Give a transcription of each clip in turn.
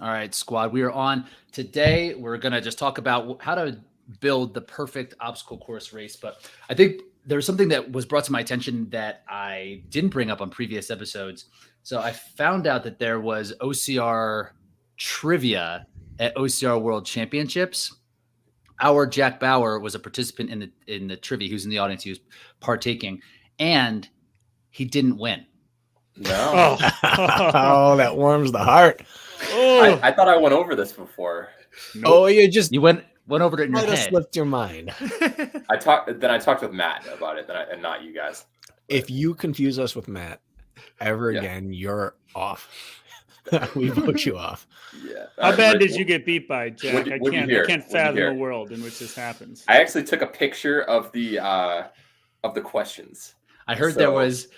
All right, squad. We are on today. We're going to just talk about how to build the perfect obstacle course race. But I think there's something that was brought to my attention that I didn't bring up on previous episodes. So I found out that there was OCR trivia at OCR World Championships. Our Jack Bauer was a participant in the trivia. He was in the audience. He was partaking, and he didn't win. No. Oh, that warms the heart. I thought I went over this before. Nope. Oh, you went over it in your head. Slipped your mind. I talked with Matt about it, and not you guys. If you confuse us with Matt ever again, you're off. We vote you off. Yeah. How bad did you get beat by, Jack? I can't fathom a world in which this happens. I actually took a picture of the questions. I heard there was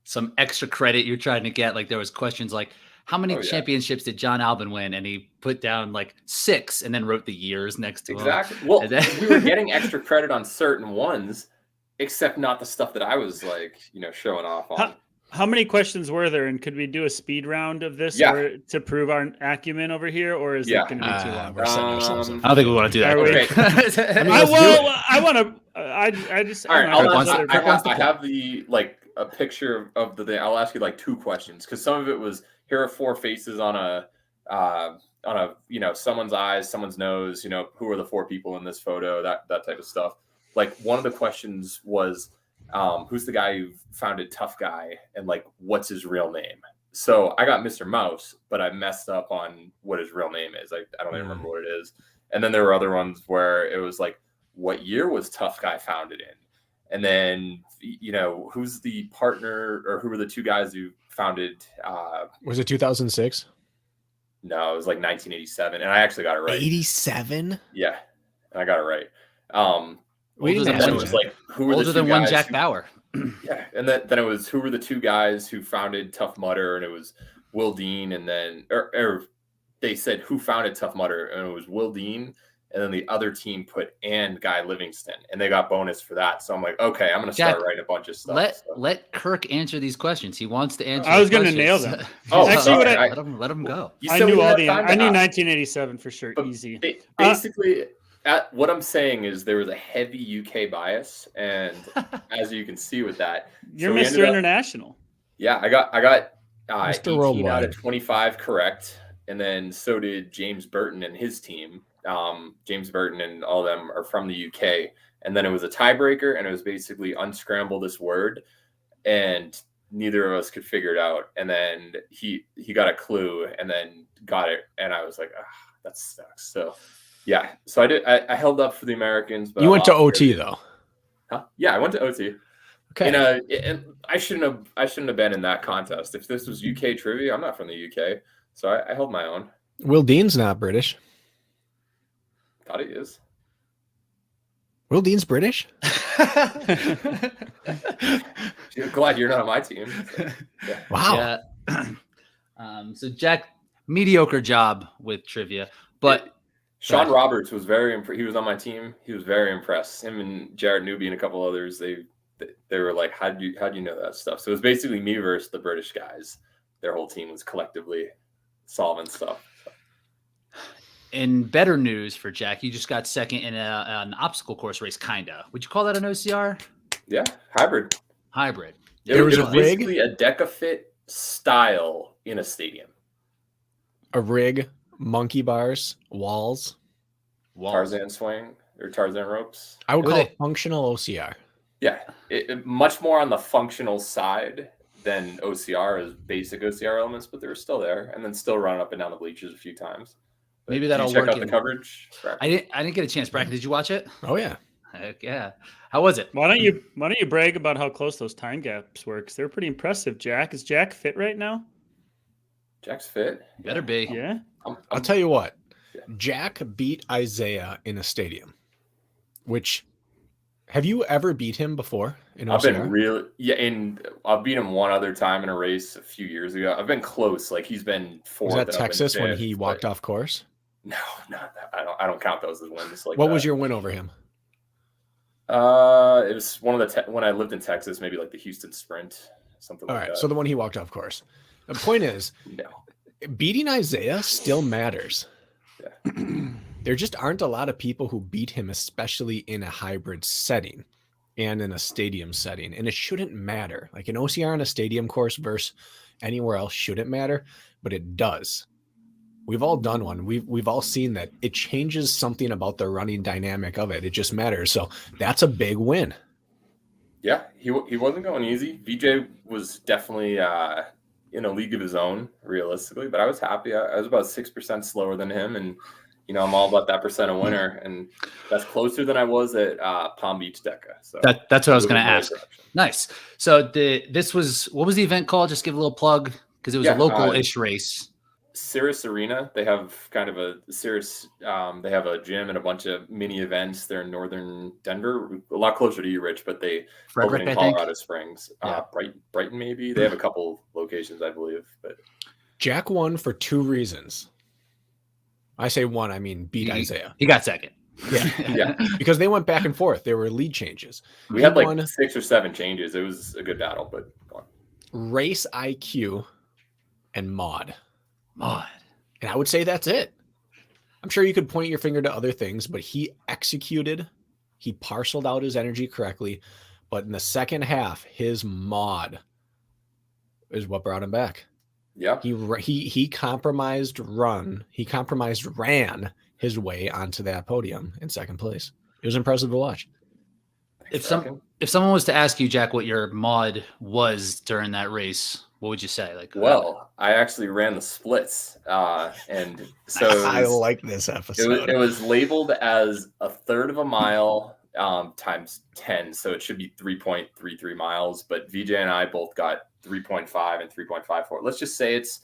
some extra credit you're trying to get. Like there was questions like, how many championships did John Albin win? And he put down like 6 and then wrote the years next to him. Exactly. Well, we were getting extra credit on certain ones, except not the stuff that I was like, showing off on. How many questions were there? And could we do a speed round of this to prove our acumen over here? Or is it going to be too long? We're setting ourselves up. I don't think we want to do that. I have a picture of the thing. I'll ask you like 2 questions because some of it was, here are 4 faces on a someone's eyes, someone's nose, who are the 4 people in this photo, that type of stuff. Like one of the questions was, who's the guy who founded Tough Guy and like what's his real name? So I got Mr. Mouse, but I messed up on what his real name is. I don't even remember what it is. And then there were other ones where it was like, what year was Tough Guy founded in? And then, who's the partner or who were the 2 guys who founded? Was it 2006? No, it was like 1987. And I actually got it right. 87? Yeah. And I got it right. Older than one Jack Bauer. Yeah. And then it was, who were the 2 guys who founded Tough Mudder? And it was Will Dean. And then, or they said who founded Tough Mudder? And it was Will Dean. And then the other team put and Guy Livingston, and they got bonus for that. So I'm like, okay, I'm going to start writing a bunch of stuff. Let Kirk answer these questions. He wants to answer. I was going to nail them. Actually, let him go. I knew 1987 for sure. But easy. Basically, what I'm saying is there was a heavy UK bias, and as you can see with that, you're Mr. International. Yeah, I got 18 out of 25 correct, and then so did James Burton and his team. James Burton and all of them are from the UK. And then it was a tiebreaker, and it was basically unscramble this word, and neither of us could figure it out. And then he got a clue and then got it. And I was like, that sucks. So yeah. So I held up for the Americans, but you went to OT though. Huh? Yeah, I went to OT. Okay. And I shouldn't have been in that contest. If this was UK trivia, I'm not from the UK. So I held my own. Will Dean's not British. Thought he is. Will Dean's British? Glad you're not on my team. So, yeah. Wow. Yeah. So Jack, mediocre job with trivia, but Sean Roberts was he was on my team. He was very impressed. Him and Jared Newby and a couple others. They were like, how'd you know that stuff? So it was basically me versus the British guys. Their whole team was collectively solving stuff. In better news for Jack, you just got second in an obstacle course race, kinda. Would you call that an OCR? Yeah, hybrid. It was basically a DecaFit style in a stadium. A rig, monkey bars, walls. Tarzan swing or Tarzan ropes. I would call it functional OCR. Yeah, much more on the functional side than OCR as basic OCR elements, but they were still there, and then still running up and down the bleachers a few times. But maybe that'll check work. Out the coverage. I didn't get a chance. Brakken, did you watch it? Oh yeah. Heck yeah. How was it? Why don't you brag about how close those time gaps were? Because they're pretty impressive. Jack, is Jack fit right now? Jack's fit. Better be. Yeah. I'll tell you what. Jack beat Isaiah in a stadium. Which, have you ever beat him before in OCR? And I've beat him one other time in a race a few years ago. I've been close. Like he's been fourth. Was that Texas when he walked off course? No, I don't count those as wins. What was your win over him? It was one of when I lived in Texas, maybe like the Houston Sprint, something like that. All right, so the one he walked off course. The point is, no. beating Isaiah still matters. Yeah. There just aren't a lot of people who beat him, especially in a hybrid setting and in a stadium setting. And it shouldn't matter. Like an OCR on a stadium course versus anywhere else shouldn't matter, but it does. We've all done one. We've all seen that it changes something about the running dynamic of it. It just matters. So that's a big win. Yeah, he wasn't going easy. VJ was definitely in a league of his own, realistically, but I was happy. I was about 6% slower than him, and I'm all about that percent of winner, and that's closer than I was at Palm Beach Deca. So that's what I was going to ask. Nice. So what was the event called? Just give a little plug, because it was a local-ish race. Cirrus Arena. They have kind of a Cirrus. They have a gym and a bunch of mini events. They're in northern Denver, a lot closer to you, Rich, but they open in Colorado Springs. Brighton, maybe. They have a couple locations, I believe. But Jack won for 2 reasons. I say one, I mean beat Isaiah. He got second. Yeah. Because they went back and forth. There were lead changes. We had like 6 or 7 changes. It was a good battle, but go on. Race IQ and mod. And I would say that's it. I'm sure you could point your finger to other things, but he executed. He parceled out his energy correctly. But in the second half, his mod is what brought him back. Yeah. He compromised ran his way onto that podium in second place. It was impressive to watch. If someone was to ask you, Jack, what your mod was during that race, what would you say? I actually ran the splits, and so I like this episode. It was labeled as a third of a mile times 10, so it should be 3.33 miles. But VJ and I both got 3.5 and 3.54. Let's just say it's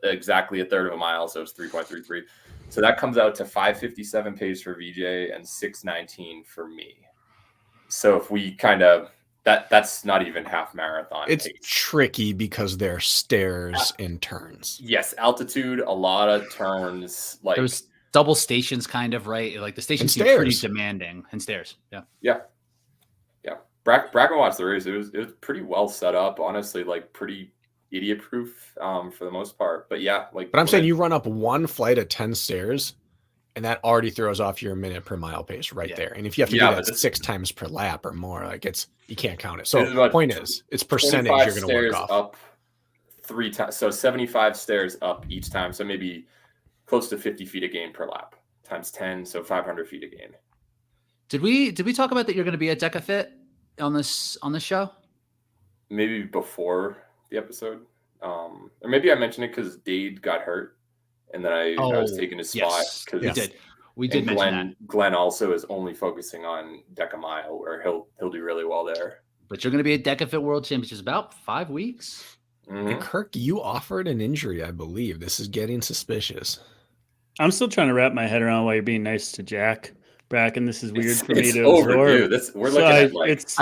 exactly a third of a mile, so it's 3.33. So that comes out to 5:57 pace for VJ and 6:19 for me. So if we kind of that's not even half marathon. It's tricky because there are stairs and turns. Yes, altitude, a lot of turns. Like there's double stations, kind of, right? Like the stations seem pretty demanding, and stairs. Yeah. Brakken watched the race. It was pretty well set up, honestly. Like pretty idiot proof for the most part. But yeah, But I'm saying you run up one flight of 10 stairs, and that already throws off your minute per mile pace right there. And if you have to do that 6 times per lap or more, you can't count it. So the point is, it's percentage you're going to work off. Up 3 times, so 75 stairs up each time. So maybe close to 50 feet a gain per lap times 10, so 500 feet a gain. Did we talk about that you're going to be at Deca Fit on this show? Maybe before the episode, or maybe I mentioned it because Dade got hurt. And then I was taking his spot because we did mention that. Glenn also is only focusing on Deca Mile, where he'll do really well there. But you're going to be at Deca Fit World Championships about 5 weeks. Mm-hmm. And Kirk, you offered an injury, I believe. This is getting suspicious. I'm still trying to wrap my head around why you're being nice to Jack. Brakken, this is weird for me to overdue. absorb. We're looking at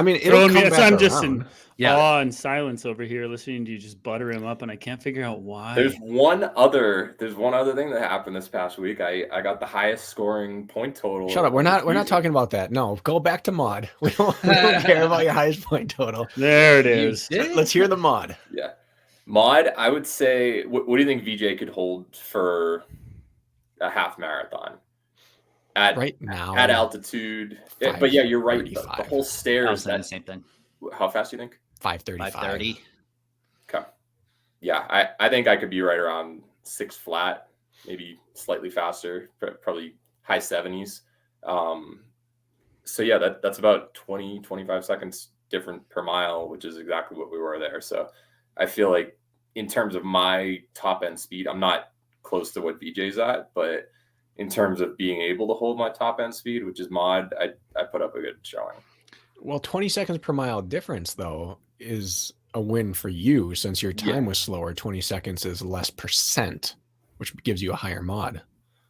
it'll come back I'm just around. in awe and silence over here listening to you just butter him up, and I can't figure out why. There's one other thing that happened this past week. I got the highest scoring point total. Shut up. We're not talking about that. No, go back to mod. We don't care about your highest point total. There it is. Let's hear the mod. Yeah. Mod, I would say, what do you think VJ could hold for a half marathon? Right now, at altitude, but yeah, you're right. The whole stairs. I was saying the same thing. How fast do you think? 5:35. 5:30. Okay. Yeah, I think I could be right around 6 flat, maybe slightly faster, probably high 70s. So yeah, that's about 20-25 seconds different per mile, which is exactly what we were there. So I feel like in terms of my top end speed, I'm not close to what VJ's at, but in terms of being able to hold my top end speed, which is mod, I put up a good showing. Well, 20 seconds per mile difference, though, is a win for you since your time was slower. 20 seconds is less %, which gives you a higher mod.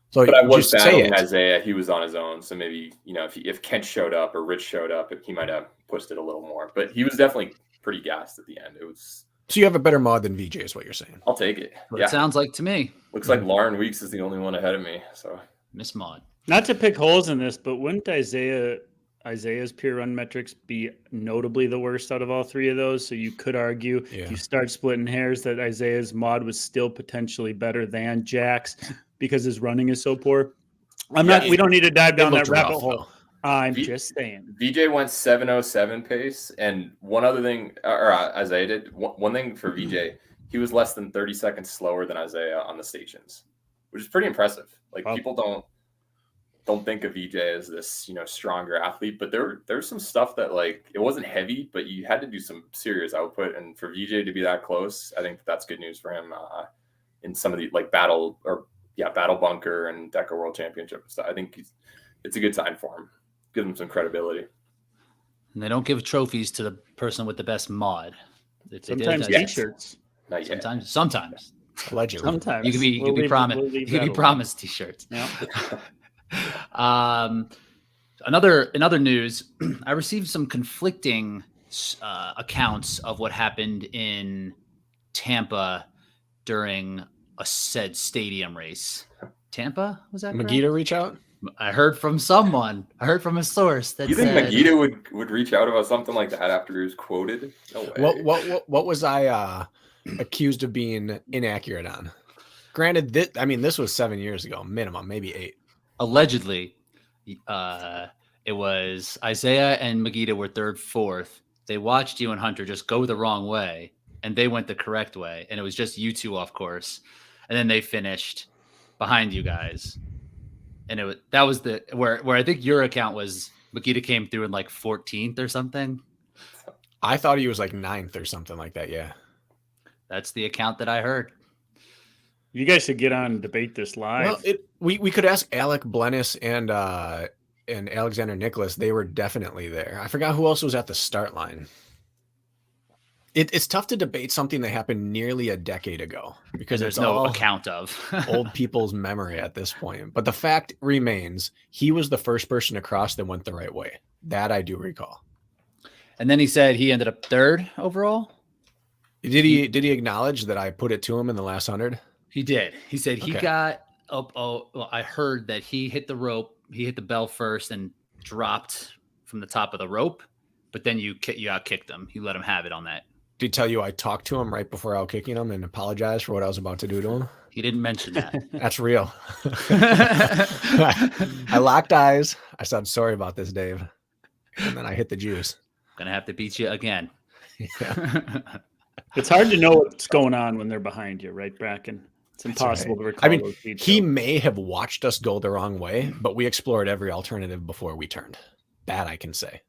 So, but I was battling Isaiah. He was on his own. So maybe, if Kent showed up or Rich showed up, he might have pushed it a little more. But he was definitely pretty gassed at the end. It was. So you have a better mod than VJ is what you're saying. I'll take it. It sounds like to me. Looks like Lauren Weeks is the only one ahead of me. So Miss Mod. Not to pick holes in this, but wouldn't Isaiah Isaiah's pure run metrics be notably the worst out of all three of those. So you could argue if you start splitting hairs that Isaiah's mod was still potentially better than Jack's because his running is so poor. We don't need to dive down that rabbit hole. I'm just saying. VJ went 7:07 pace, and one other thing, or Isaiah did one thing for VJ. He was less than 30 seconds slower than Isaiah on the stations, which is pretty impressive. Like people don't think of VJ as this, stronger athlete, but there's some stuff that like it wasn't heavy, but you had to do some serious output. And for VJ to be that close, I think that's good news for him in some of the like battle bunker and Deca World Championship stuff. I think it's a good sign for him. Give him some credibility. And they don't give trophies to the person with the best mod. Sometimes t-shirts. Not yet. Sometimes. Allegedly. Sometimes. You could be promised t-shirts. Yeah. In other news, I received some conflicting accounts of what happened in Tampa during a said stadium race. Tampa, was that correct? Magida reach out? I heard from someone. I heard from a source that you think Magida would reach out about something like that after he was quoted? No way. What was I accused of being inaccurate on? Granted, this was 7 years ago, minimum, maybe 8. Allegedly, it was Isaiah and Magida were 3rd, 4th. They watched you and Hunter just go the wrong way, and they went the correct way, and it was just you two off course, and then they finished behind you guys, and that was where I think your account was Magida came through in like 14th or something. I thought he was like 9th or something like that. Yeah, that's the account that I heard. You guys should get on and debate this live. Well, we could ask Alec Blennis and Alexander Nicholas. They were definitely there. I forgot who else was at the start line. It's tough to debate something that happened nearly a decade ago because there's no account of old people's memory at this point. But the fact remains, he was the first person to cross that went the right way. That I do recall. And then he said he ended up 3rd overall. Did he acknowledge that I put it to him in the last 100? He did. He said he got up. Well, I heard that he hit the rope. He hit the bell first and dropped from the top of the rope. But then you out-kicked him. You let him have it on that. Did he tell you I talked to him right before out-kicking him and apologized for what I was about to do to him? He didn't mention that. That's real. I locked eyes. I said, sorry about this, Dave. And then I hit the juice. Gonna have to beat you again. Yeah. It's hard to know what's going on when they're behind you, right, Brakken? It's impossible to recall. I mean, he may have watched us go the wrong way, but we explored every alternative before we turned. That I can say.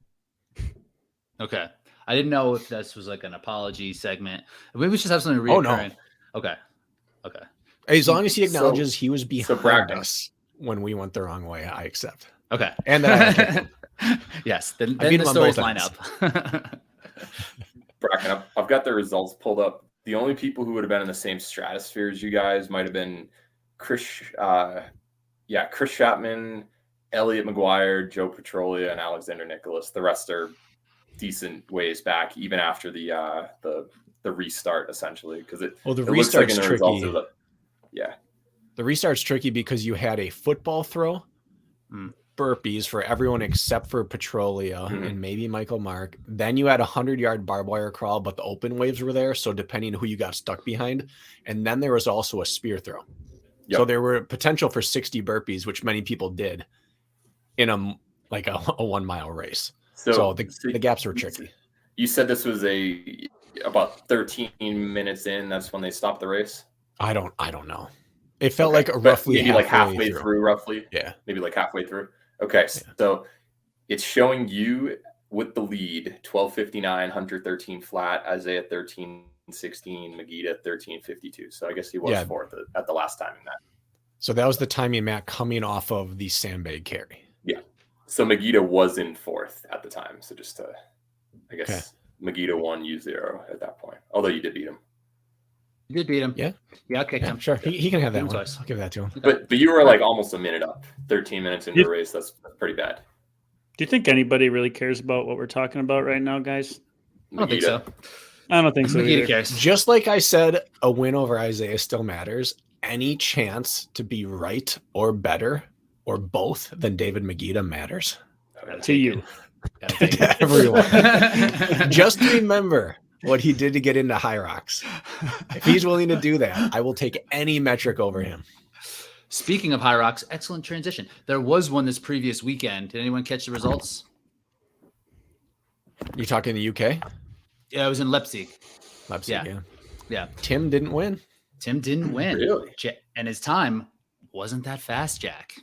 Okay. I didn't know if this was like an apology segment. Maybe we should have something reoccurring. Oh, no. Okay. As long as he acknowledges he was behind us when we went the wrong way, I accept. Okay. And then yes, then the stories line up. Brakken, I've got the results pulled up. The only people who would have been in the same stratosphere as you guys might have been Chris Chapman, Elliot McGuire, Joe Petrolia, and Alexander Nicholas. The rest are decent ways back, even after the restart, essentially, because the restart's tricky. The restart's tricky because you had a football throw, burpees for everyone except for Petrolia and maybe Michael Mark. Then you had 100-yard barbed wire crawl, but the open waves were there, so depending on who you got stuck behind. And then there was also a spear throw. Yep. So there were potential for 60 burpees, which many people did in a 1 mile race. So the gaps were tricky. You said this was about 13 minutes in. That's when they stopped the race. I don't know. It felt like roughly maybe halfway through, roughly. Yeah, maybe like halfway through. Okay, so it's showing you with the lead: 12:59, Hunter 13 flat, Isaiah 13:16, Magida 13:52. So I guess he was 4th at the last time in that. So that was the timing, Matt, coming off of the sandbag carry. Yeah. So Magida was in 4th at the time. So just to, I guess, Magida won, you 0 at that point. Although you did beat him. You did beat him. Yeah. Yeah, okay. Yeah, sure. He can have that one. Twice. I'll give that to him. But you were like almost a minute up. 13 minutes into the race. That's pretty bad. Do you think anybody really cares about what we're talking about right now, guys? I don't think so. I don't think so either. Cares. Just like I said, a win over Isaiah still matters. Any chance to be right or better or both than David Magida matters. To you. to everyone. Just remember what he did to get into Hyrox. If he's willing to do that, I will take any metric over him. Speaking of Hyrox, excellent transition. There was one this previous weekend. Did anyone catch the results? You talking the UK? Yeah, it was in Leipzig. Yeah. Tim didn't win. Tim didn't win. Really? And his time wasn't that fast, Jack.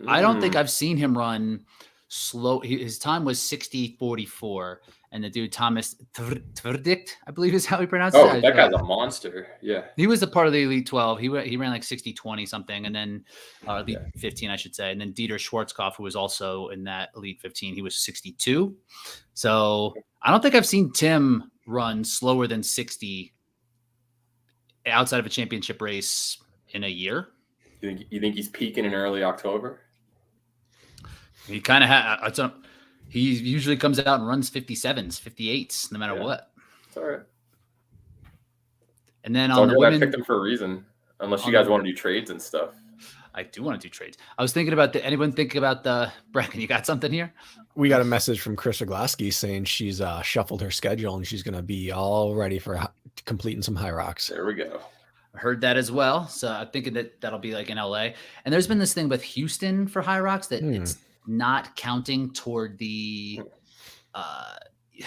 I don't think I've seen him run slow. His time was 60:44, and the dude Thomas Tverdict, I believe is how he pronounced it. Oh, that guy's a monster. Yeah. He was a part of the Elite 12. He ran like 60:20 something, and then Elite 15, I should say. And then Dieter Schwarzkopf, who was also in that Elite 15, he was 62. So I don't think I've seen Tim run slower than 60 outside of a championship race in a year. You think he's peaking in early October? He kind of he usually comes out and runs 57s, 58s, no matter what. It's all right. And then on the women, I picked him for a reason. Unless you guys want to do trades and stuff. I do want to do trades. I was thinking about anyone think about the Brakken? You got something here? We got a message from Chris Oglaski saying she's shuffled her schedule and she's going to be all ready for completing some Hyrox. There we go. I heard that as well. So I'm thinking that'll be like in LA. And there's been this thing with Houston for Hyrox that it's not counting toward the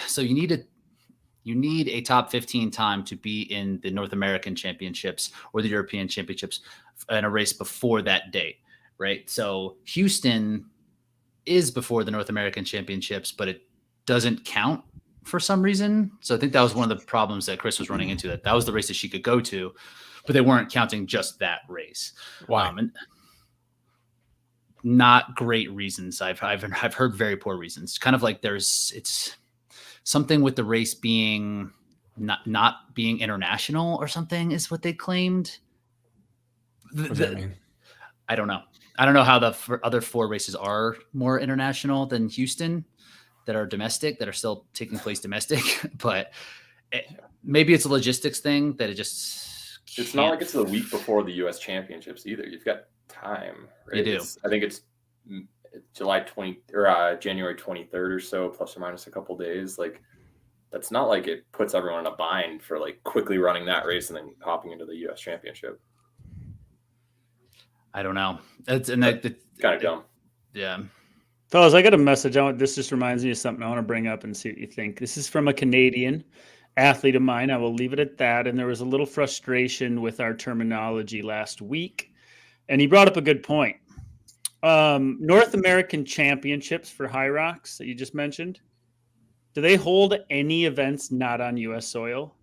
so you need a top 15 time to be in the North American Championships or the European Championships in a race before that date, right? So Houston is before the North American Championships, but it doesn't count for some reason. So I think that was one of the problems that Chris was running into, that was the race that she could go to, but they weren't counting just that race. Wow. And not great reasons. I've heard very poor reasons. Kind of like it's something with the race being not being international or something is what they claimed. What does that mean? I don't know. I don't know how the other four races are more international than Houston that are domestic, that are still taking place domestic, but maybe it's a logistics thing that it just it's not like it's the week before the U.S. Championships either. You've got time, right? You do. I think it's July 20 or January 23rd or so, plus or minus a couple days. Like, that's not like it puts everyone in a bind for like quickly running that race and then hopping into the U.S. Championship. I don't know. That's kind of dumb. Yeah. Fellas, I got a message. This just reminds me of something I want to bring up and see what you think. This is from a Canadian athlete of mine. I will leave it at that. And there was a little frustration with our terminology last week. And he brought up a good point. North American Championships for Hyrox that you just mentioned, do they hold any events not on U.S. soil?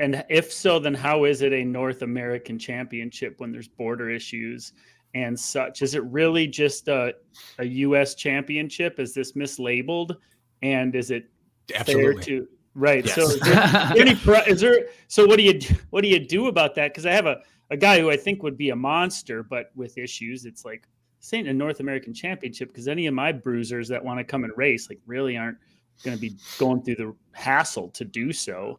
And if so, then how is it a North American Championship when there's border issues and such? Is it really just a U.S. championship? Is this mislabeled? And is it Absolutely fair to right? Yes. So so what do you do about that? Because I have a guy who I think would be a monster, but with issues. It's like this ain't a North American Championship, because any of my bruisers that want to come and race like really aren't going to be going through the hassle to do so.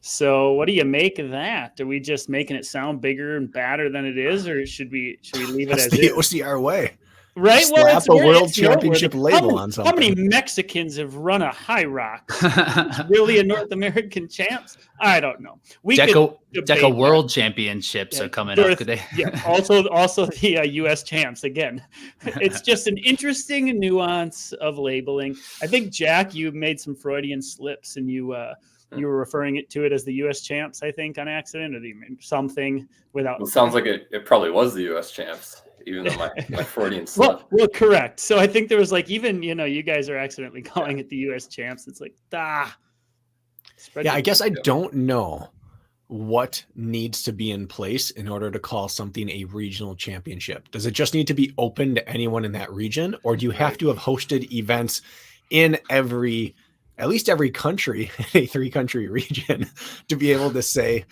So what do you make of that? Are we just making it sound bigger and badder than it is, or should we leave it That's as the it? OCR way? Right? Slap a world championship label on something. How many Mexicans have run a Hyrox? Really a North American champs? I don't know. Deca World Championships are coming up. Could they? Yeah. Also the U.S. champs again. It's just an interesting nuance of labeling. I think, Jack, you made some Freudian slips and you were referring to it as the U.S. champs, I think, on accident, or something without. Well, it sounds like it probably was the U.S. champs, even though my Freudian slip. Well, correct. So I think there was like, even, you guys are accidentally calling it the U.S. champs. It's like, Yeah, I guess I don't know what needs to be in place in order to call something a regional championship. Does it just need to be open to anyone in that region, or do you have to have hosted events in at least every country, a 3-country region, to be able to say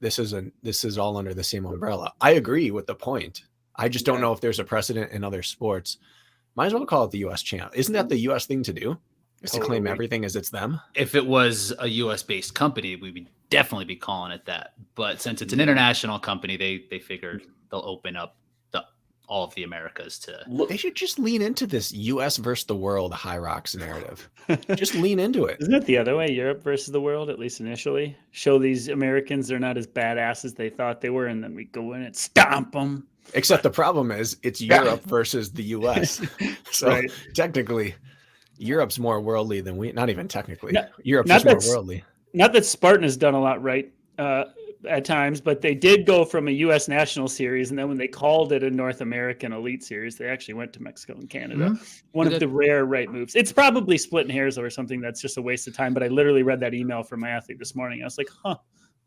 this is all under the same umbrella? I agree with the point. I just don't know if there's a precedent in other sports. Might as well call it the U.S. champ. Isn't that the U.S. thing to do? Is to claim everything as it's them? If it was a U.S. based company, we would definitely be calling it that. But since it's an international company, they figured they'll open up all of the Americas to. They should just lean into this U.S. versus the world Hyrox narrative. Just lean into it. Isn't it the other way? Europe versus the world, at least initially. Show these Americans they're not as badass as they thought they were, and then we go in and stomp them. Except the problem is it's Europe versus the U.S. So technically, Europe's more worldly than we. Not even technically. Europe's just more worldly. Not that Spartan has done a lot right at times, but they did go from a U.S. national series, and then when they called it a North American elite series, they actually went to Mexico and Canada. Mm-hmm. One of the rare right moves. It's probably splitting hairs or something that's just a waste of time, but I literally read that email from my athlete this morning. I was like,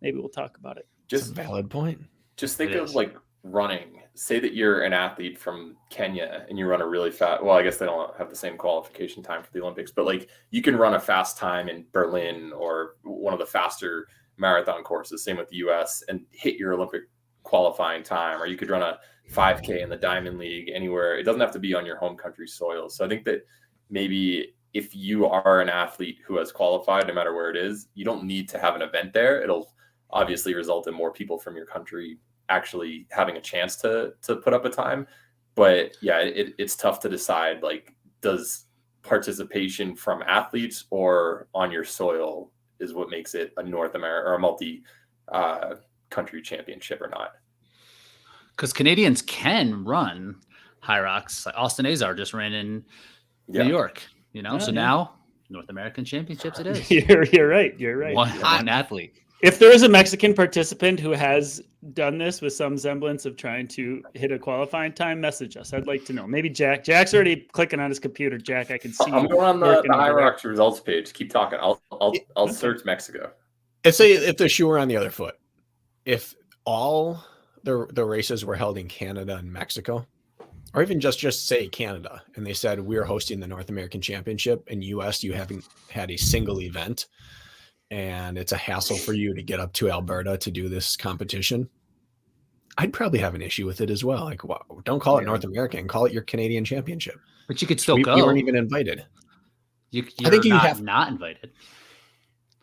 maybe we'll talk about it. Just a valid point. Just think of like running. Say that you're an athlete from Kenya and you run a really fast, well, I guess they don't have the same qualification time for the Olympics, but like you can run a fast time in Berlin or one of the faster marathon courses, same with the US, and hit your Olympic qualifying time, or you could run a 5K in the Diamond League anywhere. It doesn't have to be on your home country soil. So I think that maybe if you are an athlete who has qualified, no matter where it is, you don't need to have an event there. It'll obviously result in more people from your country actually having a chance to put up a time. But yeah, it's tough to decide, like, does participation from athletes or on your soil is what makes it a North America or a multi country championship or not. Because Canadians can run Hyrox. Like Austin Azar just ran in New York, so now North American Championships it is. You're right. One athlete. If there is a Mexican participant who has done this with some semblance of trying to hit a qualifying time, message us. I'd like to know. Maybe Jack. Jack's already clicking on his computer. Jack, I can see. I'm going on the Hyrox results page. Keep talking. I'll search Mexico. Let's say if the shoe were on the other foot, if all the races were held in Canada and Mexico, or even just say Canada, and they said we're hosting the North American Championship, in US you haven't had a single event, and it's a hassle for you to get up to Alberta to do this competition, I'd probably have an issue with it as well. Like, wow, don't call it North American, call it your Canadian Championship. But you could still go. You weren't even invited. I think you have not invited.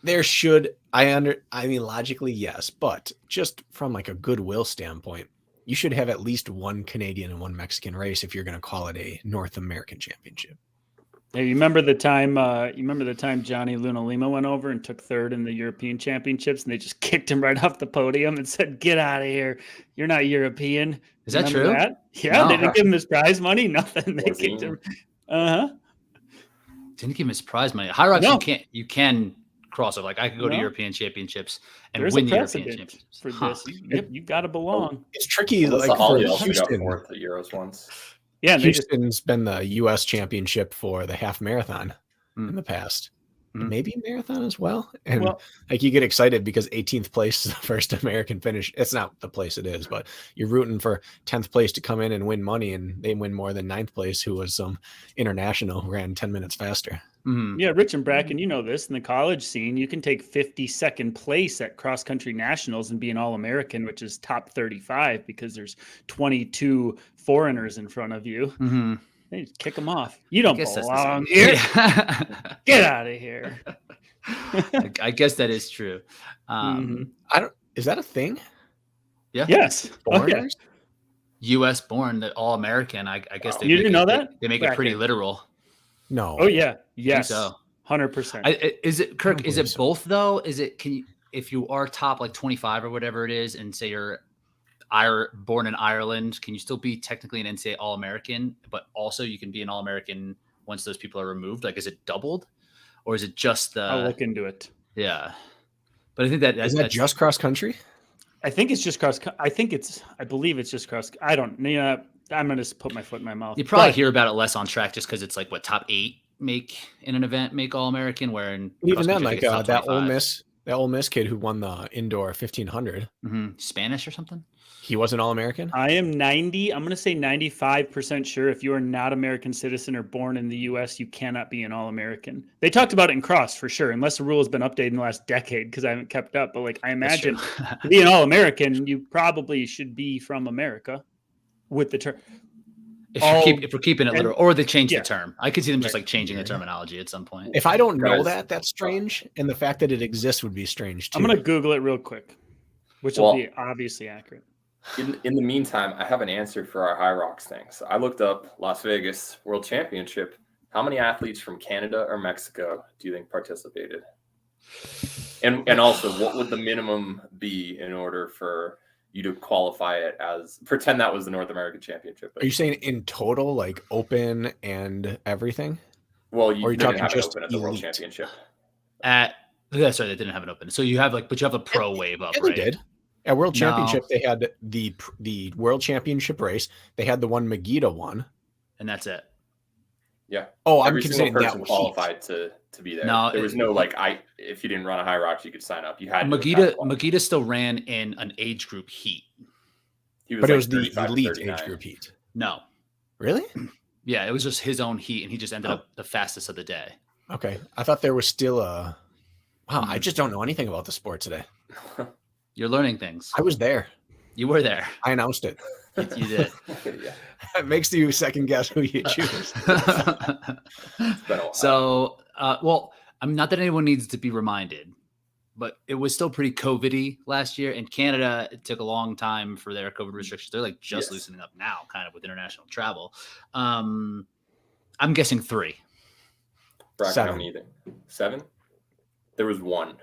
There should, I mean, logically, yes, but just from like a goodwill standpoint, you should have at least one Canadian and one Mexican race if you're going to call it a North American Championship. Hey, you remember the time? Johnny Luna Lima went over and took third in the European Championships, and they just kicked him right off the podium and said, "Get out of here! You're not European." Is that true? Yeah, no. They didn't give him his prize money. Nothing. They kicked him. Didn't give him his prize money. Hyrox, you can cross it. Like I could go to European Championships and win the European Championships for this. You got to belong. It's tricky. Like for Houston, got the Euros once. Yeah, Houston's been the U.S. championship for the half marathon in the past. Maybe marathon as well. And like you get excited because 18th place is the first American finish. It's not the place it is, but you're rooting for 10th place to come in and win money, and they win more than 9th place, who was some international who ran 10 minutes faster. Yeah, Rich and Bracken, you know this. In the college scene, you can take 52nd place at cross-country nationals and be an All-American, which is top 35 because there's 22 foreigners in front of you. Mm-hmm. They just kick them off. You don't belong here. Get out of here. I guess that is true. Is that a thing? Yeah. Yes. Foreigners? U.S. born, the All-American. I guess you didn't know that? They make it pretty literal. No. Oh yeah. Yes. So 100%. Is it Kirk? Is it both though? Is it if you are top like 25 or whatever it is, and say you're born in Ireland, can you still be technically an NCAA All-American, but also you can be an All-American once those people are removed? Like, is it doubled, or is it just the? I'll look into it. Yeah, but I think that's just cross country. I think it's just cross. I believe it's just cross. I don't. I'm going to put my foot in my mouth. You probably hear about it less on track just because it's like what top 8 make in an event make All-American, where in even then, like that Ole Miss kid who won the indoor 1500, Spanish or something. He was an All-American. I am 90. I'm going to say 95% sure. If you are not American citizen or born in the U.S., you cannot be an All-American. They talked about it in cross for sure, unless the rule has been updated in the last decade because I haven't kept up. But like I imagine to be an All-American, you probably should be from America. With the term, if we're keeping it literal, or they change the term, I could see them just like changing the terminology at some point. If I don't know that's strange, and the fact that it exists would be strange too. I'm gonna Google it real quick, which will be obviously accurate. In the meantime, I have an answer for our Hyrox thing. So I looked up Las Vegas World Championship. How many athletes from Canada or Mexico do you think participated? And also, what would the minimum be in order for you to qualify it as, pretend that was the North American Championship? Are you saying in total, like open and everything? Well, Or you are you didn't talking have it just open at the World elite? Championship. Sorry, they didn't have it open. So you have but you have a pro wave up, Yeah, right? they did. At World No. Championship, they had the World Championship race. They had the one Megiddo won. And that's it. Yeah. Oh, Every I'm single considering that person heat. qualified to be there. No, there was no if you didn't run a Hyrox, you could sign up. You had Megiddo still ran in an age group heat. He was But it like was the 35 to elite 39. age group heat. No. Really? Yeah, it was just his own heat, and he just ended up the fastest of the day. Okay. I thought there was still a. Wow, I just don't know anything about the sport today. You're learning things. I was there. You were there. I announced it. You did. Yeah. It makes you second guess who you choose. It's been a while. So, well, I'm not that anyone needs to be reminded, but it was still pretty COVID-y last year. In Canada, it took a long time for their COVID restrictions. They're like just loosening up now, kind of with international travel. I'm guessing 3. Brakken, 7. how many you think? 7? There was 1.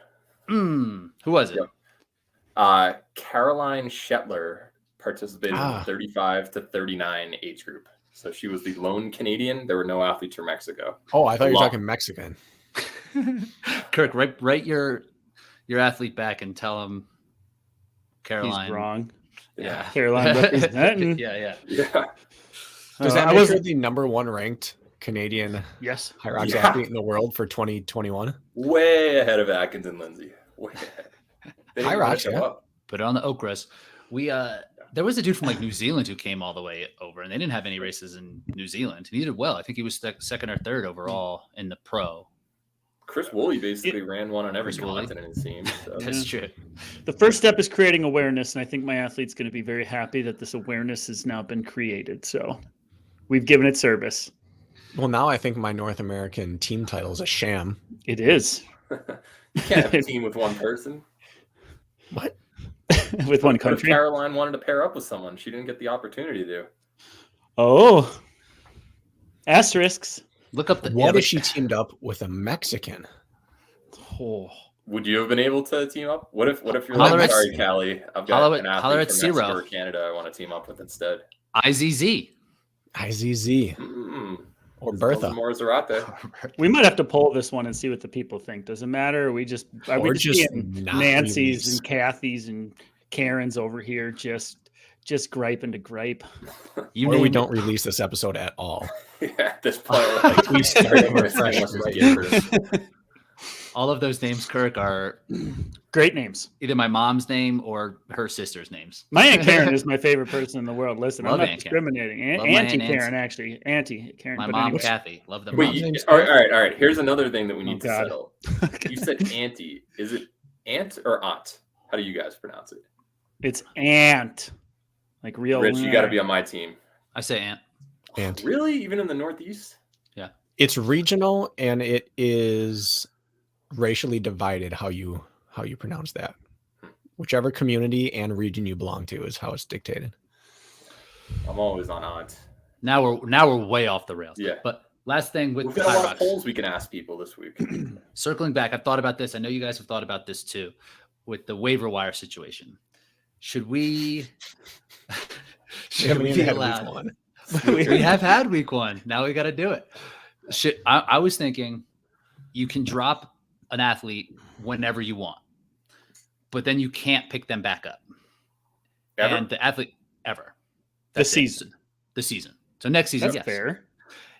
Who was it? Yep. Caroline Shetler participated in the Ah. 35 to 39 age group. So she was the lone Canadian. There were no athletes from Mexico. Oh, I thought you were Long. talking Mexican. Kirk, write your athlete back and tell him Caroline. He's wrong. Yeah. Caroline representing. Yeah. Yeah. Does that I make was her the number 1 ranked Canadian yes. Hyrox Yeah. athlete in the world for 2021? Way ahead of Atkins and Lindsay. Way ahead. They didn't Hyrox, even show yeah. up. Put it on the Okras. We there was a dude from like New Zealand who came all the way over, and they didn't have any races in New Zealand. He did well. I think he was second or third overall in the pro. Chris Woolley basically ran one on every Chris Woolley. continent, it seems. So. That's true. The first step is creating awareness, and I think my athlete's going to be very happy that this awareness has now been created. So we've given it service. Well, now I think my North American team title is a sham. It is. You can't have a team with one person. What? With one What if country. Caroline wanted to pair up with someone? She didn't get the opportunity to. Oh. Asterisks. Look up the. What yeah, if she teamed up with a Mexican? Oh. Would you have been able to team up? What if you're Holler like, at- sorry, Callie, I've got holler an at- holler athlete at from Mexico Zero. or Canada I want to team up with instead? IZZ. IZZ or Bertha. More Zarate. We might have to poll this one and see what the people think. Does it matter? Are we just being not Nancy's release. and Kathy's and Karen's over here just griping to gripe? You Or we name don't it. release this episode at all. Yeah, at this point, like, We start fresh Unless right it's different. All of those names, Kirk, are Great names. either my mom's name or her sister's names. My Aunt Karen is my favorite person in the world. Listen, Love I'm not Aunt Karen. discriminating. Love my Auntie Aunt Nancy. Karen, actually. Auntie Karen. My but mom, anyway. Kathy. Love them. Wait, moms. name's all right. Here's another thing that we need to God. settle. You said auntie. Is it aunt or aunt? How do you guys pronounce it? It's Aunt. Like real. Rich, you got to be on my team. I say aunt. And Really? Even in the Northeast? it's regional and it is racially divided how you pronounce that. Whichever community and region you belong to is how it's dictated. I'm always on aunt. Now we're way off the rails. Yeah. But last thing with We've got a lot of Hyrox. polls we can ask people this week. Circling back, I've thought about this. I know you guys have thought about this too, with the waiver wire situation. Should we? Should we be allowed? We have had week 1. Now we got to do it. I was thinking, you can drop an athlete whenever you want, but then you can't pick them back up. Ever? And the athlete ever. The That's it. season. The season. So next season, That's yes. fair.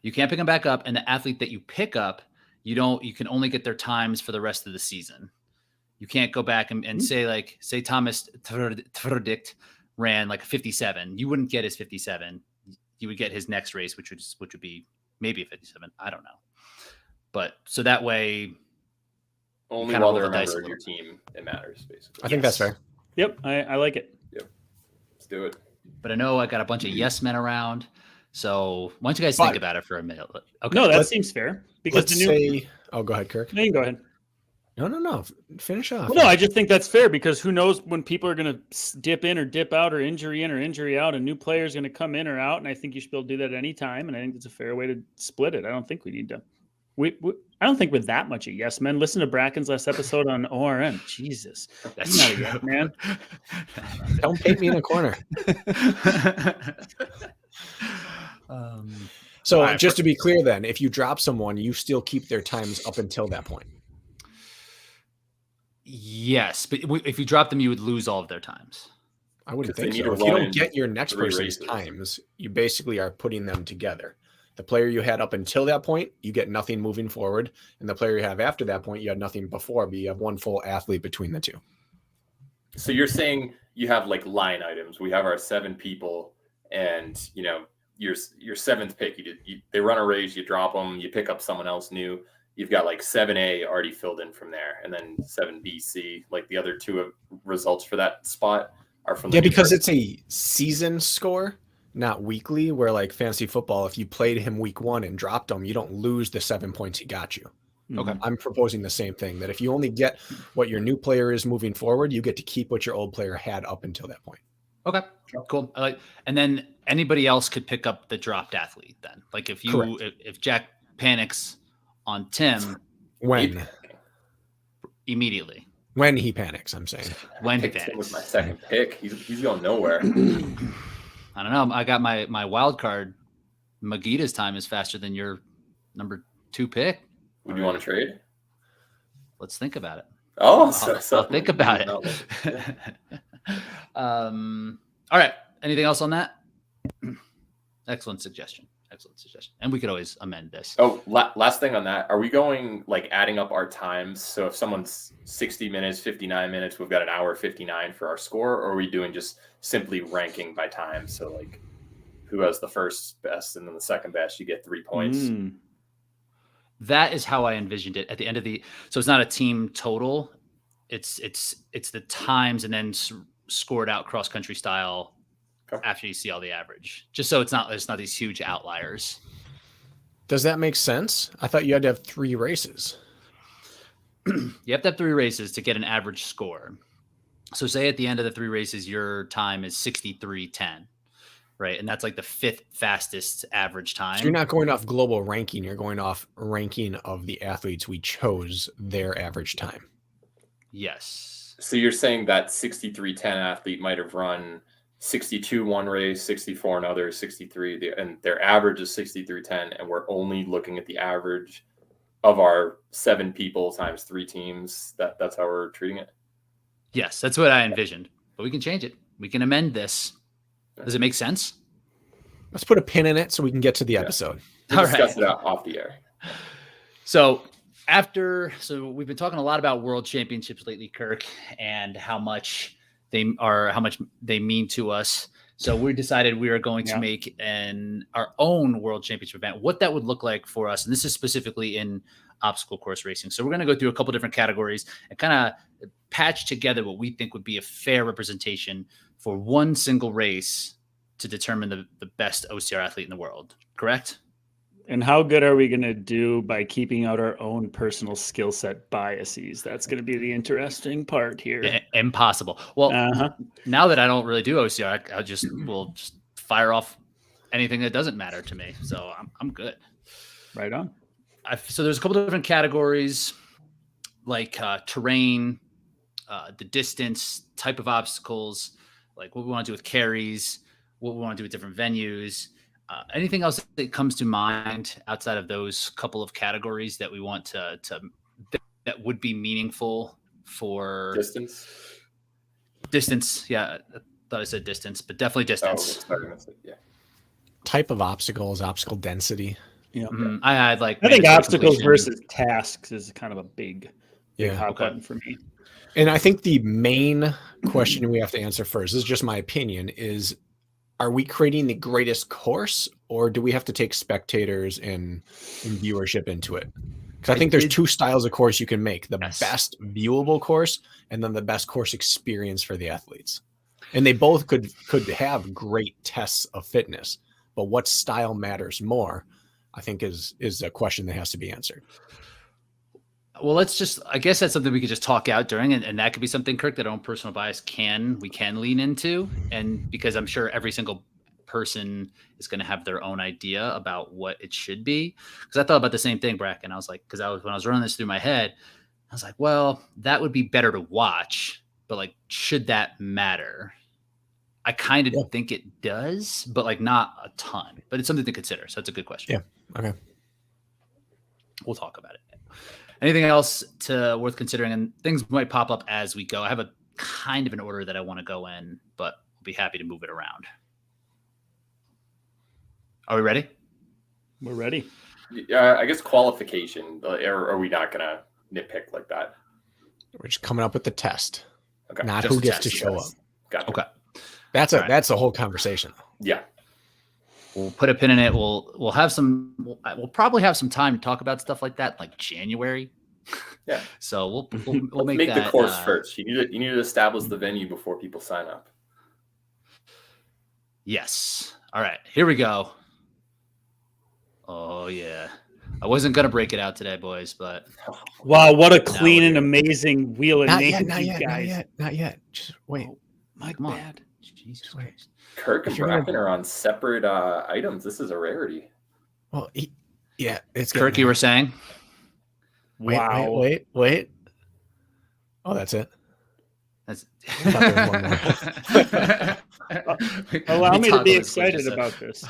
You can't pick them back up, and the athlete that you pick up, you can only get their times for the rest of the season. You can't go back and say Thomas Tverdict ran like a 57. You wouldn't get his 57. You would get his next race, which would be maybe a 57. I don't know. But so that way, Only kinda while roll they're a the dice member a of your little. team, it matters, basically. I think that's fair. Yep, I like it. Let's do it. but I know I got a bunch of yes men around. So why don't you guys But- think about it for a minute? Okay. No, that Let's- seems fair because Let's the new. say, oh, go ahead, Kirk. No, you can go ahead. No. Finish off. Well, no, I just think that's fair because who knows when people are going to dip in or dip out or injury in or injury out, a new player is going to come in or out. And I think you should be able to do that at any time. And I think it's a fair way to split it. I don't think we need to. I don't think we're that much a yes man. Listen to Brakken's last episode on ORM. Jesus, That's not a true. yes man. Don't paint me in a corner. So right, just to be clear, then, if you drop someone, you still keep their times up until that point. Yes, but if you drop them, you would lose all of their times. I wouldn't 'Cause they think need so. to If you run don't get your next 3 person's races. times, you basically are putting them together. The player you had up until that point, you get nothing moving forward. And the player you have after that point, you had nothing before, but you have one full athlete between the two. So you're saying you have like line items. We have our 7 people, and your 7th pick. They run a race, you drop them, you pick up someone else new. You've got like 7A already filled in from there, and then 7B, C. Like the other 2 results for that spot are from the new because person. it's a season score, not weekly. Where like fantasy football, if you played him week 1 and dropped him, you don't lose the 7 points he got you. Okay. I'm proposing the same thing, that if you only get what your new player is moving forward, you get to keep what your old player had up until that point. Okay, cool. And then anybody else could pick up the dropped athlete. Then, like if Jack panics on Tim, When immediately he panics, I'm saying. when he Picked him with panics. my 2nd pick. He's going nowhere. I don't know. I got my wild card. Magita's time is faster than your number 2 pick. Would you want to trade? Let's think about it. Oh, I'll think about it. All right. Anything else on that? Excellent suggestion. And we could always amend this. Oh, last thing on that. Are we going like adding up our times? So if someone's 60 minutes, 59 minutes, we've got an hour 59 for our score, or are we doing just simply ranking by time? So like who has the first best and then the second best, you get 3 points. That is how I envisioned it at the end of so it's not a team total. It's the times and then scored out cross country style after you see all the average, just so it's not these huge outliers. Does that make sense? I thought you had to have 3 races. You have to have 3 races to get an average score. So say at the end of the 3 races, your time is 63:10, right? And that's like the 5th fastest average time. So you're not going off global ranking. You're going off ranking of the athletes we chose, their average time. Yes. So you're saying that 63:10 athlete might have run 62 one race, 64 another, 63, and their average is 63:10, and we're only looking at the average of our 7 people times 3 teams. That's how we're treating it. Yes, that's what I envisioned. But we can change it. We can amend this. Does it make sense? Let's put a pin in it so we can get to the episode. We'll All discuss right. it out off the air. So we've been talking a lot about world championships lately, Kirk, and how much they mean to us. So we decided we are going to make our own world championship event, what that would look like for us. And this is specifically in obstacle course racing. So we're going to go through a couple different categories and kind of patch together what we think would be a fair representation for one single race to determine the best OCR athlete in the world. Correct? And how good are we going to do by keeping out our own personal skill set biases? That's going to be the interesting part here. Yeah, impossible. Well, now that I don't really do OCR, will just fire off anything that doesn't matter to me. So I'm good. Right on. So there's a couple of different categories, like terrain, the distance, type of obstacles, like what we want to do with carries, what we want to do with different venues. Anything else that comes to mind outside of those couple of categories that we want that would be meaningful for distance? Yeah, I thought I said distance, but definitely distance. Yeah. Type of obstacles, obstacle density. Yeah, mm-hmm. I think obstacles versus tasks is kind of a big hot button for me. And I think the main question we have to answer first, this is just my opinion, is are we creating the greatest course, or do we have to take spectators and viewership into it? Because I think there's 2 styles of course you can make: the best viewable course and then the best course experience for the athletes. And they both could have great tests of fitness, but what style matters more, I think is a question that has to be answered. Well, I guess that's something we could just talk out during, and that could be something, Kirk, that our own personal bias we can lean into. And because I'm sure every single person is going to have their own idea about what it should be. Because I thought about the same thing, Bracken. I was like, when I was running this through my head, I was like, well, that would be better to watch, but like, should that matter? I kind of think it does, but like not a ton, but it's something to consider. So it's a good question. Yeah. Okay. We'll talk about it. Anything else worth considering? And things might pop up as we go. I have a kind of an order that I want to go in, but I'll be happy to move it around. Are we ready? We're ready. I guess qualification, or are we not going to nitpick like that? We're just coming up with the test, Okay. not Just who a gets test, to show yes. up. Gotcha. Okay. That's All right. that's the whole conversation. Yeah. We'll put a pin in it. We'll have we'll probably have some time to talk about stuff like that, like January. Yeah. So we'll make the that, course first. You need to establish the venue before people sign up. Yes. All right. Here we go. Oh yeah. I wasn't gonna break it out today, boys, but Wow, what a clean we're and here. amazing wheel of Not name, yet. guys. Not yet. Just wait. Oh, my Come on. bad. Jesus Wait. Christ. Kirk and If you're gonna- Bracken are on separate items. This is a rarity. Well, it's Kirk, getting you there. were saying? Wow. Wait. Oh, that's it. That's Allow me to be excited about this.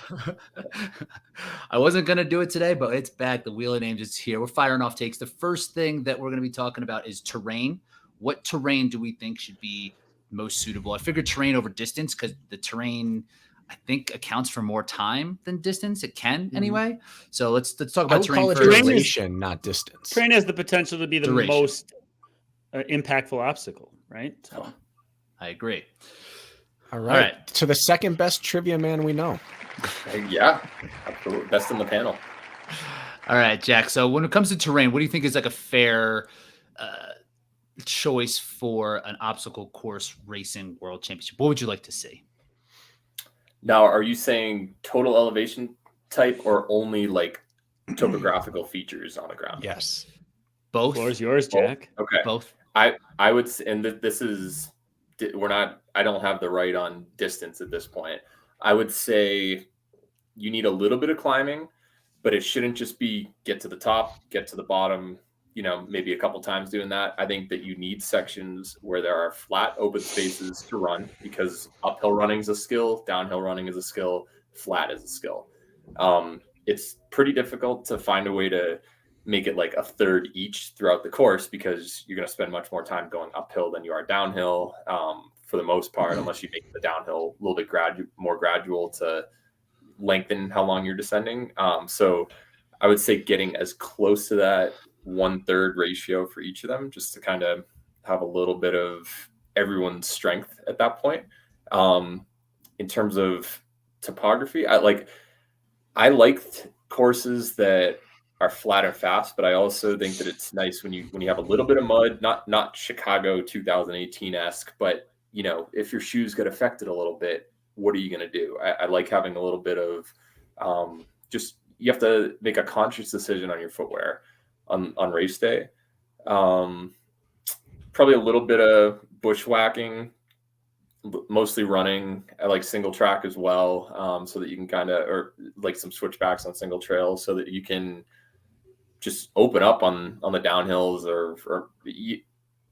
I wasn't going to do it today, but it's back. The Wheel of Names is here. We're firing off takes. The first thing that we're going to be talking about is terrain. What terrain do we think should be most suitable? I figured terrain over distance because the terrain, I think, accounts for more time than distance. It can anyway. So let's talk I about would terrain call it first. duration, not distance. Terrain has the potential to be the Duration. most impactful obstacle, right? So, I agree. All right. To the second best trivia man we know. Yeah. Absolutely. Best in the panel. All right, Jack. So when it comes to terrain, what do you think is like a fair choice for an obstacle course racing world championship? What would you like to see? Now, are you saying total elevation type or only like topographical features on the ground? Yes. Both. floor is yours, Jack. Okay. Both. I would say, and this is, I don't have the right on distance at this point. I would say you need a little bit of climbing, but it shouldn't just be get to the top, get to the bottom, maybe a couple times doing that. I think that you need sections where there are flat open spaces to run, because uphill running is a skill, downhill running is a skill, flat is a skill. It's pretty difficult to find a way to make it like a third each throughout the course, because you're going to spend much more time going uphill than you are downhill, for the most part, unless you make the downhill a little bit more gradual to lengthen how long you're descending. So I would say getting as close to that 1/3 ratio for each of them, just to kind of have a little bit of everyone's strength at that point. In terms of topography, I liked courses that are flat and fast, but I also think that it's nice when you have a little bit of mud, not Chicago 2018-esque, but if your shoes get affected a little bit, what are you going to do? I like having a little bit of you have to make a conscious decision on your footwear on race day. Probably a little bit of bushwhacking, mostly running. I like single track as well, so that you can or like some switchbacks on single trails, so that you can just open up on the downhills, or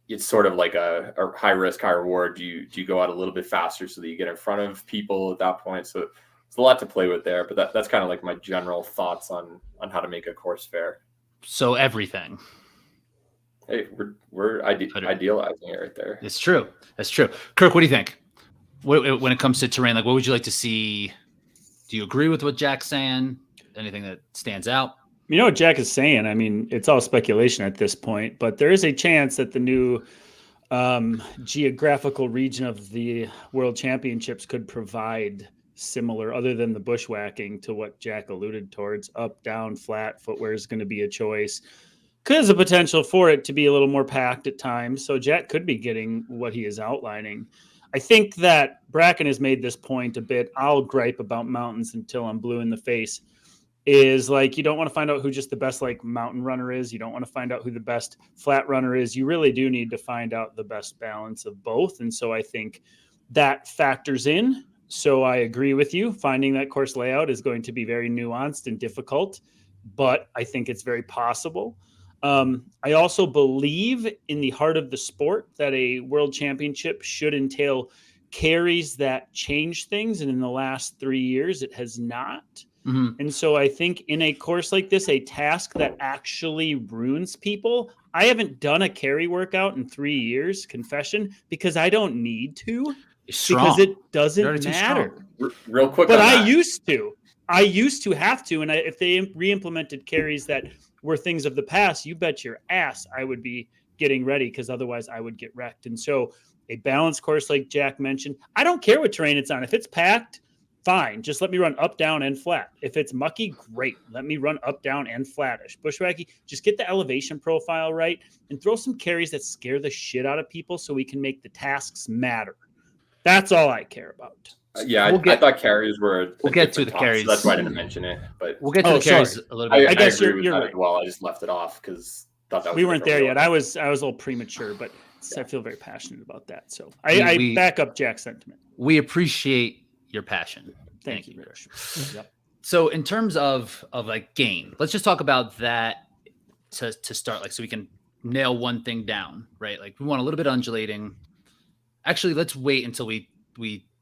it's sort of like a high risk, high reward. Do you go out a little bit faster so that you get in front of people at that point? So it's a lot to play with there, but that's kind of like my general thoughts on how to make a course fair. So everything. Hey, we're idealizing it right there. It's true. That's true. Kirk, what do you think? When it comes to terrain, like, what would you like to see? Do you agree with what Jack's saying? Anything that stands out? You know what Jack is saying? I mean, it's all speculation at this point, but there is a chance that the new geographical region of the World Championships could provide similar, other than the bushwhacking, to what Jack alluded towards. Up, down, flat footwear is going to be a choice. There's a potential for it to be a little more packed at times. So Jack could be getting what he is outlining. I think that Bracken has made this point a bit. I'll gripe about mountains until I'm blue in the face. is like, you don't want to find out who just the best like mountain runner is. You don't want to find out who the best flat runner is. You really do need to find out the best balance of both. And so I think that factors in. So I agree with you. Finding that course layout is going to be very nuanced and difficult, but I think it's very possible. I also believe in the heart of the sport that a world championship should entail carries that change things. And in the last 3 years, it has not. Mm-hmm. And so I think in a course like this, a task that actually ruins people. I haven't done a carry workout in 3 years, confession, because I don't need to, because it doesn't matter. Real quick. But I used to have to. And if they re-implemented carries that were things of the past, you bet your ass I would be getting ready, because otherwise I would get wrecked. And so a balanced course like Jack mentioned, I don't care what terrain it's on. If it's packed, fine. Just let me run up, down, and flat. If it's mucky, great. Let me run up, down, and flattish. Bushwhacky, just get the elevation profile right and throw some carries that scare the shit out of people so we can make the tasks matter. That's all I care about. I thought carries were. We'll get to the carries. So that's why I didn't mention it. But we'll get to the carries a little bit. I guess agree you're with that right. as well. I just left it off because thought that was we weren't there yet. I was a little premature, but I feel very passionate about that. So I back up Jack's sentiment. We appreciate your passion. Thank you, Rich. Yep. So in terms of like gain, let's just talk about that to start, like, so we can nail one thing down, right? Like, we want a little bit undulating. Actually, let's wait until we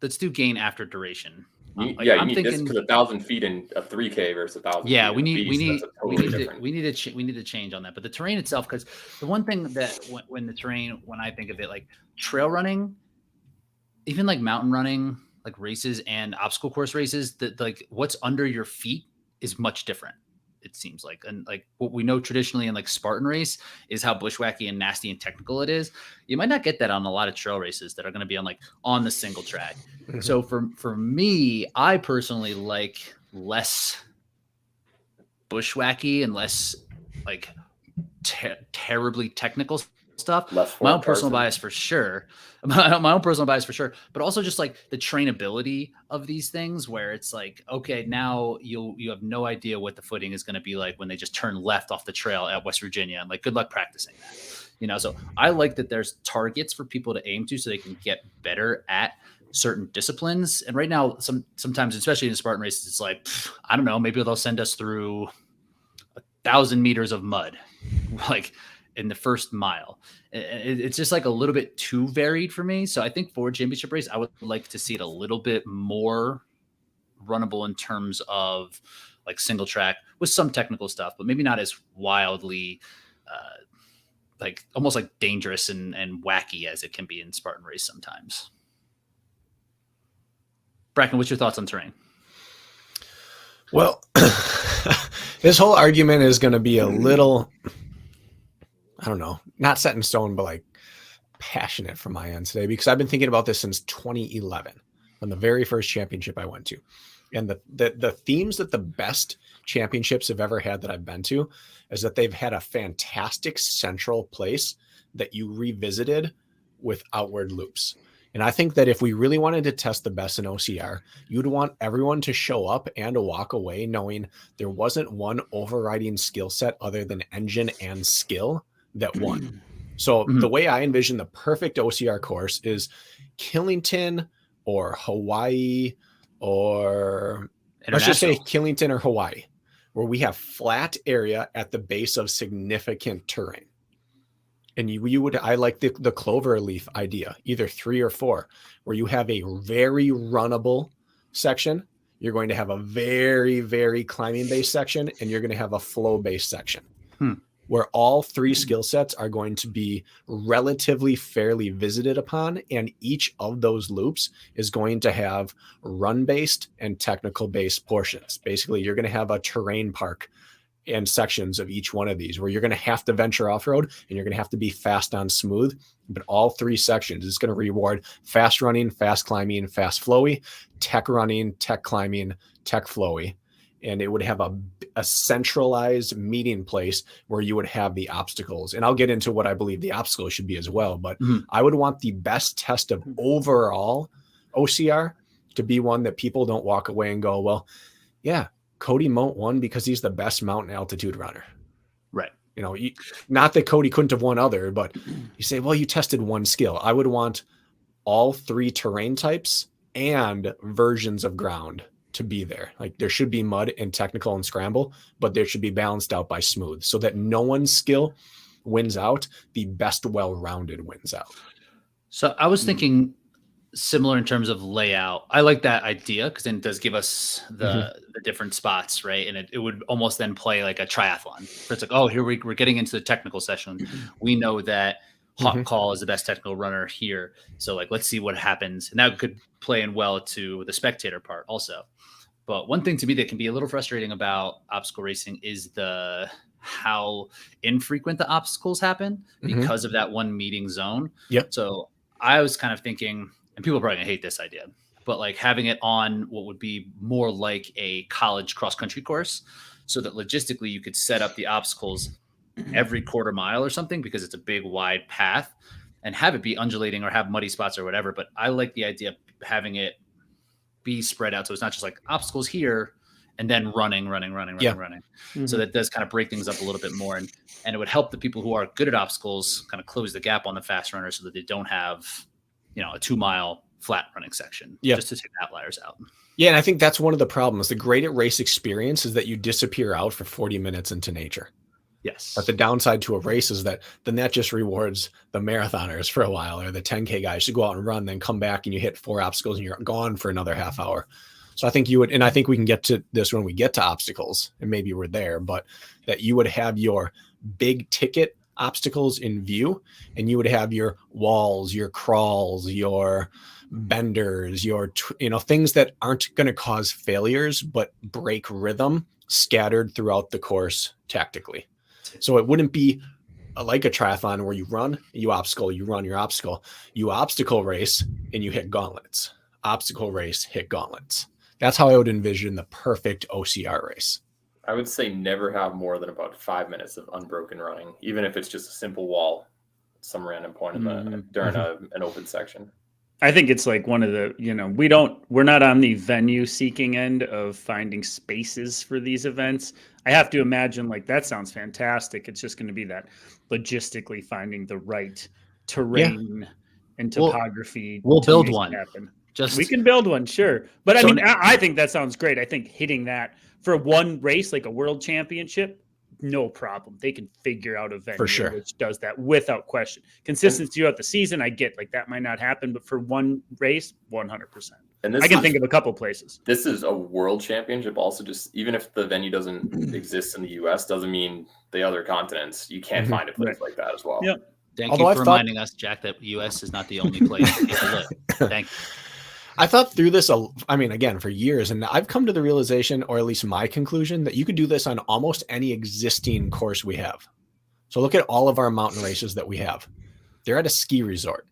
let's do gain after duration. You need this because 1,000 feet in a 3K versus 1,000. Yeah, feet we need to change on that. But the terrain itself, because the one thing that when the terrain, when I think of it, like trail running, even like mountain running, like races and obstacle course races, that like what's under your feet is much different, it seems like. And like what we know traditionally in like Spartan race is how bushwhacky and nasty and technical it is. You might not get that on a lot of trail races that are going to be on the single track. Mm-hmm. So for me, I personally like less bushwhacky and less like terribly technical stuff. My own personal bias for sure. But also just like the trainability of these things, where it's like, okay, now you have no idea what the footing is going to be like when they just turn left off the trail at West Virginia, and like, good luck practicing that. So I like that there's targets for people to aim to so they can get better at certain disciplines. And right now, sometimes, especially in Spartan races, it's like, I don't know, maybe they'll send us through 1,000 meters of mud, like in the first mile. It's just like a little bit too varied for me. So I think for championship race, I would like to see it a little bit more runnable in terms of like single track with some technical stuff, but maybe not as wildly like almost like dangerous and wacky as it can be in Spartan race sometimes. Brakken, what's your thoughts on terrain? Well, this whole argument is going to be a little, I don't know, not set in stone, but like passionate from my end today, because I've been thinking about this since 2011, on the very first championship I went to. And the themes that the best championships have ever had that I've been to is that they've had a fantastic central place that you revisited with outward loops. And I think that if we really wanted to test the best in OCR, you'd want everyone to show up and to walk away knowing there wasn't one overriding skill set other than engine and skill that won. So the way I envision the perfect OCR course is Killington or Hawaii, or let's just say Killington or Hawaii, where we have flat area at the base of significant terrain. And I like the clover leaf idea, either 3 or 4, where you have a very runnable section. You're going to have a very, very climbing based section, and you're going to have a flow based section where all 3 skill sets are going to be relatively fairly visited upon. And each of those loops is going to have run based and technical based portions. Basically, you're going to have a terrain park and sections of each one of these where you're going to have to venture off-road and you're going to have to be fast on smooth, but all 3 sections is going to reward fast running, fast climbing, fast flowy, tech running, tech climbing, tech flowy. And it would have a centralized meeting place where you would have the obstacles. And I'll get into what I believe the obstacles should be as well. But I would want the best test of overall OCR to be one that people don't walk away and go, well, yeah, Cody Moat won because he's the best mountain altitude runner. Right. Not that Cody couldn't have won other, but you say, well, you tested one skill. I would want all 3 terrain types and versions of ground to be there. Like there should be mud and technical and scramble, but there should be balanced out by smooth so that no one's skill wins out. The best well-rounded wins out. So I was thinking similar in terms of layout. I like that idea because then it does give us the different spots, right? And it would almost then play like a triathlon. So it's like, oh, here we're getting into the technical session. We know that Hot Call is the best technical runner here. So like, let's see what happens. And that could play in well to the spectator part also. But one thing to me that can be a little frustrating about obstacle racing is how infrequent the obstacles happen because of that one meeting zone. Yep. So I was kind of thinking, and people are probably gonna hate this idea, but like having it on what would be more like a college cross country course, so that logistically you could set up the obstacles every quarter mile or something because it's a big wide path, and have it be undulating or have muddy spots or whatever. But I like the idea of having it be spread out, so it's not just like obstacles here and then running. So that does kind of break things up a little bit more, and it would help the people who are good at obstacles kind of close the gap on the fast runners so that they don't have a 2-mile flat running section just to take outliers out. Yeah, and I think that's one of the problems. The great at race experience is that you disappear out for 40 minutes into nature. Yes. But the downside to a race is that then that just rewards the marathoners for a while, or the 10K guys to go out and run, then come back and you hit 4 obstacles and you're gone for another half hour. So I think you would, and I think we can get to this when we get to obstacles, and maybe we're there, but that you would have your big ticket obstacles in view, and you would have your walls, your crawls, your benders, your things that aren't going to cause failures but break rhythm scattered throughout the course tactically. So it wouldn't be like a triathlon where you run, you obstacle, you run your obstacle, you obstacle race, and you hit gauntlets. Obstacle race, hit gauntlets. That's how I would envision the perfect OCR race. I would say never have more than about 5 minutes of unbroken running, even if it's just a simple wall at some random point in during an open section. I think it's like one of the, we're not on the venue seeking end of finding spaces for these events. I have to imagine like that sounds fantastic. It's just going to be that logistically finding the right terrain and topography. We'll build one. We can build one, sure. But I think that sounds great. I think hitting that for one race, like a world championship, no problem. They can figure out a venue for sure which does that without question. Consistency throughout the season, I get like that might not happen, but for one race, 100%. And I can think of a couple places. This is a world championship. Also, just even if the venue doesn't exist in the U.S., doesn't mean the other continents you can't find a place like that as well. Yeah. Thank you for reminding us, Jack, that U.S. is not the only place. Thank you. I thought through this, again, for years, and I've come to the realization, or at least my conclusion, that you could do this on almost any existing course we have. So look at all of our mountain races that we have. They're at a ski resort.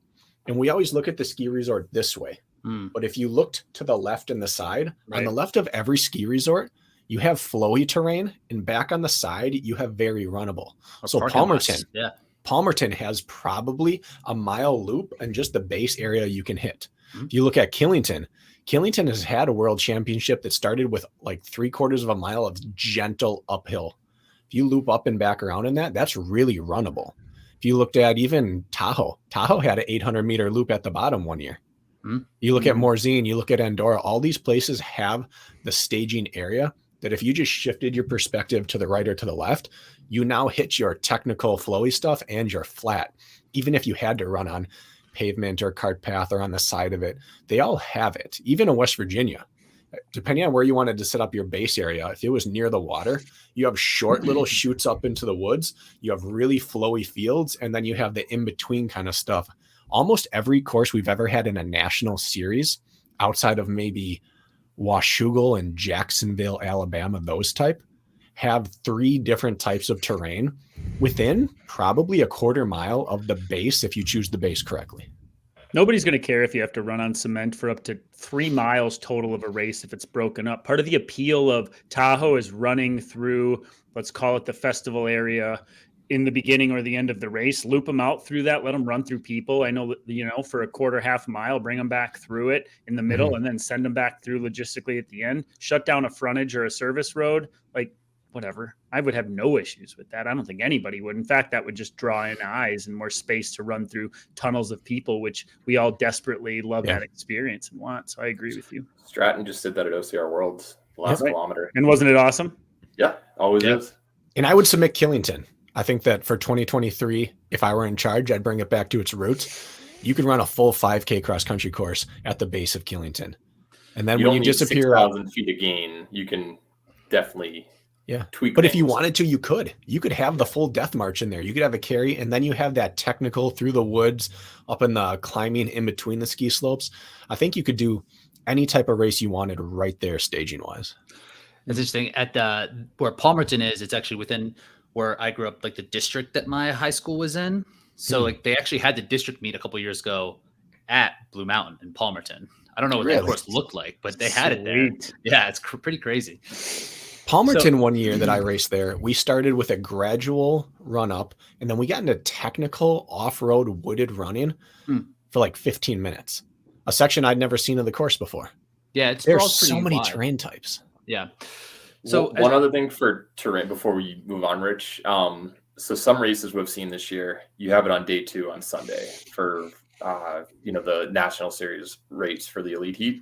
And we always look at the ski resort this way. But if you looked to the left and the side, on the left of every ski resort, you have flowy terrain, and back on the side, you have very runnable. So Palmerton has probably a mile loop and just the base area you can hit. If you look at Killington has had a world championship that started with like 3/4 of a mile of gentle uphill. If you loop up and back around in that, that's really runnable. If you looked at even Tahoe had an 800-meter loop at the bottom one year. You look at Morzine, you look at Andorra, all these places have the staging area that if you just shifted your perspective to the right or to the left, you now hit your technical flowy stuff and your flat. Even if you had to run on pavement or cart path or on the side of it, they all have it. Even in West Virginia, depending on where you wanted to set up your base area, if it was near the water, you have short little chutes up into the woods, you have really flowy fields, and then you have the in-between kind of stuff. Almost every course we've ever had in a national series, outside of maybe Washougal and Jacksonville, Alabama, those type, have 3 different types of terrain within probably a 1/4 mile of the base if you choose the base correctly. Nobody's going to care if you have to run on cement for up to 3 miles total of a race if it's broken up. Part of the appeal of Tahoe is running through, let's call it the festival area, in the beginning or the end of the race, loop them out through that, let them run through people. I know that, you know, for a quarter, half a mile, bring them back through it in the middle and then send them back through logistically at the end, shut down a frontage or a service road, like whatever. I would have no issues with that. I don't think anybody would. In fact, that would just draw in eyes and more space to run through tunnels of people, which we all desperately love that experience and want. So I agree with you. Stratton just did that at OCR Worlds the last kilometer. And wasn't it awesome? Yeah, always is. And I would submit Killington. I think that for 2023, if I were in charge, I'd bring it back to its roots. You could run a full 5K cross country course at the base of Killington. And then when you disappear 6,000 feet of gain, you can definitely tweak. But if you wanted to, you could have the full death march in there. You could have a carry, and then you have that technical through the woods up in the climbing in between the ski slopes. I think you could do any type of race you wanted right there staging wise. It's interesting at where Palmerton is. It's actually within where I grew up, like the district that my high school was in. So like they actually had the district meet a couple years ago at Blue Mountain in Palmerton. I don't know what that course looked like, but they had it there. Yeah, it's pretty crazy. Palmerton, one year that I raced there, we started with a gradual run up, and then we got into technical off-road wooded running for like 15 minutes. A section I'd never seen of the course before. Yeah, there's so many terrain types. Yeah. So one other thing for terrain before we move on, Rich. So some races we've seen this year, you have it on day 2 on Sunday for the National Series race for the Elite Heat.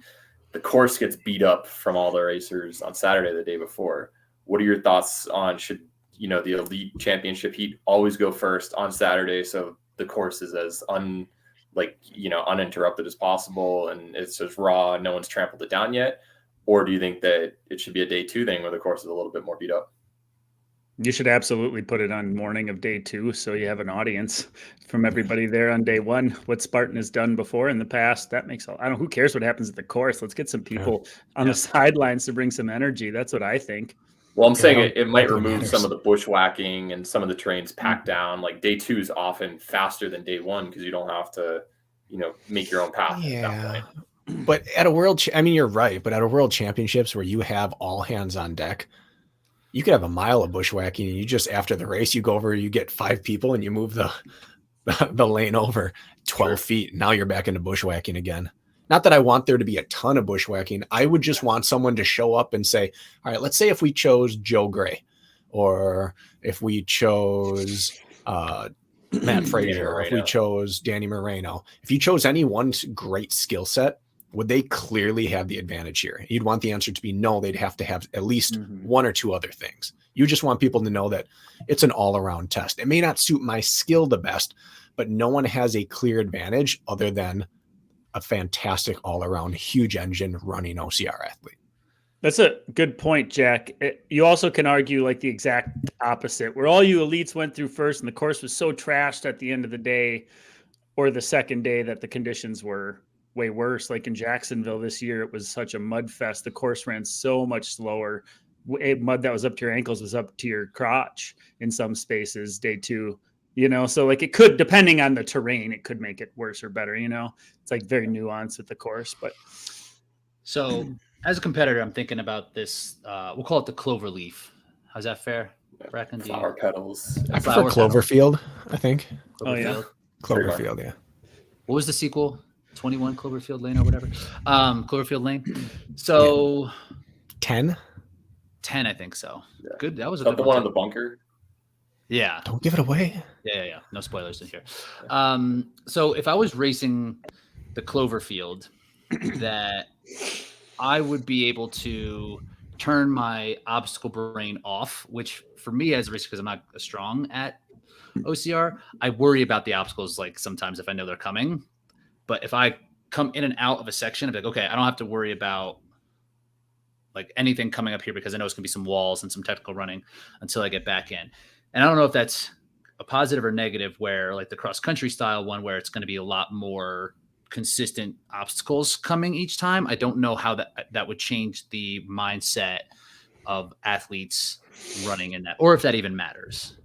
The course gets beat up from all the racers on Saturday the day before. What are your thoughts on should the Elite Championship Heat always go first on Saturday so the course is as uninterrupted as possible and it's as raw, no one's trampled it down yet? Or do you think that it should be a day 2 thing where the course is a little bit more beat up? You should absolutely put it on morning of day 2 so you have an audience from everybody there on day 1. What Spartan has done before in the past, that makes who cares what happens at the course? Let's get some people on the sidelines to bring some energy. That's what I think. Well, I'm saying it might remove some of the bushwhacking and some of the trains packed down. Like day 2 is often faster than day 1 because you don't have to, make your own path. At that point. But at a you're right, but at a world championships where you have all hands on deck, you could have a mile of bushwhacking and you just, after the race, you go over, you get 5 people and you move the lane over 12 feet. Now you're back into bushwhacking again. Not that I want there to be a ton of bushwhacking. I would just want someone to show up and say, all right, let's say if we chose Joe Gray or if we chose Matt Frazier, or if we chose Danny Moreno, if you chose any one great skill set, would they clearly have the advantage here? You'd want the answer to be no, they'd have to have at least 1 or 2 other things. You just want people to know that it's an all-around test. It may not suit my skill the best, but no one has a clear advantage other than a fantastic all-around huge engine running OCR athlete. That's a good point, Jack. You also can argue like the exact opposite, where all you elites went through first and the course was so trashed at the end of the day or the second day that the conditions were way worse. Like in Jacksonville this year, it was such a mud fest. The course ran so much slower. Mud that was up to your ankles was up to your crotch in some spaces day 2, so like it could, depending on the terrain, it could make it worse or better. It's like very nuanced with the course. But so as a competitor, I'm thinking about this. We'll call it the clover leaf. How's that fair? Brakken, flower petals. I prefer Cloverfield, I think. Cloverfield. Cloverfield, yeah. What was the sequel? 21 Cloverfield Lane or whatever. Cloverfield Lane. So 10, I think so. Yeah. Good. That was the one in the bunker. Yeah. Don't give it away. Yeah. No spoilers in here. So if I was racing the Cloverfield, that I would be able to turn my obstacle brain off, which for me as a racer, because I'm not as strong at OCR, I worry about the obstacles like sometimes if I know they're coming. But if I come in and out of a section, I'm like, okay, I don't have to worry about like anything coming up here because I know it's going to be some walls and some technical running until I get back in. And I don't know if that's a positive or negative where like the cross country style one, where it's going to be a lot more consistent obstacles coming each time. I don't know how that would change the mindset of athletes running in that, or if that even matters.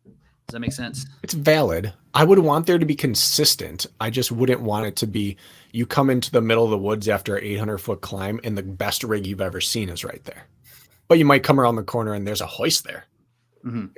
Does that make sense? It's valid. I would want there to be consistent. I just wouldn't want it to be you come into the middle of the woods after an 800-foot climb and the best rig you've ever seen is right there. But you might come around the corner and there's a hoist there.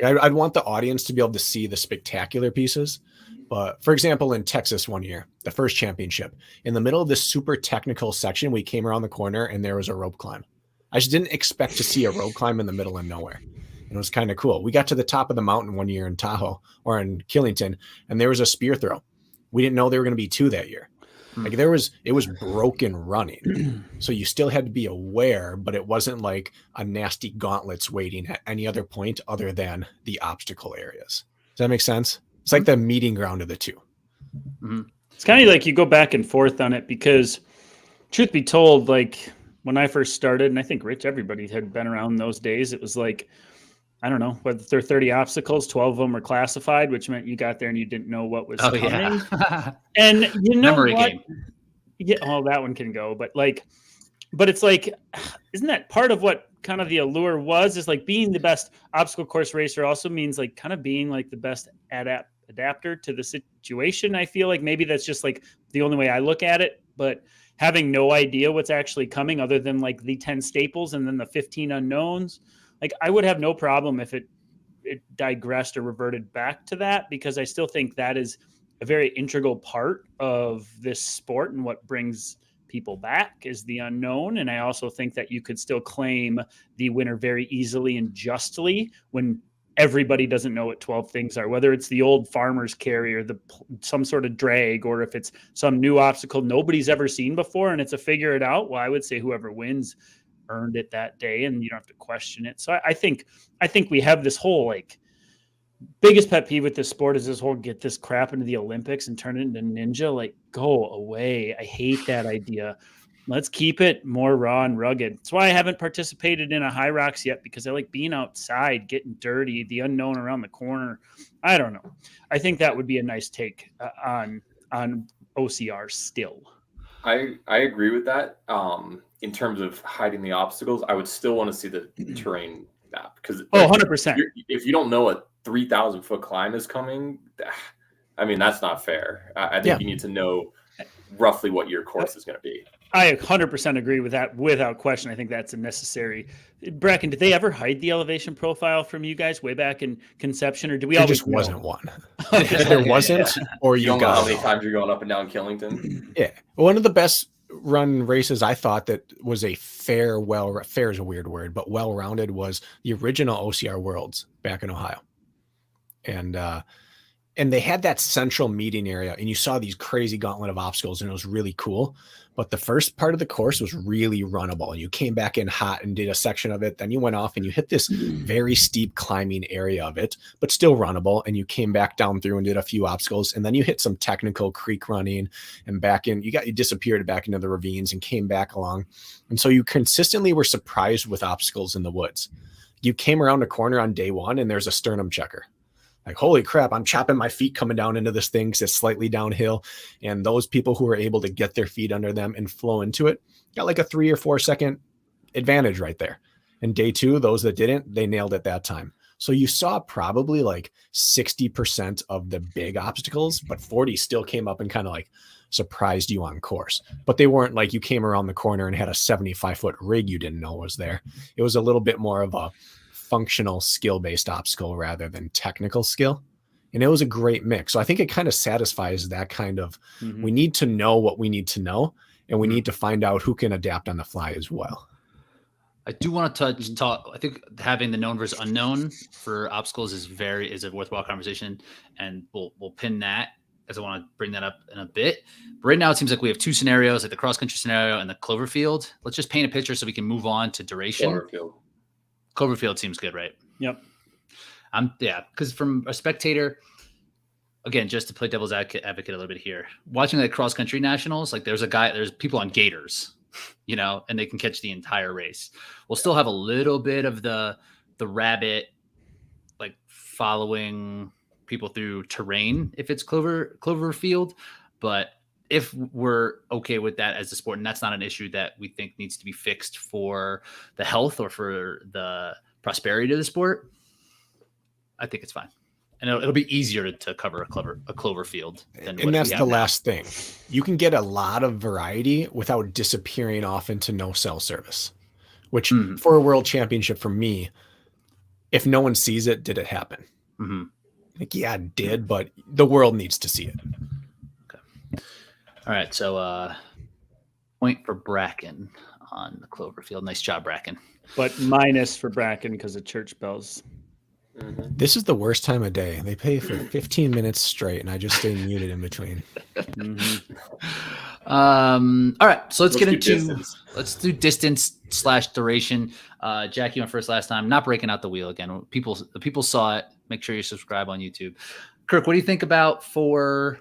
I'd want the audience to be able to see the spectacular pieces. But for example, in Texas one year, the first championship, in the middle of this super technical section, we came around the corner and there was a rope climb. I just didn't expect to see a rope climb in the middle of nowhere. And it was kind of cool. We got to the top of the mountain one year in Tahoe or in Killington, and there was a spear throw. We didn't know there were going to be 2 that year. Like it was broken running. So you still had to be aware, but it wasn't like a nasty gauntlets waiting at any other point other than the obstacle areas. Does that make sense? It's like the meeting ground of the two. It's kind of like you go back and forth on it because truth be told, like when I first started, and I think Rich, everybody had been around those days, it was like, I don't know, whether there are 30 obstacles, 12 of them were classified, which meant you got there and you didn't know what was coming. Yeah. And you know Memory what? game. Yeah, well, that one can go, but it's like, isn't that part of what kind of the allure was? Is like being the best obstacle course racer also means like kind of being like the best adapter to the situation. I feel like maybe that's just like the only way I look at it, but having no idea what's actually coming other than like the 10 staples and then the 15 unknowns. Like I would have no problem if it digressed or reverted back to that, because I still think that is a very integral part of this sport, and what brings people back is the unknown. And I also think that you could still claim the winner very easily and justly when everybody doesn't know what 12 things are, whether it's the old farmer's carry or some sort of drag, or if it's some new obstacle nobody's ever seen before and it's a figure it out. Well, I would say whoever wins earned it that day and you don't have to question it. So I think we have this whole like biggest pet peeve with this sport is this whole get this crap into the Olympics and turn it into ninja. Like, go away. I hate that idea. Let's keep it more raw and rugged. That's why I haven't participated in a Hyrox yet, because I like being outside, getting dirty, the unknown around the corner. I don't know. I think that would be a nice take on OCR still. I agree with that. In terms of hiding the obstacles, I would still want to see the terrain map, because 100%. If you don't know a 3,000 foot climb is coming, I mean, that's not fair. I think you need to know roughly what your course is going to be. I 100% agree with that without question. I think that's a necessary. Brakken, did they ever hide the elevation profile from you guys way back in conception, or do we There always just wasn't one? If there wasn't, or You you don't know got how many times you're going up and down Killington. Yeah, one of the best run races I thought that was a fair is a weird word, but well-rounded was the original OCR Worlds back in Ohio, and they had that central meeting area, and you saw these crazy gauntlet of obstacles, and it was really cool. But the first part of the course was really runnable. You came back in hot and did a section of it. Then you went off and you hit this very steep climbing area of it, but still runnable. And you came back down through and did a few obstacles. And then you hit some technical creek running and back in. You disappeared back into the ravines and came back along. And so you consistently were surprised with obstacles in the woods. You came around a corner on day one and there's a sternum checker. Like, holy crap, I'm chopping my feet coming down into this thing because it's slightly downhill. And those people who were able to get their feet under them and flow into it got like a 3 or 4 second advantage right there. And day two, those that didn't, they nailed it that time. So you saw probably like 60% of the big obstacles, but 40 still came up and kind of like surprised you on course. But they weren't like you came around the corner and had a 75-foot rig you didn't know was there. It was a little bit more of a functional skill-based obstacle rather than technical skill. And it was a great mix. So I think it kind of satisfies that kind of, we need to know what we need to know, and we need to find out who can adapt on the fly as well. I do want to talk. I think having the known versus unknown for obstacles is a worthwhile conversation, and we'll pin that, as I want to bring that up in a bit. But right now, it seems like we have 2 scenarios, like the cross country scenario and the Cloverfield. Let's just paint a picture so we can move on to duration. Cloverfield seems good, right? Yep. Because from a spectator, again, just to play devil's advocate a little bit here, watching like cross country nationals, like there's people on gators, and they can catch the entire race. We'll still have a little bit of the rabbit, like following people through terrain if it's Cloverfield, but if we're okay with that as a sport, and that's not an issue that we think needs to be fixed for the health or for the prosperity of the sport, I think it's fine. And it'll be easier to cover a Cloverfield. And that's the last thing. You can get a lot of variety without disappearing off into no cell service, which for a world championship, for me, if no one sees it, did it happen? Mm-hmm. Like, yeah, it did, but the world needs to see it. Okay. All right. So point for Brakken on the Cloverfield. Nice job, Brakken. But minus for Brakken because of church bells. Mhm. This is the worst time of day. They play for 15 minutes straight, and I just stay muted in between. Mm-hmm. All right. So let's get do into distance. let's do distance / duration. Jack, you went first last time. Not breaking out the wheel again. The people saw it. Make sure you subscribe on YouTube. Kirk, what do you think about for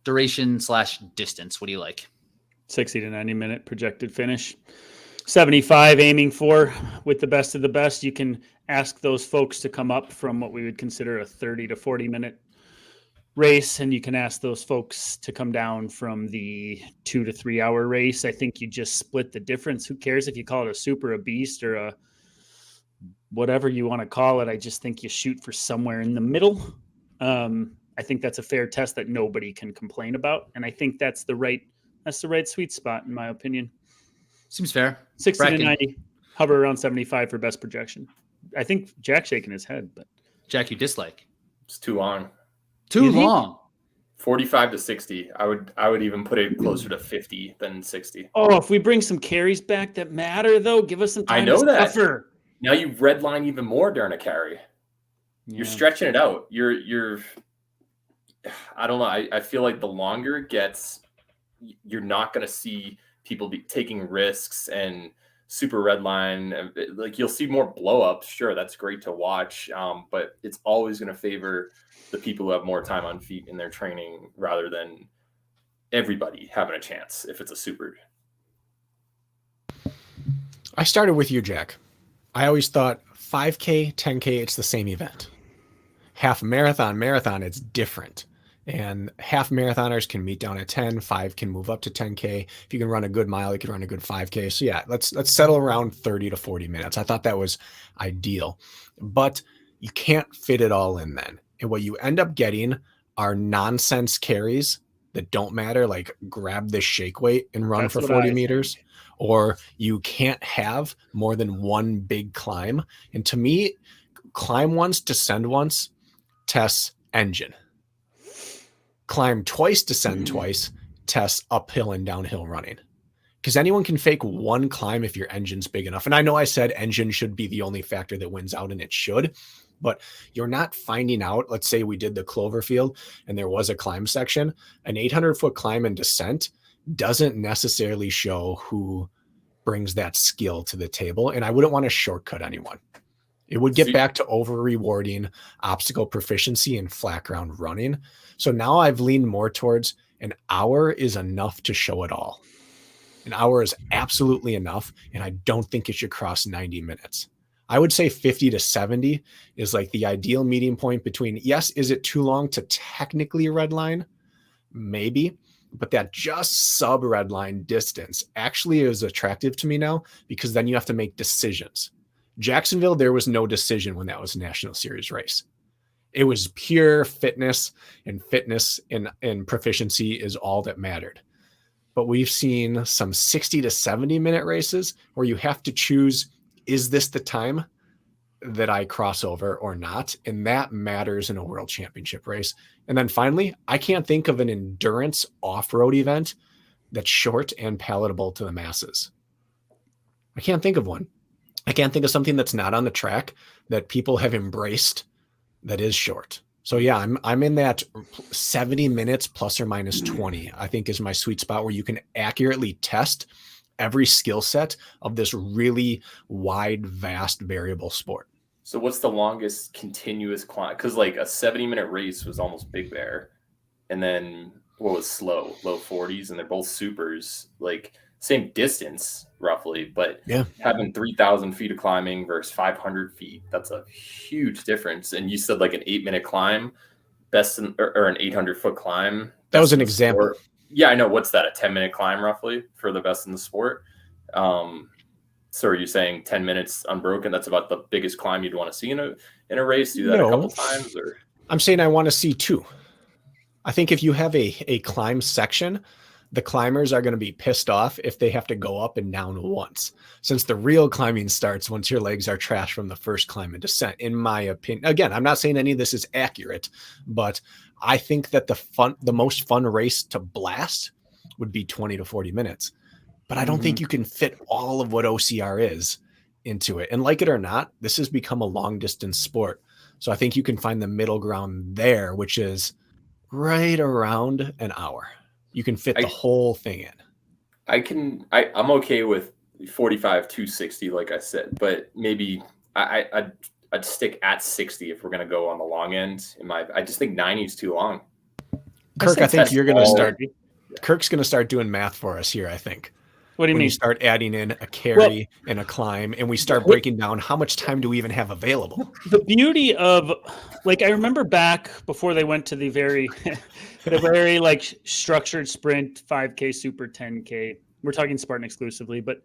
duration / distance? What do you like? 60 to 90 minute projected finish. 75 aiming for with the best of the best. You can ask those folks to come up from what we would consider a 30 to 40 minute race, and you can ask those folks to come down from the 2 to 3 hour race. I think you just split the difference. Who cares if you call it a super, a beast, or a whatever you want to call it? I just think you shoot for somewhere in the middle. I think that's a fair test that nobody can complain about, and I think that's the right sweet spot in my opinion. Seems fair. 60 Brakken. to 90, hover around 75 for best projection. I think Jack's shaking his head, but Jack, you dislike. It's too long. Too You think? long. 45 to 60. I would even put it closer to 50 than 60. oh, if we bring some carries back that matter, though, give us some time. I know to that. suffer. Now you redline even more during a carry. You're Yeah. stretching it out. You're I don't know. I feel like the longer it gets, you're not going to see people be taking risks and super red line. Like, you'll see more blow ups. Sure, that's great to watch. But it's always going to favor the people who have more time on feet in their training rather than everybody having a chance if it's a super. I started with you, Jack. I always thought 5K, 10K, it's the same event. Half marathon, it's different. And half marathoners can meet down at 10, 5 can move up to 10K. If you can run a good mile, you can run a good 5K. So yeah, let's settle around 30 to 40 minutes. I thought that was ideal, but you can't fit it all in then. And what you end up getting are nonsense carries that don't matter, like grab this shake weight and run That's for what 40 I meters. think. Or you can't have more than one big climb. And to me, climb once, descend once, tests engine. Climb twice, descend twice, tests uphill and downhill running. Because anyone can fake one climb if your engine's big enough. And I know I said engine should be the only factor that wins out, and it should, but you're not finding out. Let's say we did the Cloverfield and there was a climb section. An 800-foot climb and descent doesn't necessarily show who brings that skill to the table. And I wouldn't want to shortcut anyone. It would get back to over rewarding obstacle proficiency and flat ground running. So now I've leaned more towards an hour is enough to show it all. An hour is absolutely enough. And I don't think it should cross 90 minutes. I would say 50 to 70 is like the ideal meeting point between, yes, is it too long to technically redline? Maybe. But that just sub red line distance actually is attractive to me now, because then you have to make decisions. Jacksonville, there was no decision when that was a National Series race. It was pure fitness, and proficiency is all that mattered. But we've seen some 60 to 70 minute races where you have to choose, is this the time that I cross over or not? And that matters in a world championship race. And then finally, I can't think of an endurance off-road event that's short and palatable to the masses. I can't think of one. I can't think of something that's not on the track that people have embraced that is short. So yeah, I'm in that 70 minutes plus or minus 20, I think is my sweet spot, where you can accurately test every skill set of this really wide, vast, variable sport. So what's the longest continuous climb? Because like a 70-minute race was almost Big Bear. And then what was slow? Low 40s, and they're both supers. Like same distance roughly, but yeah, having 3,000 feet of climbing versus 500 feet, that's a huge difference. And you said like an 8-minute climb, or an 800-foot climb. That was an example. Sport. Yeah, I know. What's that? A 10-minute climb roughly for the best in the sport. So are you saying 10 minutes unbroken? That's about the biggest climb you'd want to see in a race? Do that a couple times, or? I'm saying I want to see 2. I think if you have a climb section the climbers are going to be pissed off if they have to go up and down once, since the real climbing starts once your legs are trashed from the first climb and descent, in my opinion. Again, I'm not saying any of this is accurate, but I think that the most fun race to blast would be 20 to 40 minutes. But I don't think you can fit all of what OCR is into it. And like it or not, this has become a long distance sport. So I think you can find the middle ground there, which is right around an hour. You can fit the whole thing in. I'm okay with 45, 260, like I said, but maybe I'd stick at 60 if we're going to go on the long end. I just think 90 is too long. Kirk, I think you're going to start. Kirk's going to start doing math for us here, I think. What do you mean? You start adding in a carry and a climb, and we start breaking down how much time do we even have available. The beauty of, like, I remember back before they went to the very like structured sprint 5K Super 10K. We're talking Spartan exclusively, but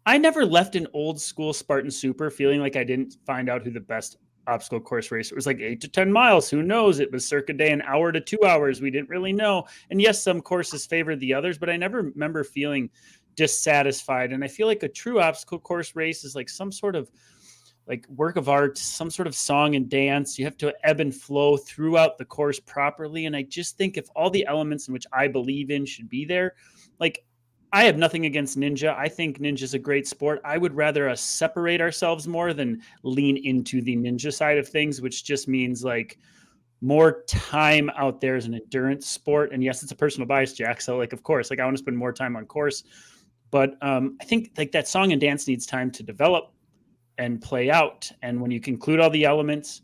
I never left an old school Spartan Super feeling like I didn't find out who the best obstacle course racer was. Like 8 to 10 miles. Who knows? It was circa day, an hour to 2 hours. We didn't really know. And yes, some courses favored the others, but I never remember feeling dissatisfied. And I feel like a true obstacle course race is like some sort of like work of art, some sort of song and dance. You have to ebb and flow throughout the course properly. And I just think if all the elements in which I believe in should be there, like I have nothing against Ninja. I think Ninja's a great sport. I would rather us separate ourselves more than lean into the Ninja side of things, which just means like more time out there as an endurance sport. And yes, it's a personal bias, Jack. So like, of course, like I want to spend more time on course. But I think like that song and dance needs time to develop and play out. And when you conclude all the elements,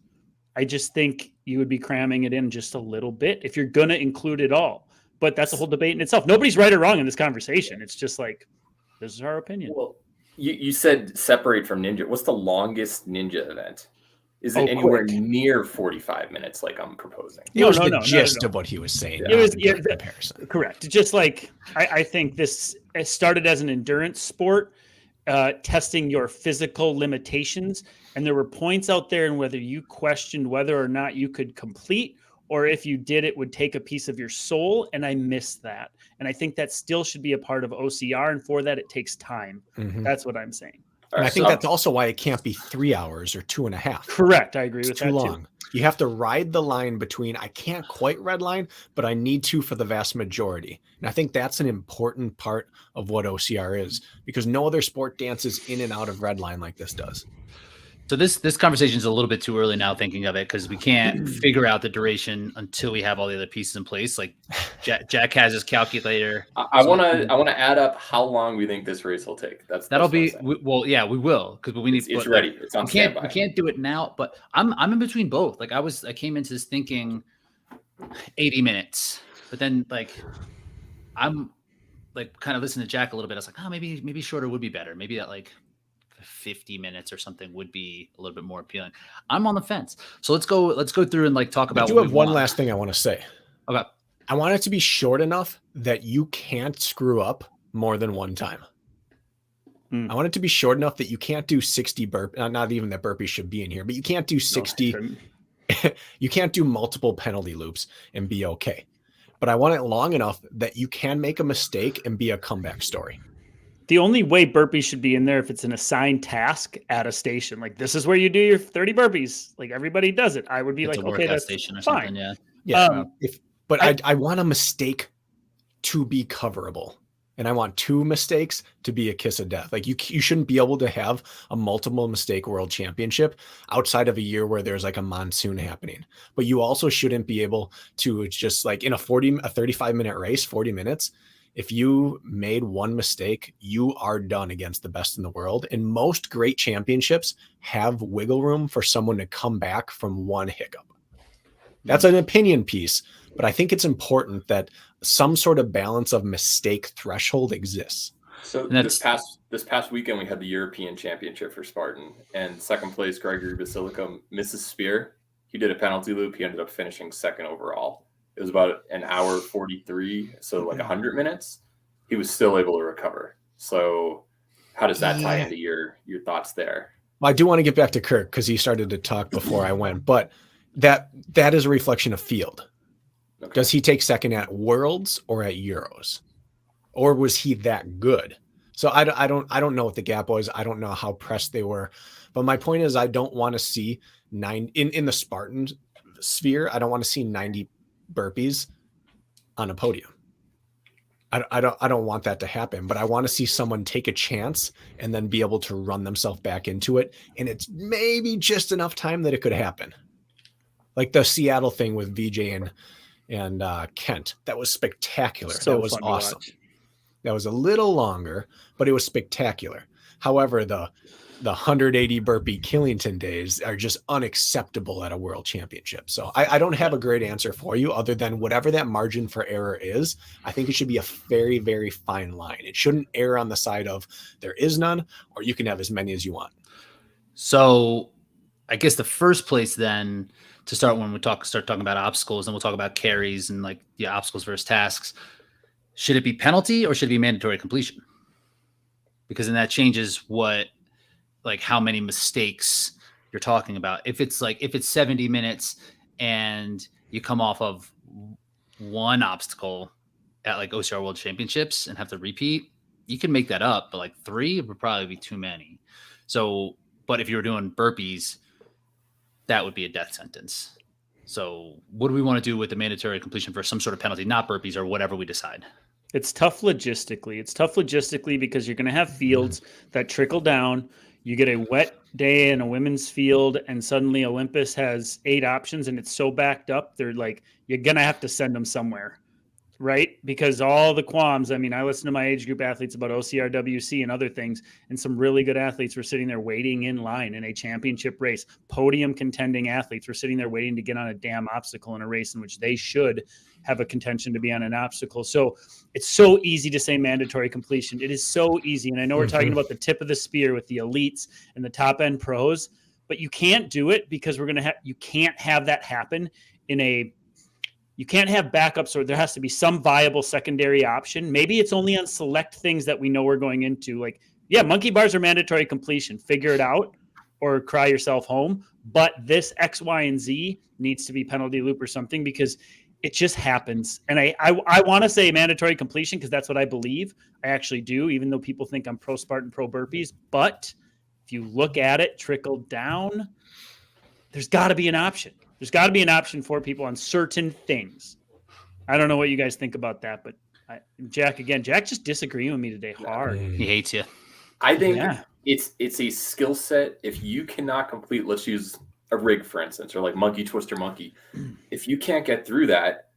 I just think you would be cramming it in just a little bit if you're going to include it all. But that's a whole debate in itself. Nobody's right or wrong in this conversation. It's just like, this is our opinion. Well, you said separate from Ninja. What's the longest Ninja event? Is it anywhere near 45 minutes like I'm proposing? It was the gist of what he was saying. It was comparison. Correct. Just like I think this started as an endurance sport, testing your physical limitations. And there were points out there and whether you questioned whether or not you could complete, or if you did, it would take a piece of your soul. And I missed that. And I think that still should be a part of OCR. And for that, it takes time. That's what I'm saying. And I think that's also why it can't be 3 hours or 2.5. Correct. I agree with that. Too long. You have to ride the line between, I can't quite redline, but I need to for the vast majority. And I think that's an important part of what OCR is, because no other sport dances in and out of redline like this does. So this conversation is a little bit too early now thinking of it, because we can't figure out the duration until we have all the other pieces in place. Like Jack has his calculator. I want to add up how long we think this race will take. That'll be we will, because we need. It's ready. It's on standby. We can't do it now, but I'm in between both. Like I came into this thinking 80 minutes, but then like I'm like kind of listening to Jack a little bit. I was like, oh, maybe shorter would be better. Maybe that like 50 minutes or something would be a little bit more appealing. I'm on the fence. So let's go through and like talk about. I do have one last thing I want to say. Okay. I want it to be short enough that you can't screw up more than one time. I want it to be short enough that you can't do 60 not even that burpees should be in here, but you can't do 60. You can't do multiple penalty loops and be okay. But I want it long enough that you can make a mistake and be a comeback story. The only way burpees should be in there if it's an assigned task at a station. Like, this is where you do your 30 burpees. Like, everybody does it. I would be like, okay, that's station or fine. Something, yeah. I want a mistake to be coverable. And I want 2 mistakes to be a kiss of death. Like, you shouldn't be able to have a multiple mistake world championship outside of a year where there's like a monsoon happening. But you also shouldn't be able to just like in a 35-minute race, 40 minutes, if you made one mistake, you are done against the best in the world. And most great championships have wiggle room for someone to come back from one hiccup. That's an opinion piece, but I think it's important that some sort of balance of mistake threshold exists. So this past weekend, we had the European Championship for Spartan, and second place, Gregory Basilico misses spear. He did a penalty loop. He ended up finishing second overall. It was about an hour 43, so like 100 minutes. He was still able to recover. So how does that tie into your thoughts there? Well, I do want to get back to Kirk because he started to talk before I went, but that is a reflection of field. Okay. Does he take second at Worlds or at Euros? or was he that good? So I don't know what the gap was. I don't know how pressed they were, but my point is I don't want to see in the Spartan sphere. I don't want to see 90 burpees on a podium. I don't want that to happen, but I want to see someone take a chance and then be able to run themselves back into it. And it's maybe just enough time that it could happen. Like the Seattle thing with VJ and Kent. That was spectacular. So that was awesome. That was a little longer, but it was spectacular. However, the 180 burpee Killington days are just unacceptable at a world championship. So I don't have a great answer for you other than whatever that margin for error is. I think it should be a very, very fine line. It shouldn't err on the side of there is none, or you can have as many as you want. So I guess the first place then to start when we start talking about obstacles, and we'll talk about carries and like the obstacles versus tasks. Should it be penalty or should it be mandatory completion? Because then that changes how many mistakes you're talking about. If it's 70 minutes and you come off of one obstacle at like OCR World Championships and have to repeat, you can make that up, but like 3 would probably be too many. So, but if you were doing burpees, that would be a death sentence. So what do we want to do with the mandatory completion for some sort of penalty, not burpees or whatever we decide? It's tough logistically because you're going to have fields that trickle down. You get a wet day in a women's field and suddenly Olympus has 8 options and it's so backed up. They're like, you're going to have to send them somewhere, right? Because all the qualms, I mean, I listen to my age group athletes about OCR WC and other things, and some really good athletes were sitting there waiting in line in a championship race. Podium contending athletes were sitting there waiting to get on a damn obstacle in a race in which they should have a contention to be on an obstacle. So it's so easy to say mandatory completion. It is so easy. And I know we're talking about the tip of the spear with the elites and the top end pros, but you can't do it because you can't have that happen you can't have backups, or there has to be some viable secondary option. Maybe it's only on select things that we know we're going into. Like, yeah, monkey bars are mandatory completion. Figure it out or cry yourself home. But this X, Y, and Z needs to be penalty loop or something because it just happens. And I want to say mandatory completion because that's what I believe. I actually do, even though people think I'm pro Spartan, pro burpees. But if you look at it, trickle down, there's got to be an option. There's got to be an option for people on certain things. I don't know what you guys think about that, but Jack just disagreeing with me today hard. He hates you. I think it's a skill set. If you cannot complete, let's use a rig, for instance, or like monkey twister monkey. If you can't get through that,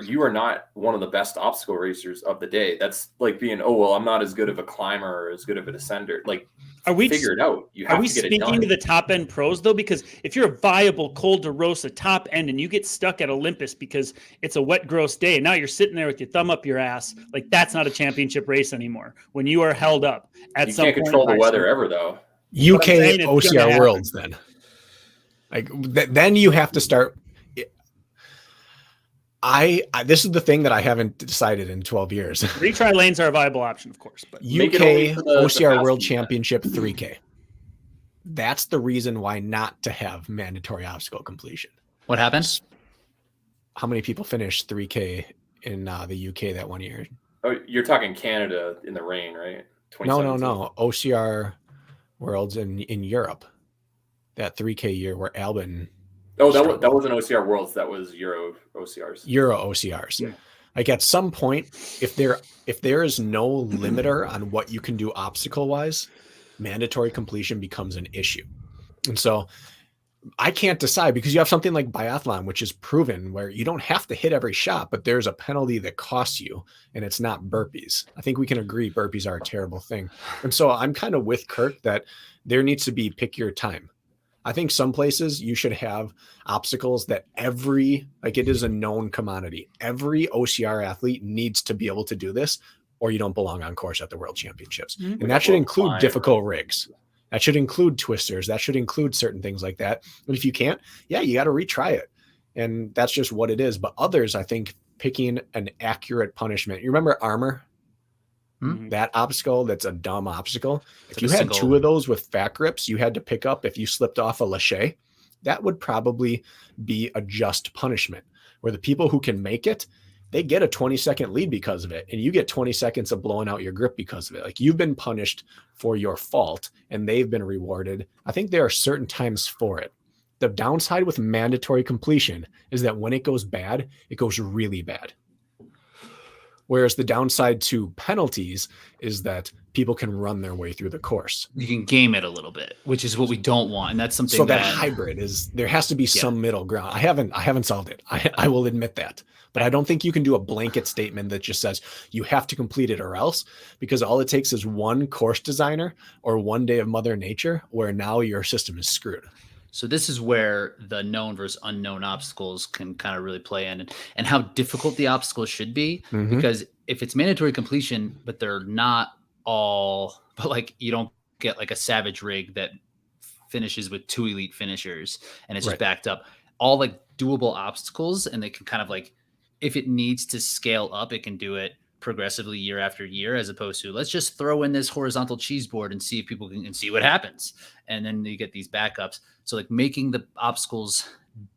you are not one of the best obstacle racers of the day. That's like being, I'm not as good of a climber or as good of a descender. Like, figure it out. You have to get it done. Are we speaking to the top end pros though? Because if you're a viable Col de Rosa top end and you get stuck at Olympus because it's a wet, gross day, and now you're sitting there with your thumb up your ass, like that's not a championship race anymore. When you are held up at some point. You can't control the weather ever though. UK OCR Worlds then. Like then you have to start. This is the thing that I haven't decided in 12 years. Retry lanes are a viable option, of course, but UK OCR World Championship 3K. That's the reason why not to have mandatory obstacle completion. What happens? How many people finished 3K in the UK that one year? Oh, you're talking Canada in the rain, right? No. OCR Worlds in Europe. That 3K year where Albin. Oh, that wasn't OCR Worlds. That was Euro OCRs. Euro OCRs. Yeah. Like at some point, if there is no limiter on what you can do obstacle wise, mandatory completion becomes an issue. And so I can't decide because you have something like biathlon, which is proven where you don't have to hit every shot, but there's a penalty that costs you, and it's not burpees. I think we can agree burpees are a terrible thing. And so I'm kind of with Kirk that there needs to be pick your time. I think some places you should have obstacles that it is a known commodity. Every OCR athlete needs to be able to do this, or you don't belong on course at the World Championships. Mm-hmm. And that should include difficult rigs. That should include twisters. That should include certain things like that. But if you can't, you got to retry it. And that's just what it is. But others, I think, picking an accurate punishment. You remember armor? Mm-hmm. That obstacle, that's a dumb obstacle. If you had 2 of those with fat grips, you had to pick up if you slipped off a lache. That would probably be a just punishment where the people who can make it, they get a 20-second lead because of it. And you get 20 seconds of blowing out your grip because of it. Like, you've been punished for your fault and they've been rewarded. I think there are certain times for it. The downside with mandatory completion is that when it goes bad, it goes really bad. Whereas the downside to penalties is that people can run their way through the course. You can game it a little bit, which is what we don't want. And that's something So that hybrid is, there has to be some middle ground. I haven't solved it. I will admit that, but I don't think you can do a blanket statement that just says you have to complete it or else, because all it takes is one course designer or one day of Mother Nature where now your system is screwed. So this is where the known versus unknown obstacles can kind of really play in, and how difficult the obstacles should be. Mhm. Because if it's mandatory completion, but they're not all, but like you don't get like a savage rig that finishes with 2 elite finishers and it's just Right. backed up, all like doable obstacles. And they can kind of like, if it needs to scale up, it can do it progressively year after year, as opposed to let's just throw in this horizontal cheese board and see if people can and see what happens. And then you get these backups. So like making the obstacles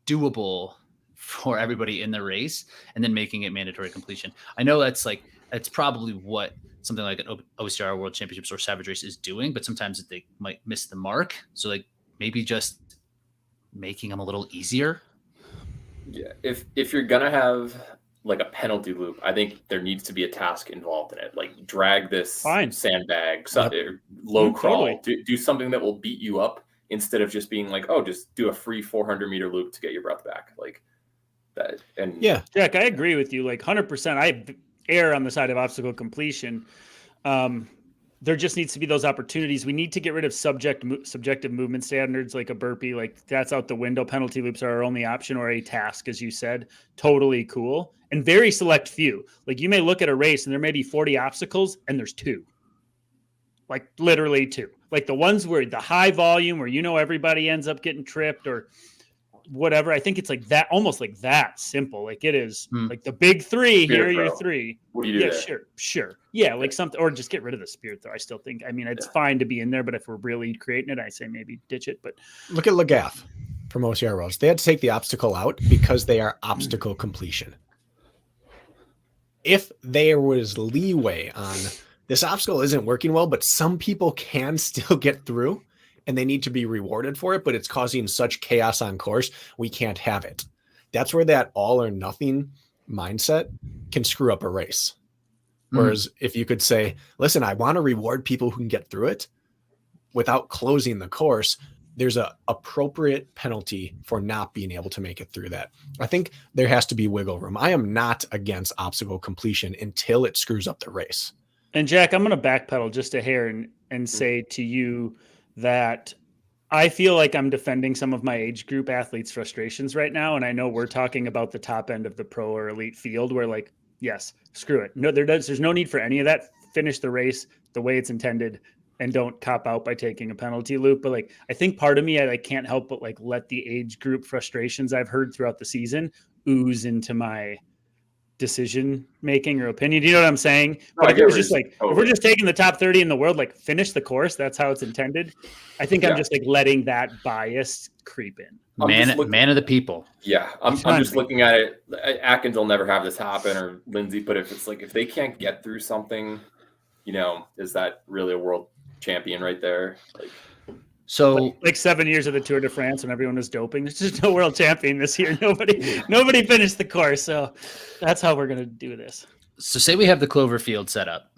doable for everybody in the race and then making it mandatory completion. I know that's probably what something like an OCR World Championships or Savage Race is doing, but sometimes they might miss the mark. So like maybe just making them a little easier. Yeah. If you're going to have like a penalty loop, I think there needs to be a task involved in it. Like drag this sandbag, low crawl, do something that will beat you up instead of just being like, oh, just do a free 400-meter loop to get your breath back. Like that. And yeah, Jack, I agree with you. Like 100%. I err on the side of obstacle completion. There just needs to be those opportunities. We need to get rid of subjective movement standards, like a burpee, like that's out the window. Penalty loops are our only option, or a task, as you said. Totally cool. And very select few. Like you may look at a race and there may be 40 obstacles and there's 2. Like literally 2. Like the ones where the high volume, where everybody ends up getting tripped or whatever. I think it's like that, almost like that simple. Like it is like the big 3. Here are your 3. What do you do? Yeah, there? sure. Yeah, like something, or just get rid of the spirit throw. I still think, it's fine to be in there, but if we're really creating it, I say maybe ditch it. But look at Lagaff from OCR Worlds. They had to take the obstacle out because they are obstacle completion. If there was leeway on this obstacle isn't working well, but some people can still get through and they need to be rewarded for it, but it's causing such chaos on course, we can't have it. That's where that all or nothing mindset can screw up a race. Whereas if you could say, listen, I want to reward people who can get through it without closing the course, there's a appropriate penalty for not being able to make it through that. I think there has to be wiggle room. I am not against obstacle completion until it screws up the race. And Jack, I'm going to backpedal just a hair and say to you that I feel like I'm defending some of my age group athletes' frustrations right now. And I know we're talking about the top end of the pro or elite field where like, yes, screw it. No, there's no need for any of that. Finish the race the way it's intended and don't cop out by taking a penalty loop. But like, I think part of me, I can't help but like let the age group frustrations I've heard throughout the season ooze into my decision making or opinion. Do you know what I'm saying? But if it was just like, if we're just taking the top 30 in the world, like finish the course, that's how it's intended. I think I'm just like letting that bias creep in. Man of the people. Yeah. I'm just looking at it. Atkins will never have this happen, or Lindsay, but if it's like, if they can't get through something, is that really a world champion right there? So like 7 years of the Tour de France when everyone was doping, there's just no world champion this year. Nobody finished the course. So that's how we're going to do this. So say we have the Cloverfield set up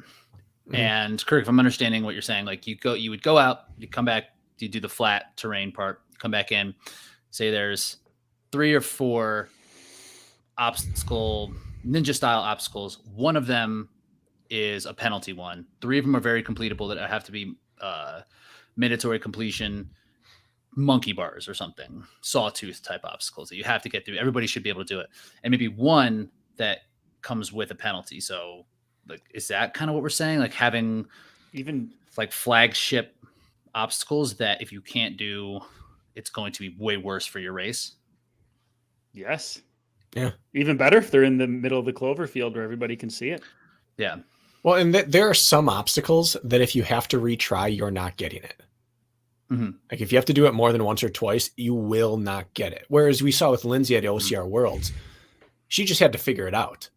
and Kirk, if I'm understanding what you're saying, like you would go out, you come back, you do the flat terrain part, you come back in, say there's 3 or 4 obstacle, ninja style obstacles. One of them is a penalty one. 3 of them are very completable that have to be, mandatory completion, monkey bars or something, sawtooth type obstacles that you have to get through. Everybody should be able to do it. And maybe one that comes with a penalty. So like, is that kind of what we're saying? Like having even like flagship obstacles that if you can't do, it's going to be way worse for your race. Yes. Yeah. Even better if they're in the middle of the Cloverfield where everybody can see it. Yeah. Well, and there are some obstacles that if you have to retry, you're not getting it. Mm-hmm. Like if you have to do it more than once or twice, you will not get it. Whereas we saw with Lindsay at OCR Worlds, she just had to figure it out.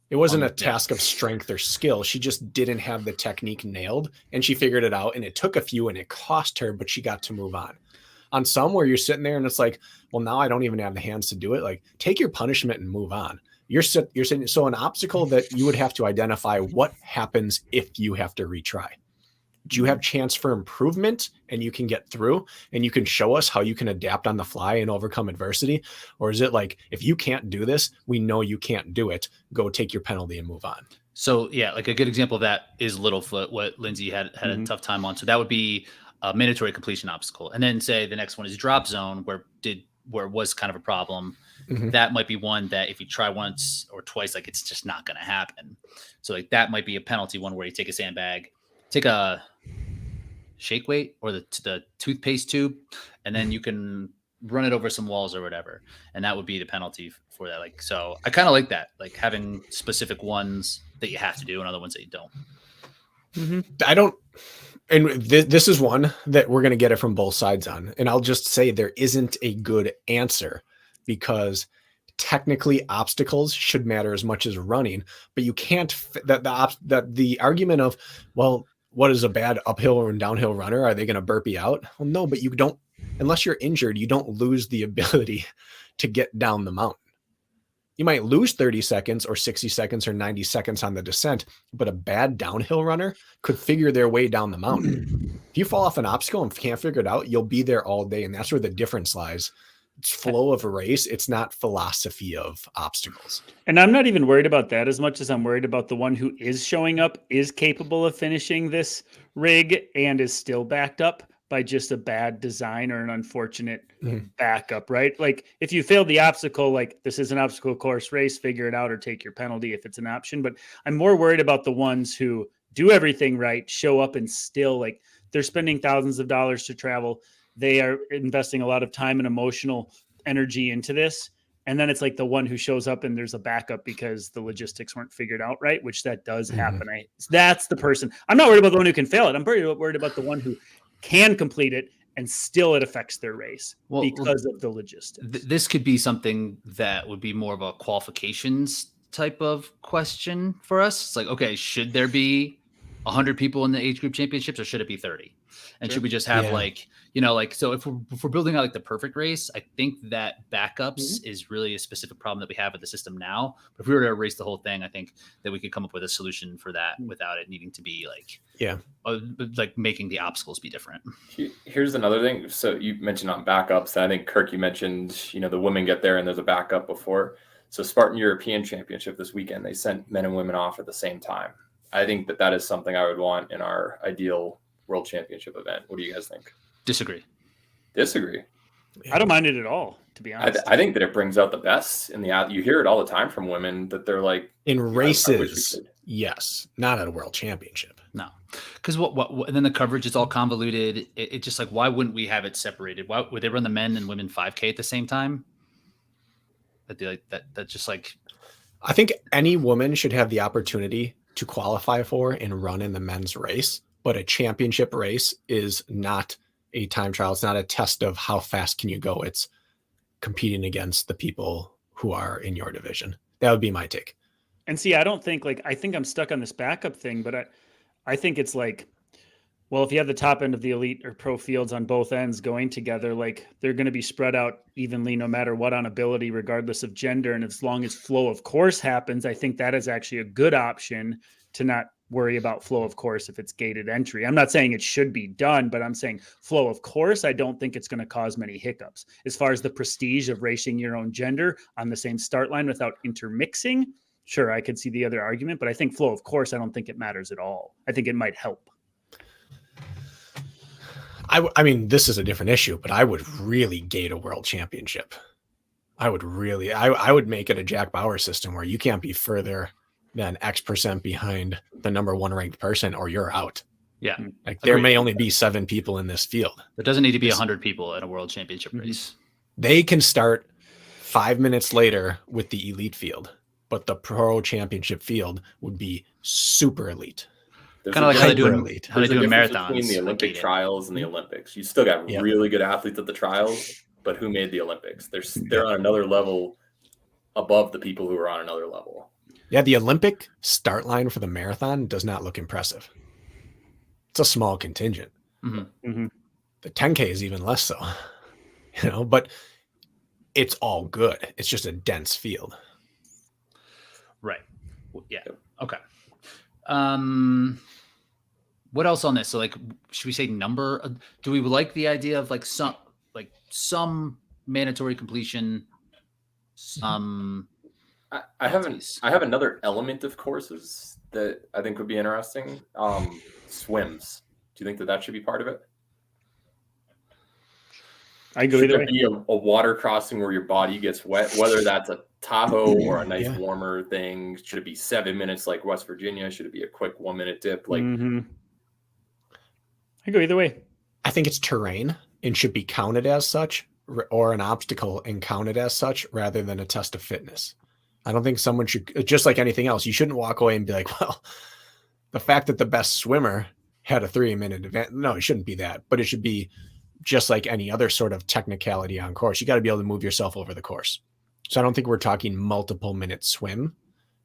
It wasn't a task of strength or skill. She just didn't have the technique nailed, and she figured it out, and it took a few and it cost her, but she got to move on. On some where you're sitting there and it's like, well, now I don't even have the hands to do it. Like, take your punishment and move on. You're sitting. So an obstacle that you would have to identify what happens if you have to retry. Do you have chance for improvement and you can get through and you can show us how you can adapt on the fly and overcome adversity? Or is it like, if you can't do this, we know you can't do it. Go take your penalty and move on. So yeah, like a good example of that is Littlefoot, what Lindsay had a tough time on. So that would be a mandatory completion obstacle. And then say the next one is drop zone where it was kind of a problem. That might be one that if you try once or twice, like it's just not going to happen. So like that might be a penalty one where you take a sandbag, take a shake weight or the toothpaste tube, and then you can run it over some walls or whatever. And that would be the penalty for that. Like, so I kind of like that, like having specific ones that you have to do and other ones that you don't. I don't. And this is one that we're going to get it from both sides on. And I'll just say there isn't a good answer because technically obstacles should matter as much as running, but you can't the argument of, well, what is a bad uphill or downhill runner? Are they going to burpee out? Well, no, but you don't, unless you're injured, you don't lose the ability to get down the mountain. You might lose 30 seconds or 60 seconds or 90 seconds on the descent, but a bad downhill runner could figure their way down the mountain. If you fall off an obstacle and can't figure it out, you'll be there all day. And that's where the difference lies. It's flow of a race. It's not philosophy of obstacles. And I'm not even worried about that as much as I'm worried about the one who is showing up, is capable of finishing this rig and is still backed up by just a bad design or an unfortunate backup, right? Like if you failed the obstacle, like this is an obstacle course race, figure it out or take your penalty if it's an option. But I'm more worried about the ones who do everything right, show up and still like they're spending thousands of dollars to travel. They are investing a lot of time and emotional energy into this. And then it's like the one who shows up and there's a backup because the logistics weren't figured out right, which that does happen. That's the person. I'm not worried about the one who can fail it. I'm worried about the one who can complete it and still it affects their race because of the logistics. This could be something that would be more of a qualifications type of question for us. It's like, okay, should there be 100 people in the age group championships or should it be 30? And should we just have so if we're building out like the perfect race, I think that backups is really a specific problem that we have with the system now. But if we were to erase the whole thing, I think that we could come up with a solution for that without it needing to be like making the obstacles be different. Here's another thing. So you mentioned on backups. I think Kirk, you mentioned, the women get there and there's a backup before. So Spartan European Championship this weekend, they sent men and women off at the same time. I think that is something I would want in our ideal World Championship event. What do you guys think? Disagree. I don't mind it at all, to be honest. I think that it brings out the best in the. You hear it all the time from women that they're like in races. Yes, not at a World Championship. No, because what and then the coverage is all convoluted. It just like, why wouldn't we have it separated? Why would they run the men and women 5K at the same time? That just like. I think any woman should have the opportunity to qualify for and run in the men's race. But a championship race is not a time trial. It's not a test of how fast can you go. It's competing against the people who are in your division. That would be my take. And see, I don't think I think I'm stuck on this backup thing, but I think it's like, well, if you have the top end of the elite or pro fields on both ends going together, like they're going to be spread out evenly no matter what on ability, regardless of gender. And as long as flow of course happens, I think that is actually a good option to not worry about flow of course if it's gated entry. I'm not saying it should be done, but I'm saying flow of course, I don't think it's going to cause many hiccups. As far as the prestige of racing your own gender on the same start line without intermixing, sure, I could see the other argument, but I think flow of course, I don't think it matters at all. I think it might help. I mean, this is a different issue, but I would really gate a World Championship. I would make it a Jack Bauer system where you can't be further than X% behind the number one ranked person or you're out. Yeah. Like there may only be 7 people in this field. There doesn't need to be 100 people at a World Championship race. They can start 5 minutes later with the elite field, but the pro championship field would be super elite. Kind of like how they do in marathons. Between the Olympic trials and the Olympics, you still got really good athletes at the trials, but who made the Olympics? They're on another level above the people who are on another level. Yeah, the Olympic start line for the marathon does not look impressive. It's a small contingent. Mm-hmm. The 10K is even less so, but it's all good. It's just a dense field. Right. Yeah. Okay. What else on this? So like, should we say number? Do we like the idea of like some mandatory completion? Some I have another element of courses that I think would be interesting. Swims. Do you think that should be part of it? I go Should either there way. be a water crossing where your body gets wet, whether that's a Tahoe or a nice warmer thing? Should it be 7 minutes like West Virginia? Should it be a quick 1 minute dip? Like, I go either way. I think it's terrain and should be counted as such, or an obstacle and counted as such, rather than a test of fitness. I don't think someone should, just like anything else, you shouldn't walk away and be like, well, the fact that the best swimmer had a 3-minute event. No, it shouldn't be that, but it should be just like any other sort of technicality on course. You got to be able to move yourself over the course. So I don't think we're talking multiple minute swim,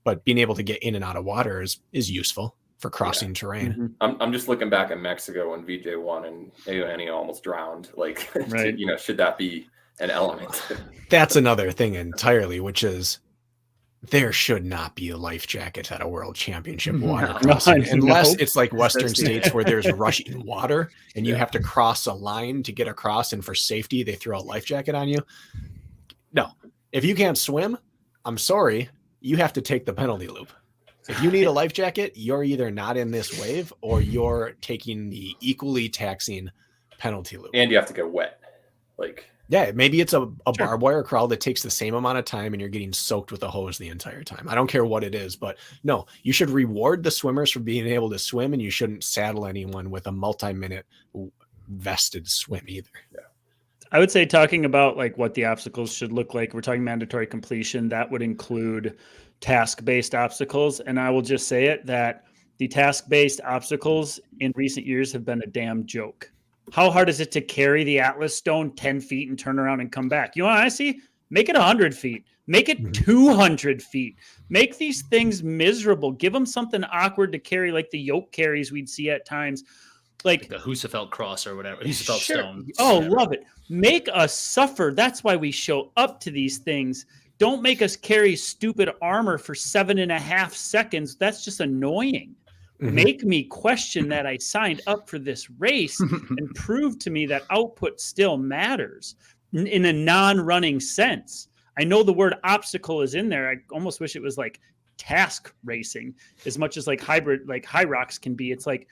but being able to get in and out of water is useful for crossing terrain. I'm just looking back at Mexico when VJ won and Eugenio almost drowned. Like, right. Should that be an element? That's another thing entirely, which is there should not be a life jacket at a world championship water crossing, unless it's like Western states where there's rushing water and you have to cross a line to get across, and for safety, they throw a life jacket on you. No, if you can't swim, I'm sorry, you have to take the penalty loop. If you need a life jacket, you're either not in this wave or you're taking the equally taxing penalty loop. And you have to get wet. Like, yeah, maybe it's a barbed wire crawl that takes the same amount of time and you're getting soaked with a hose the entire time. I don't care what it is, but no, you should reward the swimmers for being able to swim, and you shouldn't saddle anyone with a multi-minute vested swim either. Yeah. I would say, talking about like what the obstacles should look like, we're talking mandatory completion. That would include task-based obstacles. And I will just say it, that the task-based obstacles in recent years have been a damn joke. How hard is it to carry the Atlas stone 10 feet and turn around and come back? You know what I see? Make it 100 feet. Make it 200 feet. Make these things miserable. Give them something awkward to carry, like the yoke carries we'd see at times. Like the Husafeld cross or whatever. Husafeld stone. Oh, whatever. Love it. Make us suffer. That's why we show up to these things. Don't make us carry stupid armor for 7.5 seconds. That's just annoying. Make me question that I signed up for this race and prove to me that output still matters in a non-running sense. I know the word obstacle is in there. I almost wish it was like task racing as much as like hybrid, like Hyrox can be. It's like,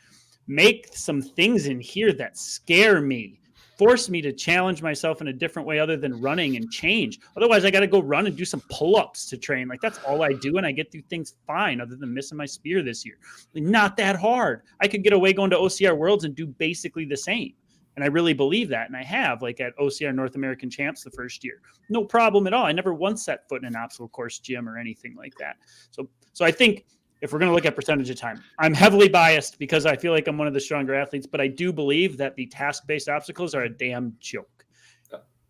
make some things in here that scare me. Force me to challenge myself in a different way other than running and change. Otherwise, I got to go run and do some pull-ups to train. Like, that's all I do, and I get through things fine other than missing my spear this year. Not that hard. I could get away going to OCR Worlds and do basically the same. And I really believe that, and I have, like at OCR North American Champs the first year. No problem at all. I never once set foot in an obstacle course gym or anything like that. So I think if we're going to look at percentage of time, I'm heavily biased because I feel like I'm one of the stronger athletes, but I do believe that the task-based obstacles are a damn joke.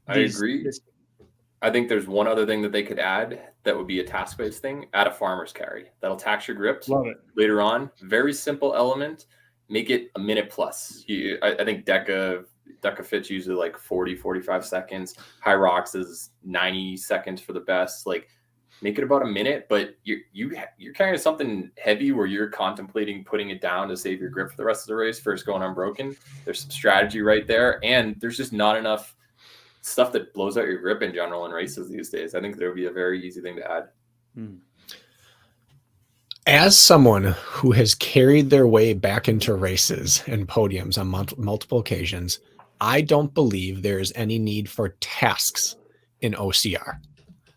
I agree. I think there's one other thing that they could add that would be a task-based thing. Add a farmer's carry. That'll tax your grips. Love it. Later on. Very simple element. Make it a minute plus. I think Deca Fit's usually like 40, 45 seconds. Hyrox is 90 seconds for the best. Like, make it about a minute, but you're carrying something heavy where you're contemplating putting it down to save your grip for the rest of the race, first going unbroken. There's some strategy right there, and there's just not enough stuff that blows out your grip in general in races these days. I think there would be a very easy thing to add. As someone who has carried their way back into races and podiums on multiple occasions, I don't believe there is any need for tasks in OCR.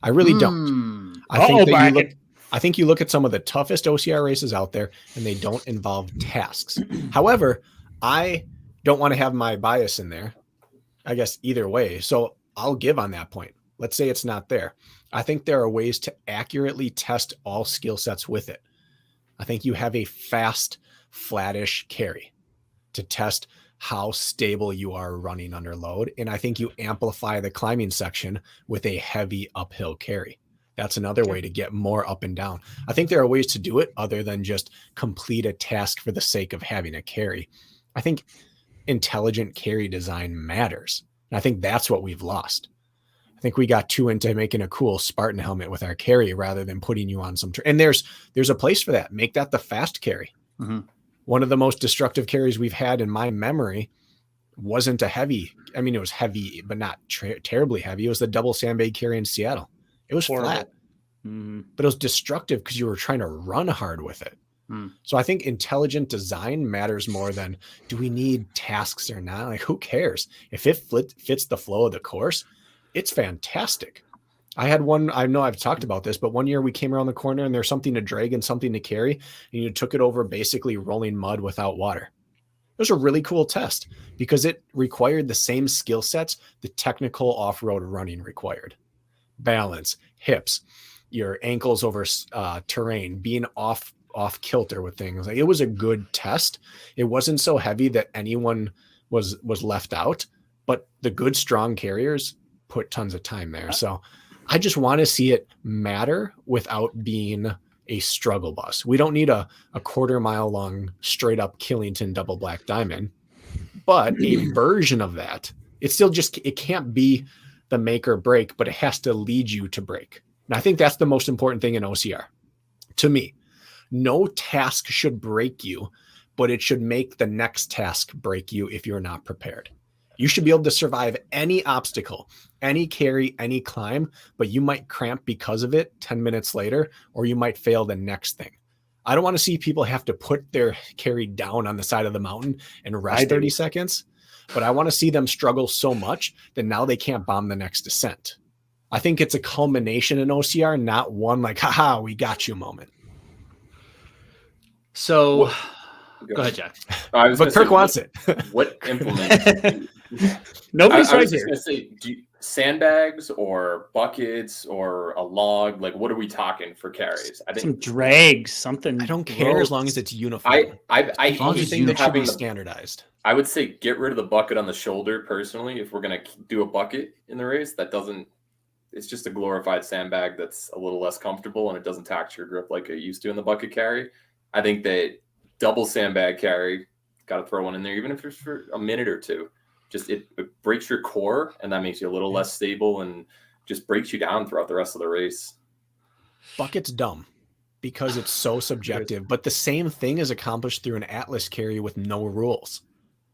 I really don't. I think you look at some of the toughest OCR races out there and they don't involve tasks. However, I don't want to have my bias in there, I guess, either way. So I'll give on that point. Let's say it's not there. I think there are ways to accurately test all skill sets with it. I think you have a fast, flattish carry to test how stable you are running under load. And I think you amplify the climbing section with a heavy uphill carry. That's another way to get more up and down. I think there are ways to do it other than just complete a task for the sake of having a carry. I think intelligent carry design matters. And I think that's what we've lost. I think we got too into making a cool Spartan helmet with our carry rather than putting you on some. And there's a place for that. Make that the fast carry. Mm-hmm. One of the most destructive carries we've had in my memory wasn't a heavy. I mean, it was heavy, but not terribly heavy. It was the double sandbag carry in Seattle. It was Horrible. flat, but it was destructive because you were trying to run hard with it. Mm. So I think intelligent design matters more than do we need tasks or not? Like, who cares? If it fits the flow of the course, it's fantastic. I had one, I know I've talked about this, but one year we came around the corner and there's something to drag and something to carry, and you took it over basically rolling mud without water. It was a really cool test because it required the same skill sets the technical off-road running required. Balance, hips, your ankles over terrain, being off kilter with things. Like, it was a good test. It wasn't so heavy that anyone was left out, but the good, strong carriers put tons of time there. So I just want to see it matter without being a struggle bus. We don't need a quarter mile long straight up Killington double black diamond, but a version of that. It's still just, it can't be the make or break, but it has to lead you to break. And I think that's the most important thing in OCR. To me, no task should break you, but it should make the next task break you if you're not prepared. You should be able to survive any obstacle, any carry, any climb, but you might cramp because of it 10 minutes later, or you might fail the next thing. I don't want to see people have to put their carry down on the side of the mountain and rest 30 seconds, but I want to see them struggle so much that now they can't bomb the next descent. I think it's a culmination in OCR, not one like, haha, we got you moment. So go ahead, Jack. But Kirk wants it. What implement? Nobody's I right was just here. gonna say, sandbags or buckets or a log? Like, what are we talking for carries? I think Some drags, something. I don't care as long as it's uniform. I As long as hate it's that should be having standardized. I would say get rid of the bucket on the shoulder personally. If we're gonna do a bucket in the race, that doesn't. It's just a glorified sandbag that's a little less comfortable and it doesn't tax your grip like it used to in the bucket carry. I think that double sandbag carry, got to throw one in there, even if it's for a minute or two. Just it breaks your core, and that makes you a little less stable and just breaks you down throughout the rest of the race. Bucket's dumb because it's so subjective, but the same thing is accomplished through an Atlas carry with no rules.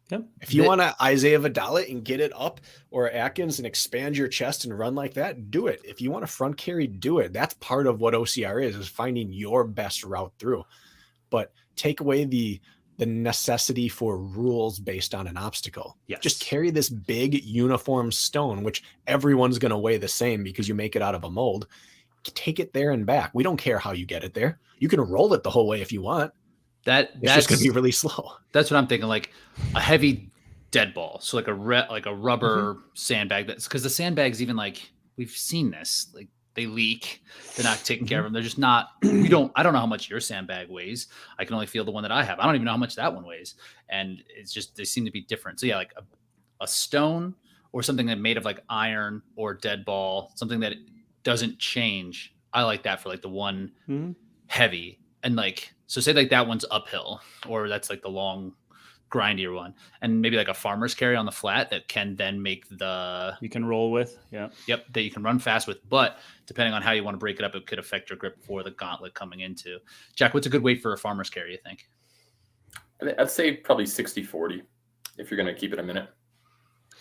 Yep. If you want to Isaiah Vidal it and get it up, or Atkins and expand your chest and run like that, do it. If you want a front carry, do it. That's part of what OCR is finding your best route through. But take away the necessity for rules based on an obstacle. Yes. Just carry this big uniform stone, which everyone's going to weigh the same because you make it out of a mold. Take it there and back. We don't care how you get it there. You can roll it the whole way if you want. That's just going to be really slow. That's what I'm thinking. Like a heavy dead ball. So like a rubber sandbag. That's because the sandbags, even like we've seen this, like they leak. They're not taking care of them. They're just not. I don't know how much your sandbag weighs. I can only feel the one that I have. I don't even know how much that one weighs. And it's just they seem to be different. So yeah, like a stone or something that made of like iron or dead ball, something that doesn't change. I like that for like the one heavy. And like, so say like that one's uphill, or that's like the long grindier one, and maybe like a farmer's carry on the flat that can then make the You can roll with. Yeah. Yep, that you can run fast with, but depending on how you want to break it up, it could affect your grip for the gauntlet coming into. Jack, what's a good weight for a farmer's carry, you think? I'd say probably 60-40 if you're going to keep it a minute.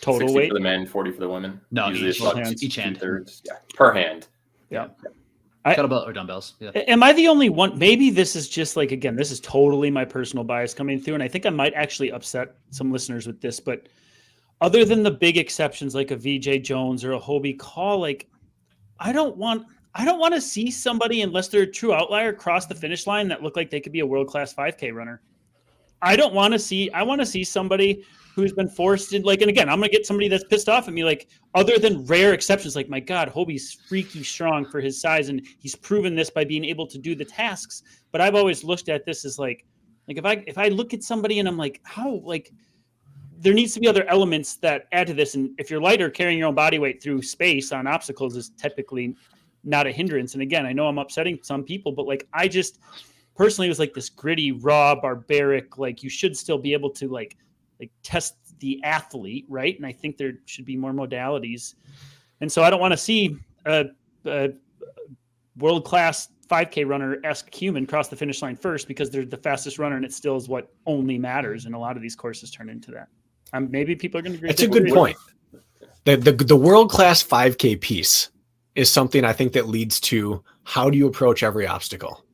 Total 60 weight for the men, 40 for the women. No, Usually each it's about hand. Each hand. 2/3. Yeah, per hand. Yeah. Kettlebell or dumbbells. Yeah. Am I the only one? Maybe this is just like, again, this is totally my personal bias coming through. And I think I might actually upset some listeners with this, but other than the big exceptions, like a VJ Jones or a Hobie Call, like I don't want to see somebody, unless they're a true outlier, cross the finish line that look like they could be a world-class 5K runner. I want to see somebody who's been forced in, like, and again, I'm going to get somebody that's pissed off at me, like, other than rare exceptions, like, my God, Hobie's freaky strong for his size, and he's proven this by being able to do the tasks. But I've always looked at this as like if I look at somebody and I'm like, how, like, there needs to be other elements that add to this. And if you're lighter, carrying your own body weight through space on obstacles is typically not a hindrance. And again, I know I'm upsetting some people, but like, I just personally was like this gritty, raw, barbaric, like you should still be able to like test the athlete. Right. And I think there should be more modalities. And so I don't want to see a world-class 5K runner-esque human cross the finish line first because they're the fastest runner, and it still is what only matters. And a lot of these courses turn into that. Maybe people are going to agree. That's a good point. The world-class 5K piece is something I think that leads to how do you approach every obstacle?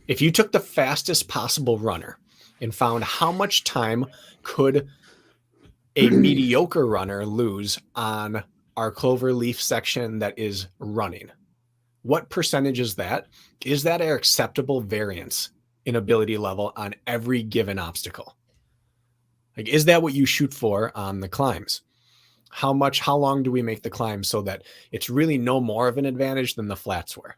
If you took the fastest possible runner and found how much time could a mediocre runner lose on our clover leaf section that is running, what percentage is that? Is that our acceptable variance in ability level on every given obstacle? Like, is that what you shoot for on the climbs? How long do we make the climb so that it's really no more of an advantage than the flats were?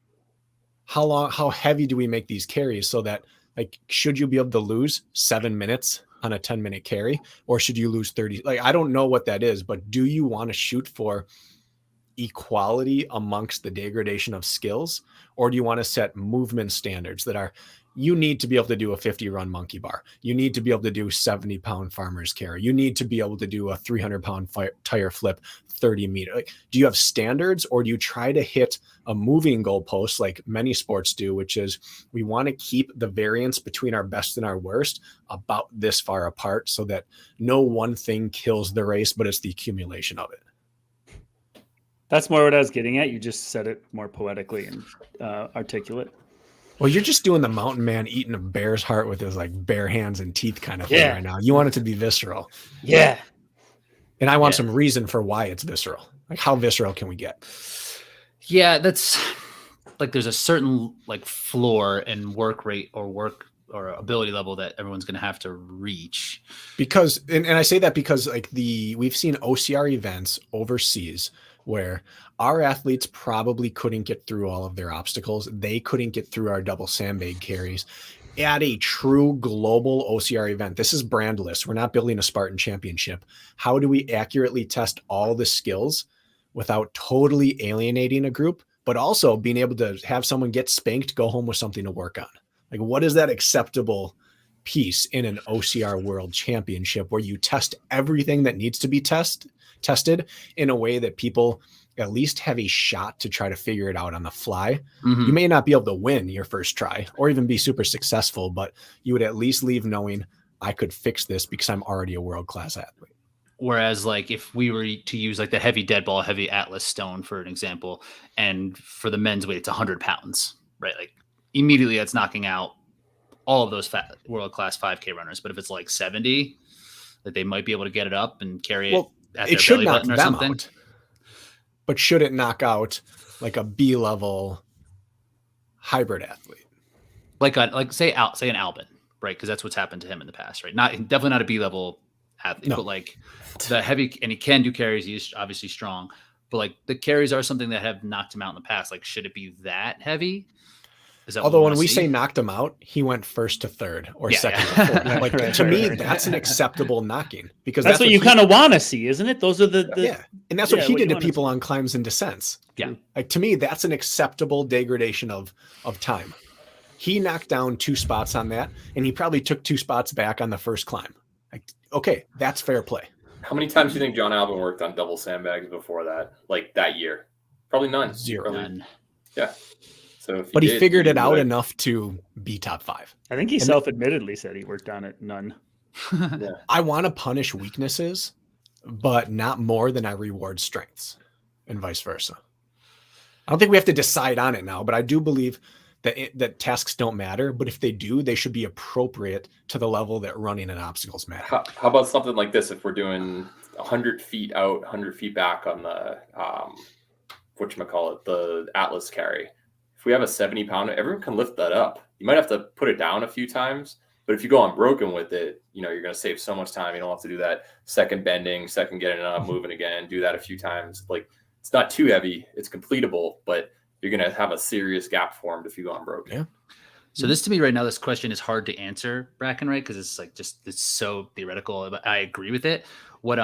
How heavy do we make these carries so that, like, should you be able to lose 7 minutes on a 10-minute carry, or should you lose 30? Like, I don't know what that is, but do you want to shoot for equality amongst the degradation of skills, or do you want to set movement standards that are, you need to be able to do a 50 run monkey bar, you need to be able to do 70-pound farmer's carry, you need to be able to do a 300-pound tire flip 30 meter? Like, do you have standards, or do you try to hit a moving goalpost like many sports do, which is we want to keep the variance between our best and our worst about this far apart so that no one thing kills the race, but it's the accumulation of it? That's more what I was getting at. You just said it more poetically and articulate. Well, you're just doing the mountain man eating a bear's heart with his like bare hands and teeth kind of thing right now. You want it to be visceral. Yeah. And I want some reason for why it's visceral. Like, how visceral can we get? Yeah, that's like, there's a certain like floor and work rate or ability level that everyone's going to have to reach. Because, and I say that because like we've seen OCR events overseas where our athletes probably couldn't get through all of their obstacles. They couldn't get through our double sandbag carries. At a true global OCR event, this is brandless. We're not building a Spartan championship. How do we accurately test all the skills without totally alienating a group, but also being able to have someone get spanked, go home with something to work on? Like, what is that acceptable piece in an OCR world championship where you test everything that needs to be tested in a way that people at least have a shot to try to figure it out on the fly? You may not be able to win your first try or even be super successful, but you would at least leave knowing I could fix this because I'm already a world-class athlete. Whereas like if we were to use like the heavy dead ball, heavy Atlas stone for an example, and for the men's weight, it's 100 pounds, right? Like immediately that's knocking out all of those world-class 5K runners. But if it's like 70, that they might be able to get it up and carry it at their belly button or something. Out. But should it knock out like a B-level hybrid athlete? Like say an Albin, right? Because that's what's happened to him in the past, right? Definitely not a B-level athlete, but like the heavy, and he can do carries. He's obviously strong, but like the carries are something that have knocked him out in the past. Like, should it be that heavy? Although when we say knocked him out, he went first to third or second to fourth. Like, to me, that's an acceptable knocking, because that's what you kind of want to see, isn't it? Those are the and that's what he did to people on climbs and descents. Yeah, like, to me, that's an acceptable degradation of time. He knocked down 2 spots on that, and he probably took 2 spots back on the first climb. Like, okay, that's fair play. How many times do you think John Albin worked on double sandbags before that? Like that year? Probably none. 0. None. Yeah. So, but he figured it out enough to be top 5. I think he self-admittedly said he worked on it. None. Yeah. I want to punish weaknesses, but not more than I reward strengths, and vice versa. I don't think we have to decide on it now, but I do believe that tasks don't matter. But if they do, they should be appropriate to the level that running and obstacles matter. How about something like this? If we're doing 100 feet out, 100 feet back on the the Atlas carry. If we have a 70-pounder, everyone can lift that up. You might have to put it down a few times, but if you go unbroken with it, you're going to save so much time. You don't have to do that second bending, second getting it up, moving again, do that a few times. Like, it's not too heavy. It's completable, but you're going to have a serious gap formed if you go unbroken. Yeah. So this, to me right now, this question is hard to answer, Brakken, right? Because it's like it's so theoretical. But I agree with it. What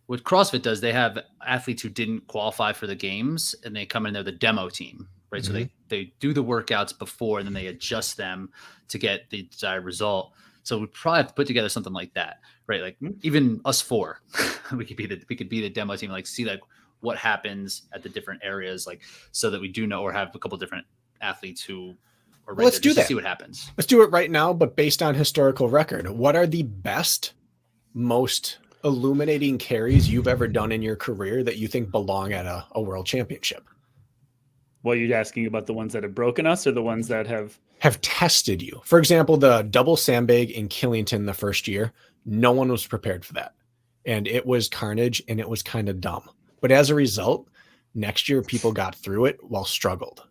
what CrossFit does, they have athletes who didn't qualify for the games and they come in, they're the demo team, right? Mm-hmm. So they do the workouts before and then they adjust them to get the desired result. So we probably have to put together something like that, right? Like even us four, we could be the demo team, like see like what happens at the different areas, like so that we do know, or have a couple different athletes who are right. Let's do that. To see what happens. Let's do it right now, but based on historical record. What are the best, most illuminating carries you've ever done in your career that you think belong at a world championship? Well, you're asking about the ones that have broken us or the ones that have tested you. For example, the double sandbag in Killington the first year, no one was prepared for that. And it was carnage and it was kind of dumb. But as a result, next year people got through it while struggled.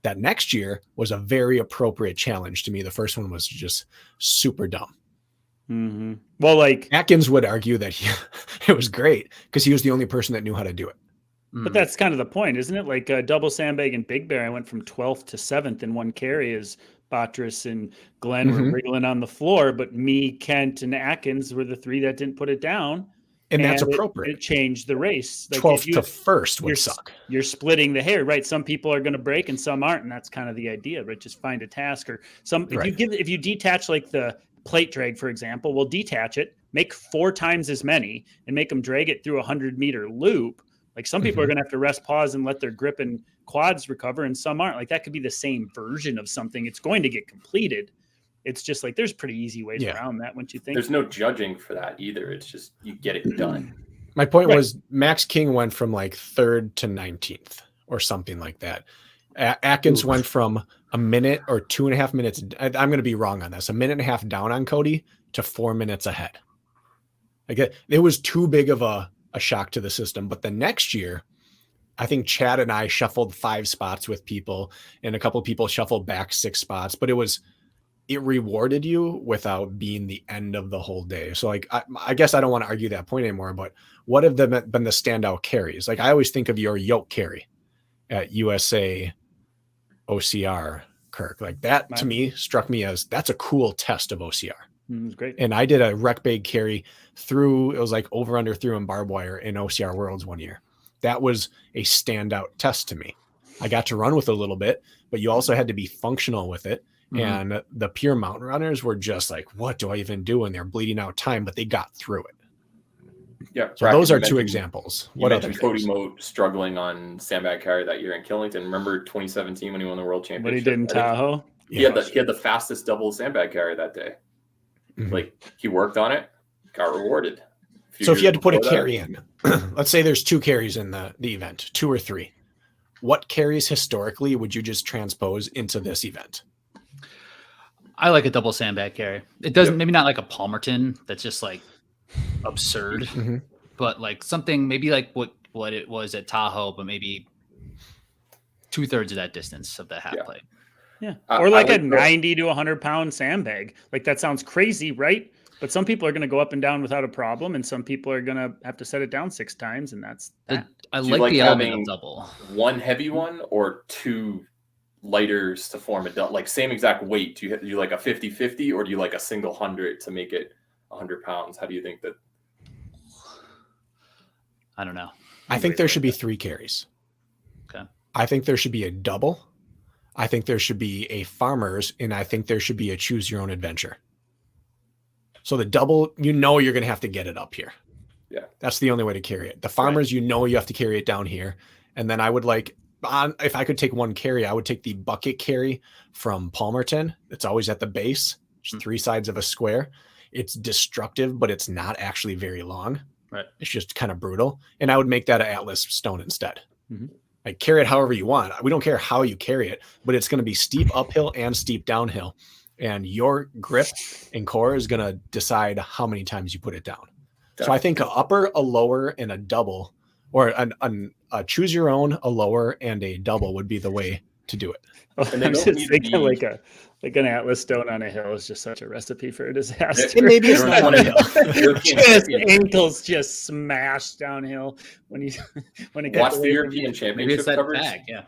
That next year was a very appropriate challenge to me. The first one was just super dumb. Mm-hmm. Well, like Atkins would argue that it was great because he was the only person that knew how to do it. But that's kind of the point, isn't it? Like double sandbag and Big Bear, I went from 12th to 7th in one carry as Botras and Glenn were wriggling on the floor, but me, Kent, and Atkins were the three that didn't put it down. And that's appropriate. It changed the race. Like 12th to 1st would suck. You're splitting the hair, right? Some people are going to break and some aren't, and that's kind of the idea, right? Just find a task or some. If you detach like the plate drag, for example, we'll detach it, make 4 times as many, and make them drag it through a 100-meter loop. Like some people are going to have to rest, pause, and let their grip and quads recover, and some aren't. Like that could be the same version of something. It's going to get completed. It's just like there's pretty easy ways around that, wouldn't you think? There's no judging for that either. It's just you get it done. My point was Max King went from like 3rd to 19th or something like that. Atkins went from a minute or 2.5 minutes. I'm going to be wrong on this. A minute and a half down on Cody to 4 minutes ahead. Like it was too big of a shock to the system. But the next year, I think Chad and I shuffled 5 spots with people and a couple of people shuffled back 6 spots, but it rewarded you without being the end of the whole day. So like, I guess I don't want to argue that point anymore, but what have been the standout carries? Like I always think of your yoke carry at USA OCR, Kirk. Like that to me struck me as that's a cool test of OCR. It was great. And I did a rec bag carry through, it was like over under through and barbed wire in OCR Worlds one year. That was a standout test to me. I got to run with it a little bit, but you also had to be functional with it. And the pure mountain runners were just like, what do I even do? And they're bleeding out time, but they got through it. Yeah. So Brakken, those are 2 examples. What other Cody Moat struggling on sandbag carry that year in Killington? Remember 2017 when he won the world championship? What he did in Tahoe? He had the fastest double sandbag carry that day. Like he worked on it, got rewarded. So if you had to put a carry in, let's say there's 2 carries in the event, 2 or 3. What carries historically would you just transpose into this event? I like a double sandbag carry. It doesn't, maybe not like a Palmerton that's just like absurd, but like something maybe like what it was at Tahoe, but maybe 2/3 of that distance of the half plate. Yeah. Or like a 90 to 100 pound sandbag. Like that sounds crazy, right? But some people are going to go up and down without a problem. And some people are going to have to set it down 6 times. And that's that. I like the element of double. One heavy one or 2 lighters to form a like same exact weight. Do you like a 50-50 or do you like a single 100 to make it 100 pounds? How do you think that? I don't know. I think there should be 3 carries. Okay. I think there should be a double. I think there should be a farmers, and I think there should be a choose your own adventure. So the double, you're going to have to get it up here. Yeah. That's the only way to carry it. The farmers, you have to carry it down here. And then I would if I could take 1 carry, I would take the bucket carry from Palmerton. It's always at the base. There's 3 sides of a square. It's destructive, but it's not actually very long. Right. It's just kind of brutal. And I would make that an Atlas stone instead. Like carry it however you want. We don't care how you carry it, but it's going to be steep uphill and steep downhill. And your grip and core is going to decide how many times you put it down. Definitely. So I think an upper, a lower, and a double, or a choose your own, a lower, and a double would be the way to do it. And I'm just thinking like an Atlas stone on a hill is just such a recipe for a disaster. And maybe it's not on a hill. Just ankles just smashed downhill when it watch the European Championship coverage. Bag, yeah.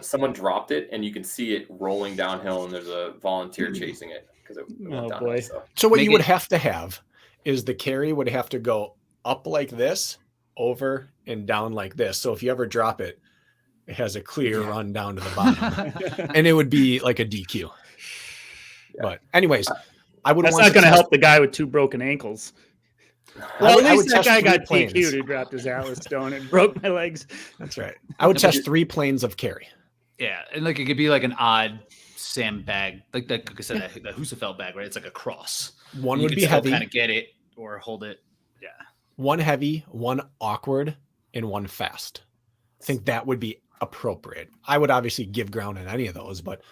Someone dropped it and you can see it rolling downhill and there's a volunteer chasing it because it went down. So what you would have to have is the carry would have to go up like this over and down like this. So if you ever drop it, it has a clear run down to the bottom, and it would be like a DQ. Yeah. But anyways, I would. That's not going to help the guy with 2 broken ankles. Well, at least that guy got DQ'd who dropped his Atlas stone and broke my legs. That's right. I would test 3 planes of carry. Yeah, and like it could be like an odd sandbag, like I said, the Husafeld bag, right? It's like a cross. One would be heavy, kind of get it or hold it. Yeah. 1 heavy, 1 awkward, and 1 fast. I think that would be appropriate. I would obviously give ground in any of those, but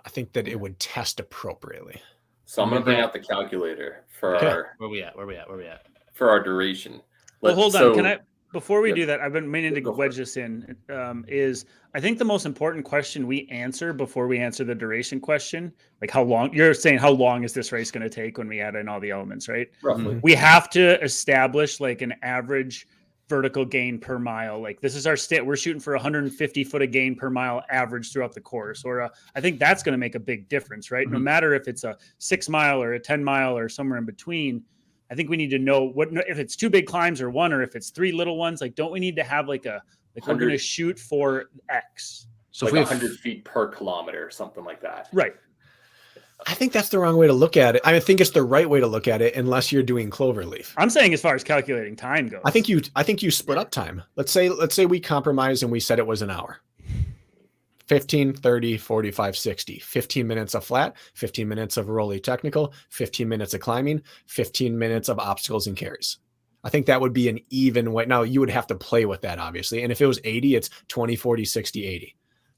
I think that it would test appropriately. So I'm going to bring out the calculator for our. Where we at? For our duration. Well, hold on. Can I? Before we do that, I've been meaning to wedge this in. Is I think the most important question we answer before we answer the duration question, like how long you're saying, how long is this race going to take when we add in all the elements, right? Roughly. We have to establish like an average vertical gain per mile. Like this is our state. We're shooting for 150 foot of gain per mile average throughout the course. Or I think that's going to make a big difference, right? No matter if it's a 6 mile or a 10 mile or somewhere in between. I think we need to know if it's 2 big climbs or 1, or if it's 3 little ones. Like, don't we need to have like we're going to shoot for X? So like 100 feet per kilometer, something like that. Right. I think that's the wrong way to look at it. I think it's the right way to look at it, unless you're doing cloverleaf. I'm saying as far as calculating time goes. I think you split up time. Let's say we compromise and we said it was an hour. 15, 30, 45, 60, 15 minutes of flat, 15 minutes of rolly technical, 15 minutes of climbing, 15 minutes of obstacles and carries. I think that would be an even way. Now you would have to play with that, obviously. And if it was 80, it's 20, 40, 60, 80.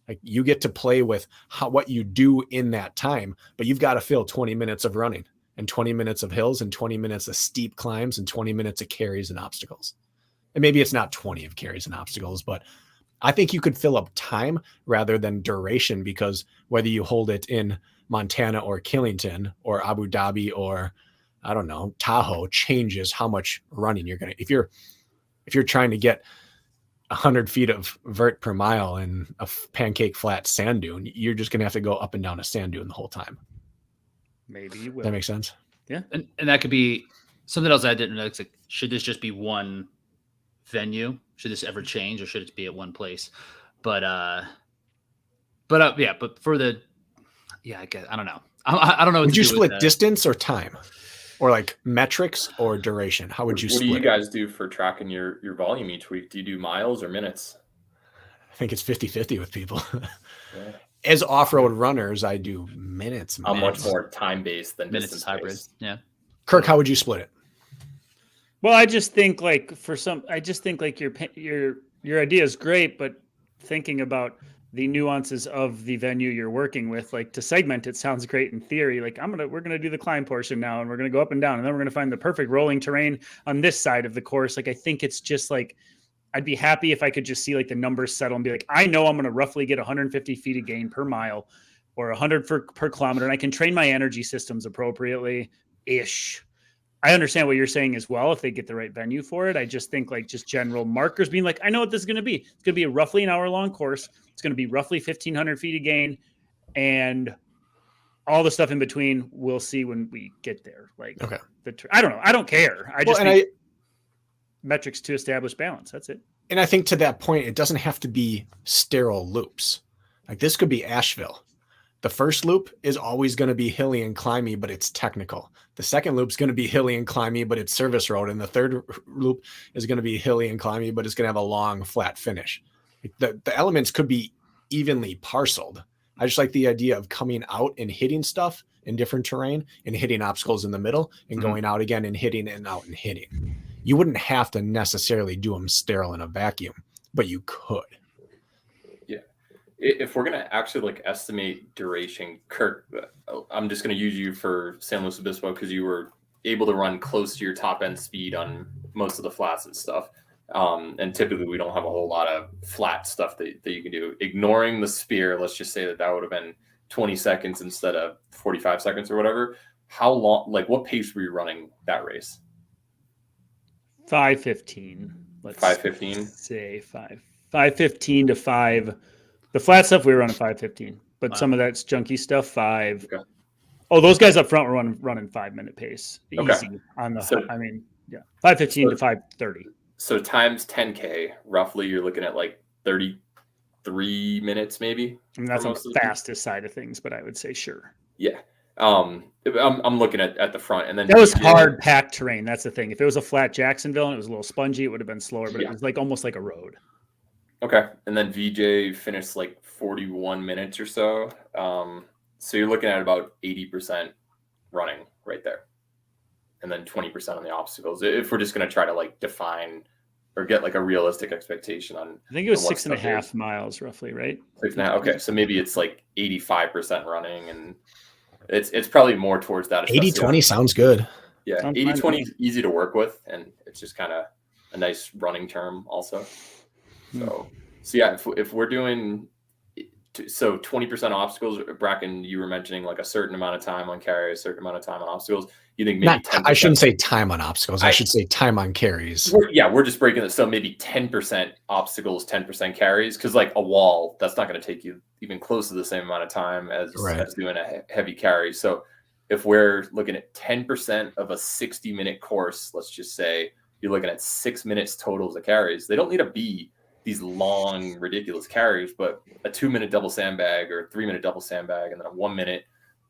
Like you get to play with what you do in that time, but you've got to fill 20 minutes of running and 20 minutes of hills and 20 minutes of steep climbs and 20 minutes of carries and obstacles. And maybe it's not 20 of carries and obstacles, but I think you could fill up time rather than duration, because whether you hold it in Montana or Killington or Abu Dhabi or I don't know, Tahoe changes how much running you're going to, if you're trying to get 100 feet of vert per mile in a pancake flat sand dune, you're just going to have to go up and down a sand dune the whole time. Maybe you will. That makes sense. Yeah. And that could be something else I didn't know. It's like, should this just be one venue? Should this ever change, or should it be at one place? But for the, I guess, I don't know. I don't know. Would you split distance or time, or like metrics or duration? How would you split? What do you guys do for tracking your volume each week? Do you do miles or minutes? I think it's 50-50 with people. Yeah. As off-road runners, I do minutes. I'm much more time-based than minutes hybrid. Yeah. Kirk, how would you split it? Well, I just think like your idea is great, but thinking about the nuances of the venue you're working with, like to segment it sounds great in theory. Like we're gonna do the climb portion now, and we're gonna go up and down, and then we're gonna find the perfect rolling terrain on this side of the course. Like I think it's just like I'd be happy if I could just see like the numbers settle and be like, I know I'm gonna roughly get 150 feet of gain per mile or 100 per kilometer, and I can train my energy systems appropriately ish. I understand what you're saying as well, if they get the right venue for it. I just think like just general markers being like, I know what this is going to be. It's going to be a roughly an hour long course. It's going to be roughly 1,500 feet of gain, and all the stuff in between we'll see when we get there. Like, okay. I don't know. I don't care. I just think metrics to establish balance. That's it. And I think to that point, it doesn't have to be sterile loops. Like this could be Asheville. The first loop is always going to be hilly and climby, but it's technical. The second loop is going to be hilly and climby, but it's service road. And the third loop is going to be hilly and climby, but it's going to have a long, flat finish. The elements could be evenly parceled. I just like the idea of coming out and hitting stuff in different terrain and hitting obstacles in the middle and going out again and hitting and out and hitting. You wouldn't have to necessarily do them sterile in a vacuum, but you could. If we're going to actually like estimate duration, Kirk, I'm just going to use you for San Luis Obispo because you were able to run close to your top end speed on most of the flats and stuff. And typically we don't have a whole lot of flat stuff that you can do. Ignoring the spear, let's just say that would have been 20 seconds instead of 45 seconds or whatever. How long, like what pace were you running that race? 5:15. Let's 5:15? Say 5:15 to 5. The flat stuff we were running 5:15, but some of that's junky stuff 5. Okay. Oh, those guys up front were running 5-minute pace. Easy okay. on the. Yeah, 5:15 to 5:30. So times 10K, roughly, you're looking at like 33 minutes, maybe. I mean, that's on the fastest side of things, but I would say sure. Yeah. I'm looking at the front, and then that was hard packed terrain. That's the thing. If it was a flat Jacksonville and it was a little spongy, it would have been slower, but it was like almost like a road. Okay. And then VJ finished like 41 minutes or so. So you're looking at about 80% running right there. And then 20% on the obstacles. If we're just going to try to like define or get like a realistic expectation on, I think it was 6.5 miles roughly, right? 6.5. Okay. So maybe it's like 85% running, and it's probably more towards that. 80-20 sounds good. Yeah. 80-20 is easy to work with, and it's just kind of a nice running term also. So yeah, if we're doing, so 20% obstacles, Brakken, you were mentioning like a certain amount of time on carry, a certain amount of time on obstacles. You think maybe 10%? I shouldn't say time on obstacles. I should say time on carries. We're just breaking it. So maybe 10% obstacles, 10% carries. Because like a wall, that's not going to take you even close to the same amount of time as doing a heavy carry. So if we're looking at 10% of a 60-minute course, let's just say you're looking at 6 minutes totals of carries. They don't need to be these long, ridiculous carries, but a 2-minute double sandbag or a 3-minute double sandbag, and then a 1-minute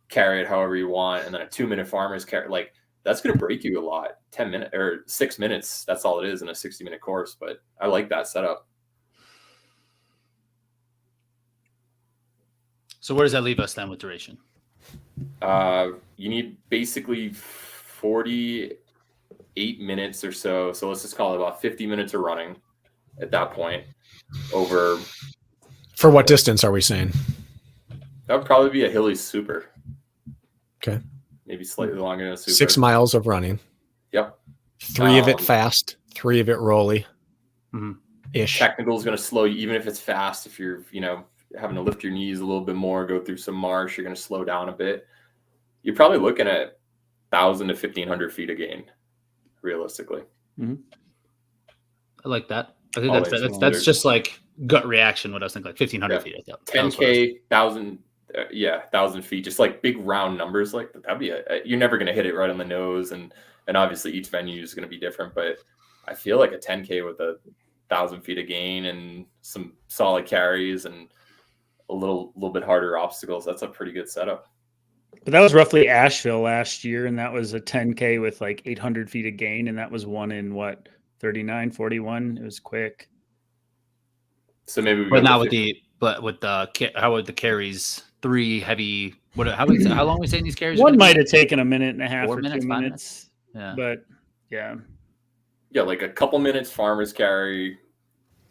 carry it however you want, and then a 2-minute farmer's carry, like that's going to break you a lot. 10 minutes or 6 minutes, that's all it is in a 60-minute course. But I like that setup. So where does that leave us then with duration? You need basically 48 minutes or so. So let's just call it about 50 minutes of running at that point. Over for what distance are we saying? That would probably be a hilly super. Okay. Maybe slightly longer than a super. 6 miles of running. Yep. 3 of it fast, 3 of it rolly. Ish. Technical is going to slow you, even if it's fast. If you're, having to lift your knees a little bit more, go through some marsh, you're going to slow down a bit. You're probably looking at 1,000 to 1,500 feet a gain, realistically. I like that. I think that's just like gut reaction. What I was thinking, like 1,500 feet. I thought 10K, 1,000, 1,000 feet, just like big round numbers. Like that'd be you're never going to hit it right on the nose, and obviously each venue is going to be different. But I feel like a 10K with 1,000 feet of gain and some solid carries and a little bit harder obstacles. That's a pretty good setup. But that was roughly Asheville last year, and that was a 10K with like 800 feet of gain, and that was one in what? 39, 41. It was quick. So maybe, but not with how would the carries 3 heavy? How long are we saying these carries? One might have taken a minute and a half 4 or minutes, 2 5 minutes. Yeah, but yeah, like a couple minutes farmer's carry.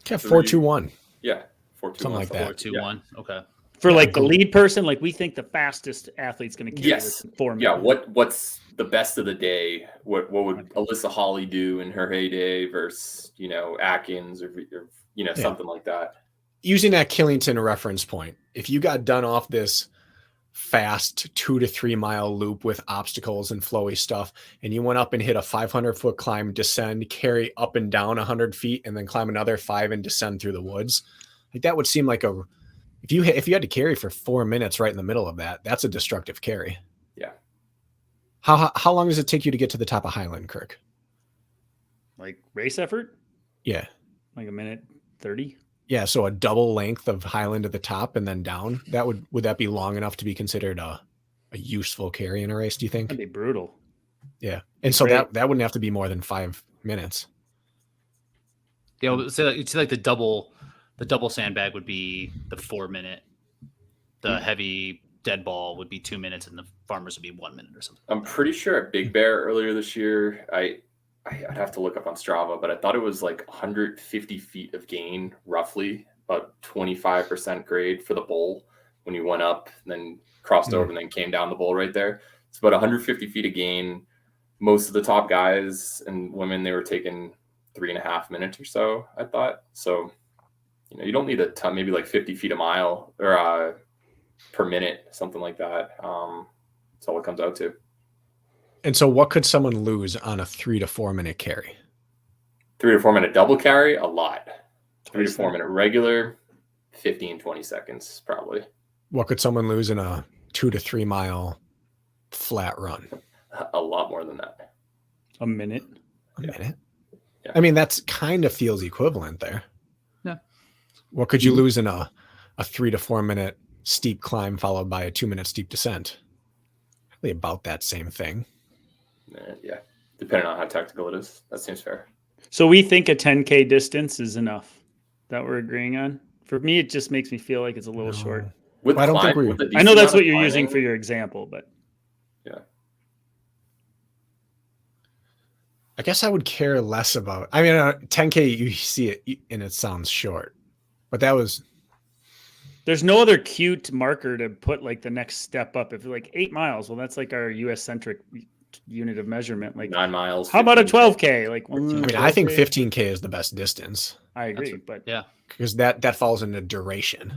Yeah, 4-2-1. Yeah, 4-2-1, something like that. 4-2-1 Okay. For like the lead person, like we think the fastest athlete's going to carry this in 4 minutes. Yeah, what's the best of the day? What would Alyssa Hawley do in her heyday versus Atkins or something like that? Using that Killington reference point, if you got done off this fast 2 to 3 mile loop with obstacles and flowy stuff, and you went up and hit a 500-foot climb, descend, carry up and down 100 feet, and then climb another 5 and descend through the woods, like that would seem like if you had to carry for 4 minutes right in the middle of that, that's a destructive carry. Yeah. How long does it take you to get to the top of Highland, Kirk? Like race effort? Yeah. Like 1:30. Yeah, so a double length of Highland to the top and then down. Would that be long enough to be considered a useful carry in a race, do you think? That'd be brutal. Yeah. And so that wouldn't have to be more than 5 minutes. Yeah, so it's like the double sandbag would be the 4 minute. The heavy dead ball would be 2 minutes, and the farmers would be 1 minute or something. I'm pretty sure at Big Bear earlier this year, I'd have to look up on Strava, but I thought it was like 150 feet of gain, roughly, about 25% grade for the bowl when you went up and then crossed over and then came down the bowl right there. It's about 150 feet of gain. Most of the top guys and women, they were taking 3.5 minutes or so, I thought. So, you don't need a ton, maybe like 50 feet a mile or per minute, something like that. That's all it comes out to. And so what could someone lose on a 3 to 4 minute carry? 3 to 4 minute double carry, a lot. 3 to 4 minute regular, 15, 20 seconds, probably. What could someone lose in a 2 to 3 mile flat run? A lot more than that. A minute. a minute. Yeah. I mean, that's kind of feels equivalent there. Yeah. What could you lose in a 3 to 4 minute steep climb followed by a 2-minute steep descent? Probably about that same thing. Yeah. Depending on how technical it is. That seems fair. So we think a 10K distance is enough that we're agreeing on. For me, it just makes me feel like it's a little short. With I don't think climb, we- with a I know decent that's amount what of you're using climbing- for your example, but Yeah. I guess I would care less about. I mean, 10K, you see it and it sounds short, but that was. there's no other cute marker to put like the next step up. If you're like 8 miles, well, that's like our US centric unit of measurement. Like 9 miles. how about a 15. 12K? Like, I mean, I think 15K is the best distance I agree, but Yeah. because that falls into duration.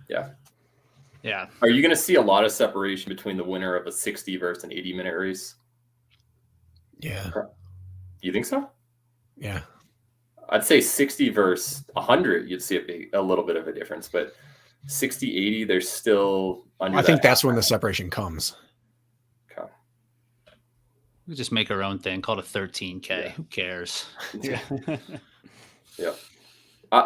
Yeah. Yeah. Are you going to see a lot of separation between the winner of a 60 versus an 80-minute race? Yeah. You think so? Yeah. I'd say 60 versus 100, you'd see a little bit of a difference, but 60, 80, there's still under I think that that's when the half separation comes. mile. Okay. We just make our own thing called a 13K. Yeah. Who cares? yeah. Yeah.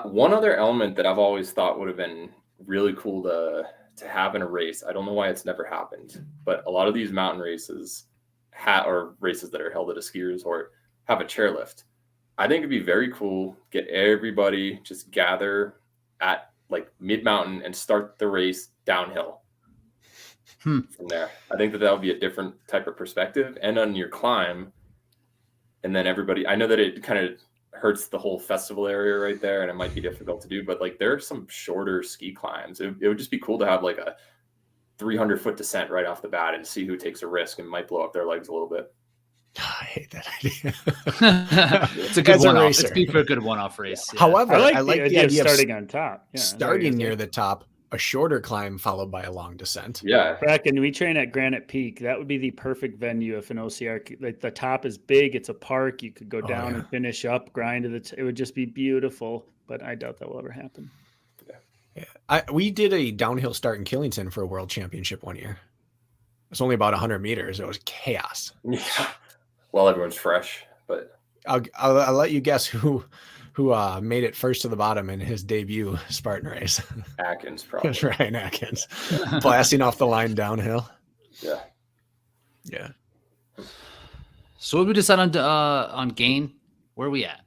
One other element that I've always thought would have been really cool to have in a race. I don't know why it's never happened, but a lot of these mountain races or races that are held at a ski resort have a chairlift. I think it'd be very cool. Get everybody just gather at like mid-mountain and start the race downhill from there. I think that would be a different type of perspective. And on your climb, and then everybody, I know that it kind of hurts the whole festival area right there, and it might be difficult to do, but like there are some shorter ski climbs. It would just be cool to have like a 300-foot descent right off the bat and see who takes a risk and might blow up their legs a little bit. I hate that idea. It's a good As a one-off. racer. It's be for a good one-off race. Yeah. However, I like the idea of of starting on top. Yeah, starting near the top, a shorter climb followed by a long descent. Yeah. Brakken, we train at Granite Peak. That would be the perfect venue if an OCR, like the top is big, it's a park. You could go down and finish up, grind to the. It would just be beautiful, but I doubt that will ever happen. Yeah, we did a downhill start in Killington for a world championship one year. It's only about 100 meters. It was chaos. Yeah. Well, everyone's fresh, but I'll let you guess who made it first to the bottom in his debut Spartan race. Atkins It probably. was Ryan Atkins blasting off the line downhill. Yeah. Yeah. So what did we decide on gain? Where are we at?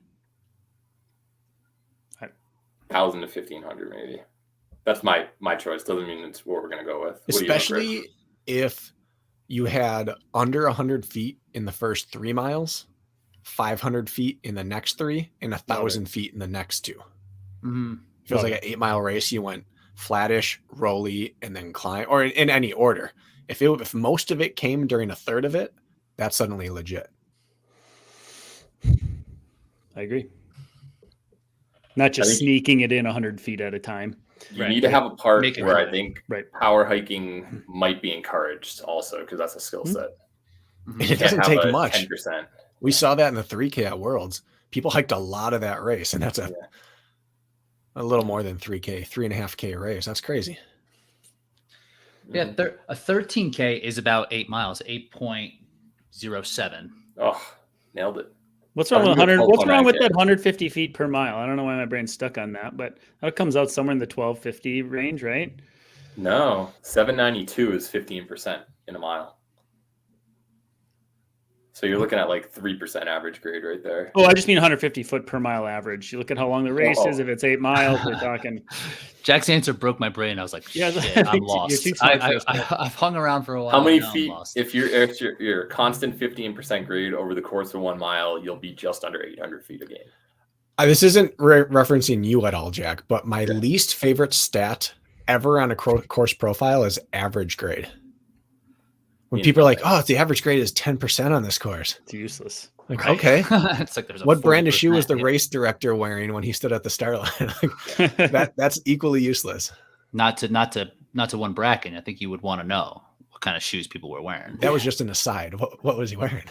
1,000 to 1,500 maybe. That's my choice. Doesn't mean it's what we're gonna go with. What do you want, Chris? Especially if you had under 100 feet in the first 3 miles, 500 feet in the next 3, and 1,000 feet in the next 2. Mm-hmm. If it was like an 8-mile race, you went flattish, rolly, and then climb, or in any order. If most of it came during a third of it, that's suddenly legit. I agree. Not just sneaking it in 100 feet at a time. You need to have a part Make it where cool. I think Right. power hiking might be encouraged also because that's a skill set. And You it can't doesn't have take a much. 10%. We saw that in the 3K at Worlds. People hiked a lot of that race, and that's a little more than 3K, 3.5K race. That's crazy. Yeah, a 13K is about 8 miles, 8.07. Oh, nailed it. What's wrong with I think it's 100? What's wrong with 12.9K. that 150 feet per mile? I don't know why my brain's stuck on that, but that comes out somewhere in the 1250 range, right? No, 792 is 15% in a mile. So you're looking at like 3% average grade right there. Oh, I just mean 150 foot per mile average. You look at how long the race is. If it's 8 miles, we're talking. Jack's answer broke my brain. I was like, Yeah, shit, I'm you're lost. too smart for this, I've hung around for a while. How many now I'm feet? lost. If you're constant 15% grade over the course of 1 mile, you'll be just under 800 feet a game. This isn't referencing you at all, Jack, but my least favorite stat ever on a course profile is average grade. When people are like, "Oh, the average grade is 10% on this course," It's useless. like, Right? okay, It's like there's a what brand of shoe was 40%, the yeah. race director wearing when he stood at the start line? Like, that's equally useless. Not to win Bracken. I think you would want to know what kind of shoes people were wearing. That was just an aside. What was he wearing?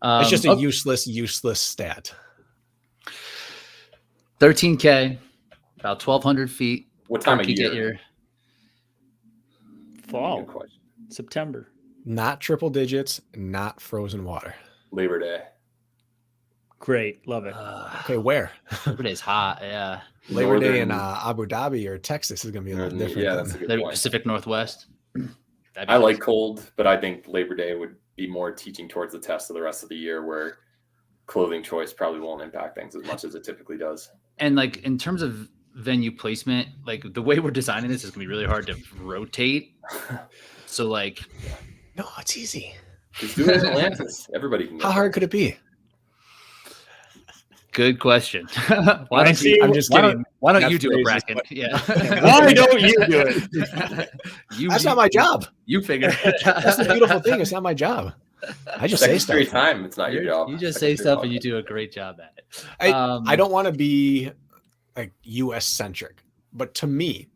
It's just a useless stat. 13K, about 1,200 feet. What time Kirk, of you year? get your Good Fall, question. September. Not triple digits, not frozen water. Labor Day. Great. Love it. Okay, where? Labor Day's hot. Yeah. Labor Day in Northern- Abu Dhabi or Texas is going to be a little different. Yeah, than- that's a good Maybe point. Pacific Northwest. That'd be I nice. like cold, but I think Labor Day would be more teaching towards the test of the rest of the year, where clothing choice probably won't impact things as much as it typically does. And like in terms of venue placement, like the way we're designing this is gonna be really hard to rotate. So like, No, it's easy. Just do it in Atlantis. Everybody can. How hard could it be? good question. I see. I'm just why kidding. don't, why don't That's you do it, racist, Brakken? but- Yeah. Why don't you do it? That's not my job. You figure it That's the beautiful thing. It's not my job. I just say Second stuff. time. It's not your job. You just Second say straight stuff and you podcast. do a great job at it. I don't want to be like US centric, but to me,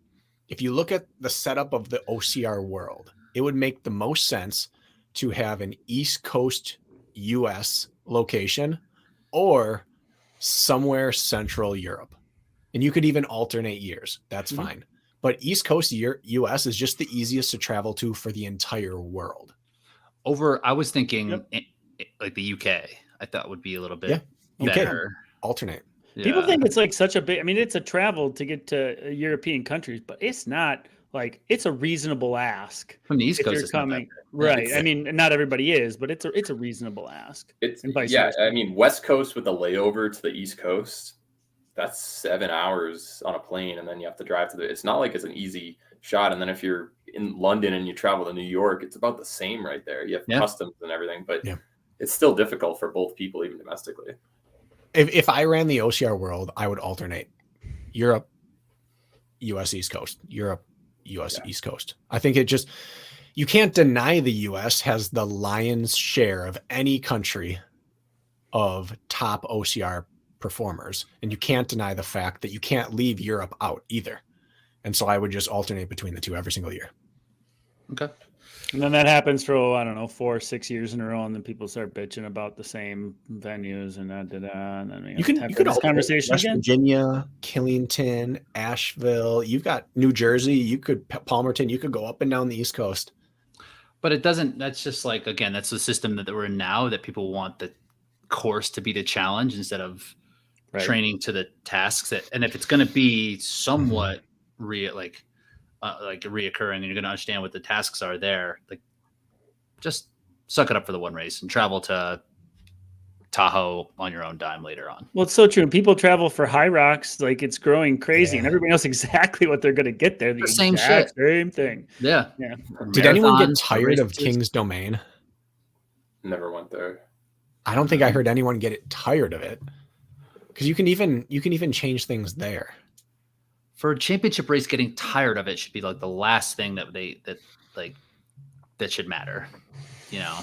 if you look at the setup of the OCR world, it would make the most sense to have an East Coast US location or somewhere Central Europe. And you could even alternate years. That's fine. But East Coast US is just the easiest to travel to for the entire world. I was thinking Yep. like the UK. I thought would be a little bit Yeah, UK. better. Alternate. People Yeah. think it's like such a big, I mean, it's a travel to get to European countries, but it's not like, it's a reasonable ask. From the East If Coast, you're it's not that coming, bad. right. It's- I mean, not everybody is, but it's a reasonable ask. It's and vice yeah. versa. I mean, West Coast with the layover to the East Coast, that's 7 hours on a plane, and then you have to drive to the. It's not like it's an easy shot. And then if you're in London and you travel to New York, it's about the same right there. You have Yeah. customs and everything, but Yeah. it's still difficult for both people, even domestically. If I ran the OCR world, I would alternate Europe, US East Coast, Europe, US East Coast. I think it just, you can't deny the US has the lion's share of any country of top OCR performers. And you can't deny the fact that you can't leave Europe out either. And so I would just alternate between the two every single year. Okay. And then that happens for, I don't know, 4 or 6 years in a row. And then people start bitching about the same venues and and then we You can have you can this alternate conversation West again. Virginia, Killington, Asheville. You've got New Jersey. You could Palmerton. You could go up and down the East Coast. But it doesn't, that's just like, again, that's the system that we're in now, that people want the course to be the challenge instead of Right. training to the tasks. And if it's going to be somewhat like reoccurring and you're going to understand what the tasks are there, like just suck it up for the one race and travel to Tahoe on your own dime later on. Well, it's so true. And people travel for Hyrox, like it's growing crazy, and Yeah. everybody knows exactly what they're going to get there. The same exact shit. Same thing. Yeah. Yeah. Did anyone get Marathons, tired of races. King's Domain? Never went there. I don't think I heard anyone get it tired of it. Because you can even change things there. For a championship race, getting tired of it should be like the last thing that should matter. You know,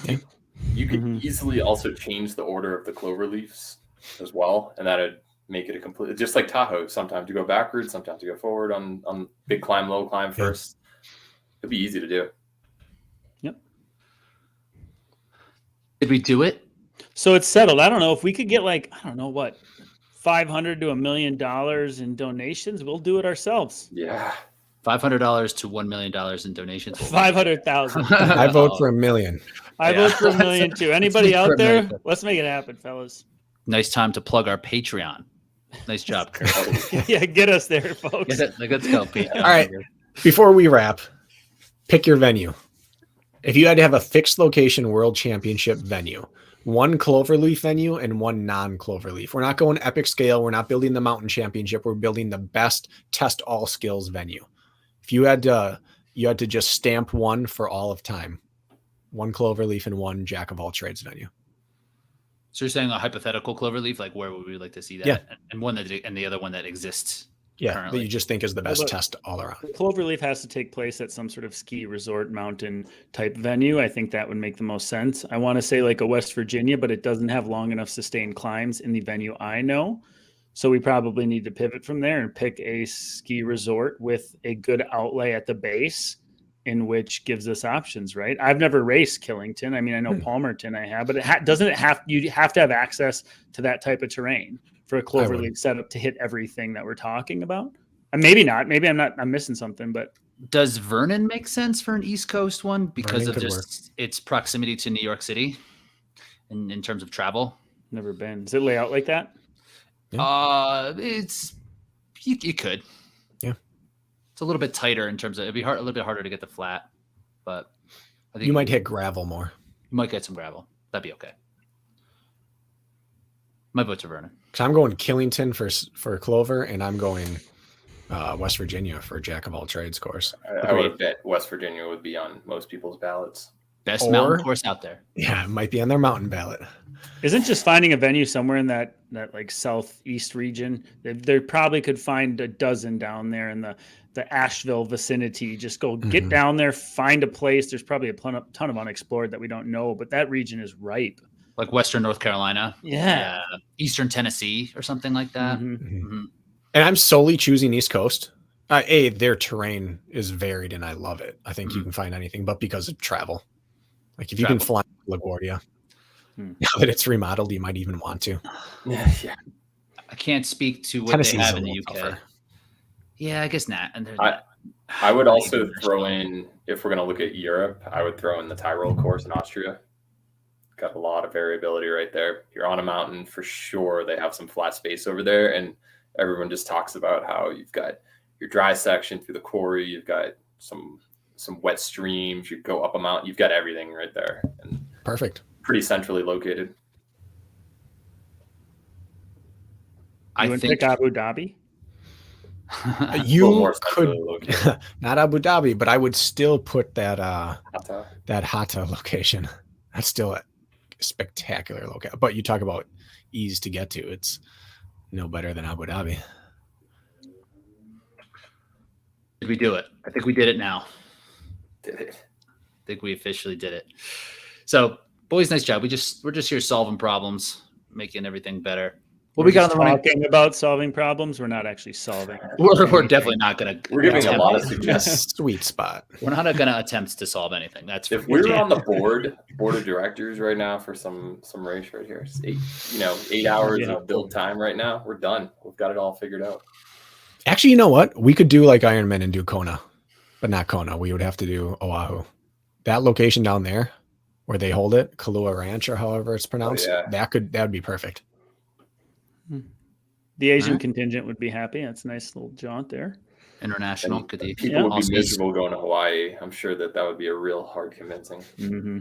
You could Mhm. easily also change the order of the clover leaves as well, and that'd make it a complete. Just like Tahoe, sometimes you go backwards, sometimes you go forward on big climb, low climb first. It'd be easy to do. did we do it? So it's settled. I don't know if we could get like, I don't know what, $500 to $1 million in donations. We'll do it ourselves. Yeah. $500 to $1 million in donations. 500,000. I vote for $1 million. I Yeah. vote for $1 million too. Anybody Let's out make there? America. Let's make it happen, fellas. Nice time to plug our Patreon. Nice job, Kurt. Yeah, get us there, folks. Let's go, Patreon. All right. Before we wrap, pick your venue. If you had to have a fixed location world championship venue, one cloverleaf venue and one non-cloverleaf. We're not going epic scale. We're not building the mountain championship. We're building the best test all skills venue. If you had to just stamp one for all of time, one cloverleaf and one jack of all trades venue. So you're saying a hypothetical cloverleaf, like where would we like to see that? Yeah. And the other one that exists. Yeah, Currently. that you just think is the best Well, test all around. The Cloverleaf has to take place at some sort of ski resort mountain type venue. I think that would make the most sense. I want to say like a West Virginia, but it doesn't have long enough sustained climbs in the venue I know. So we probably need to pivot from there and pick a ski resort with a good outlay at the base, in which gives us options, right? I've never raced Killington. I mean, I know Palmerton I have, but you have to have access to that type of terrain for a Cloverleaf setup to hit everything that we're talking about. And maybe not. Maybe I'm missing something, but Does Vernon make sense for an East Coast one because Vernon of could just its proximity to New York City in terms of travel? Never been. Does it lay out like that? Yeah. You could. Yeah. It's a little bit tighter in terms of it'd be a little bit harder to get the flat, but I think You might hit gravel more. You might get some gravel. That'd be okay. My vote's are Vernon. Because I'm going Killington for Clover, and I'm going West Virginia for Jack of all trades course. I would bet West Virginia would be on most people's ballots. Best mountain course out there. Yeah, it might be on their mountain ballot. Isn't just finding a venue somewhere in that like southeast region? They probably could find a dozen down there in the Asheville vicinity. Just go get down there, find a place. There's probably a ton of unexplored that we don't know, but that region is ripe. Like Western North Carolina. Yeah. Eastern Tennessee or something like that. And I'm solely choosing East Coast. Their terrain is varied and I love it. I think you can find anything, but because of travel. Like if you can fly to LaGuardia, now that it's remodeled, you might even want to. Yeah. I can't speak to what Tennessee's they have a in the little UK. tougher. Yeah, I guess not. And I would also throw in, if we're going to look at Europe, I would throw in the Tyrol course in Austria. Got a lot of variability right there. You're on a mountain for sure. They have some flat space over there, and everyone just talks about how you've got your dry section through the quarry. You've got some wet streams. You go up a mountain. You've got everything right there, and Perfect. pretty centrally located. I would pick Abu Dhabi. You could not Abu Dhabi, but I would still put that Hatta location. That's still a spectacular location. But you talk about ease to get to. It's no better than Abu Dhabi. Did we do it? I think we did it now. Did it? I think we officially did it. So, boys, nice job. We're just here solving problems, making everything better. What we got on the running? Talking about solving problems, we're not actually solving. We're definitely not going to. We're giving a lot of suggestions. Sweet spot. We're not going to attempt to solve anything. That's if we were on the board of directors right now for some race right here. It's 8 hours of build time right now. We're done. We've got it all figured out. Actually, you know what? We could do like Ironman and do Kona, but not Kona. We would have to do Oahu. That location down there where they hold it, Kailua Ranch or however it's pronounced. Oh, yeah. That would be perfect. The Asian contingent would be happy. That's a nice little jaunt there. International. People would be miserable going to Hawaii. I'm sure that would be a real hard convincing. Mm-hmm.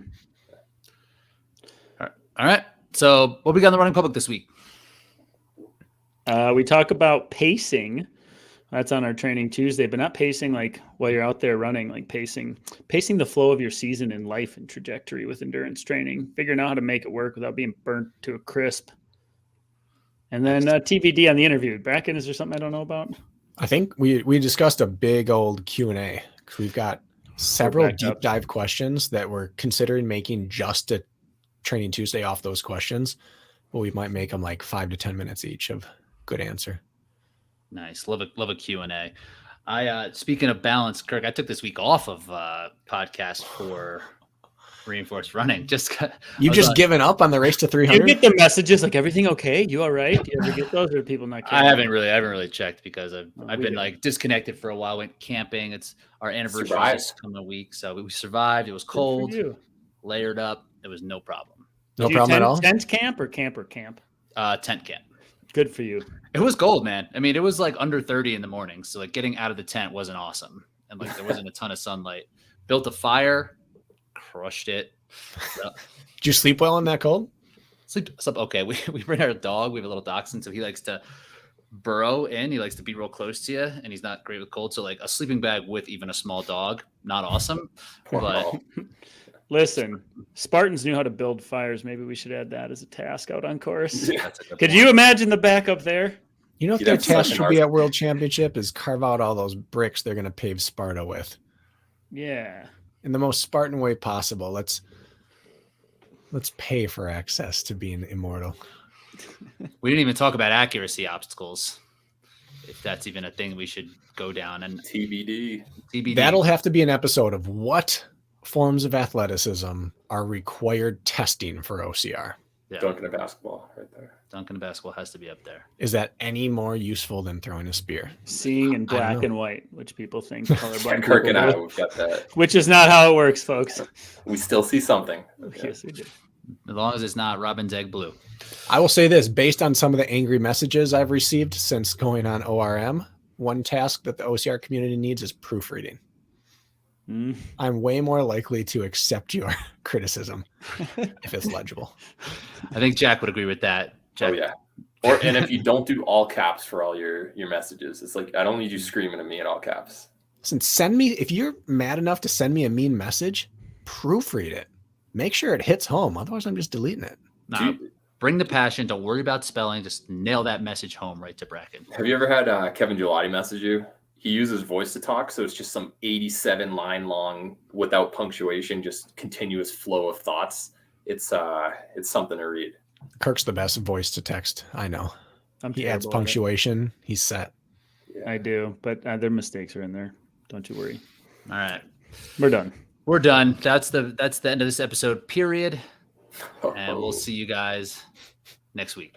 All right. So what we got in the running public this week? We talk about pacing. That's on our training Tuesday, but not pacing like while you're out there running, like pacing the flow of your season and life and trajectory with endurance training, figuring out how to make it work without being burnt to a crisp. And then TBD on the interview. Brakken, is there something I don't know about? I think we discussed a big old Q&A. We've got several deep dive questions that we're considering making just a training Tuesday off those questions, but we might make them like 5 to 10 minutes each of good answer. Nice. Love a Q&A. Speaking of balance, Kirk, I took this week off of podcast for reinforced running. Given up on the race to 300? You get the messages like, everything okay? You all right? Do you ever get those, or are people not caring? I haven't really checked because I've been like disconnected for a while. Went camping. It's our anniversary this coming week, so we survived. It was cold, layered up. It was no problem. No problem at all. Tent camp or camper camp? Tent camp. Good for you. It was cold, man. I mean, it was like under 30 in the morning, so like getting out of the tent wasn't awesome, and like there wasn't a ton of sunlight. Built a fire, crushed it. Did you sleep well in that cold? Sleep okay. We bring our dog. We have a little dachshund, so he likes to burrow in. He likes to be real close to you, and he's not great with cold. So like a sleeping bag with even a small dog, not awesome. But listen, Spartans knew how to build fires. Maybe we should add that as a task out on course. Yeah, could you imagine the backup there? You know, if their task should be at World Championship is carve out all those bricks they're going to pave Sparta with. Yeah. In the most Spartan way possible. Let's pay for access to being immortal. We didn't even talk about accuracy obstacles, if that's even a thing we should go down. And TBD. That'll have to be an episode of what forms of athleticism are required testing for OCR. Yeah. Dunking a basketball right there. Dunking a basketball has to be up there. Is that any more useful than throwing a spear? Seeing in I don't black know. and white, which people think colorblind Kirk and people I, do, we've got that. which is not how it works, folks. We still see something. Yes, we do. As long as it's not Robin's egg blue. I will say this, based on some of the angry messages I've received since going on ORM, one task that the OCR community needs is proofreading. I'm way more likely to accept your criticism if it's legible. I think Jack would agree with that. Jack. Oh yeah. And if you don't do all caps for all your messages, it's like I don't need you screaming at me in all caps. Listen, if you're mad enough to send me a mean message, proofread it. Make sure it hits home. Otherwise, I'm just deleting it. No, bring the passion. Don't worry about spelling. Just nail that message home right to Brakken. Have you ever had Kevin Gelati message you? He uses voice to talk, so it's just some 87 line long, without punctuation, just continuous flow of thoughts. It's something to read. Kirk's the best voice to text. I know. He adds terrible at it. punctuation. He's set. Yeah. I do, but their mistakes are in there. Don't you worry. All right. We're done. We're done. That's the end of this episode, period. And we'll see you guys next week.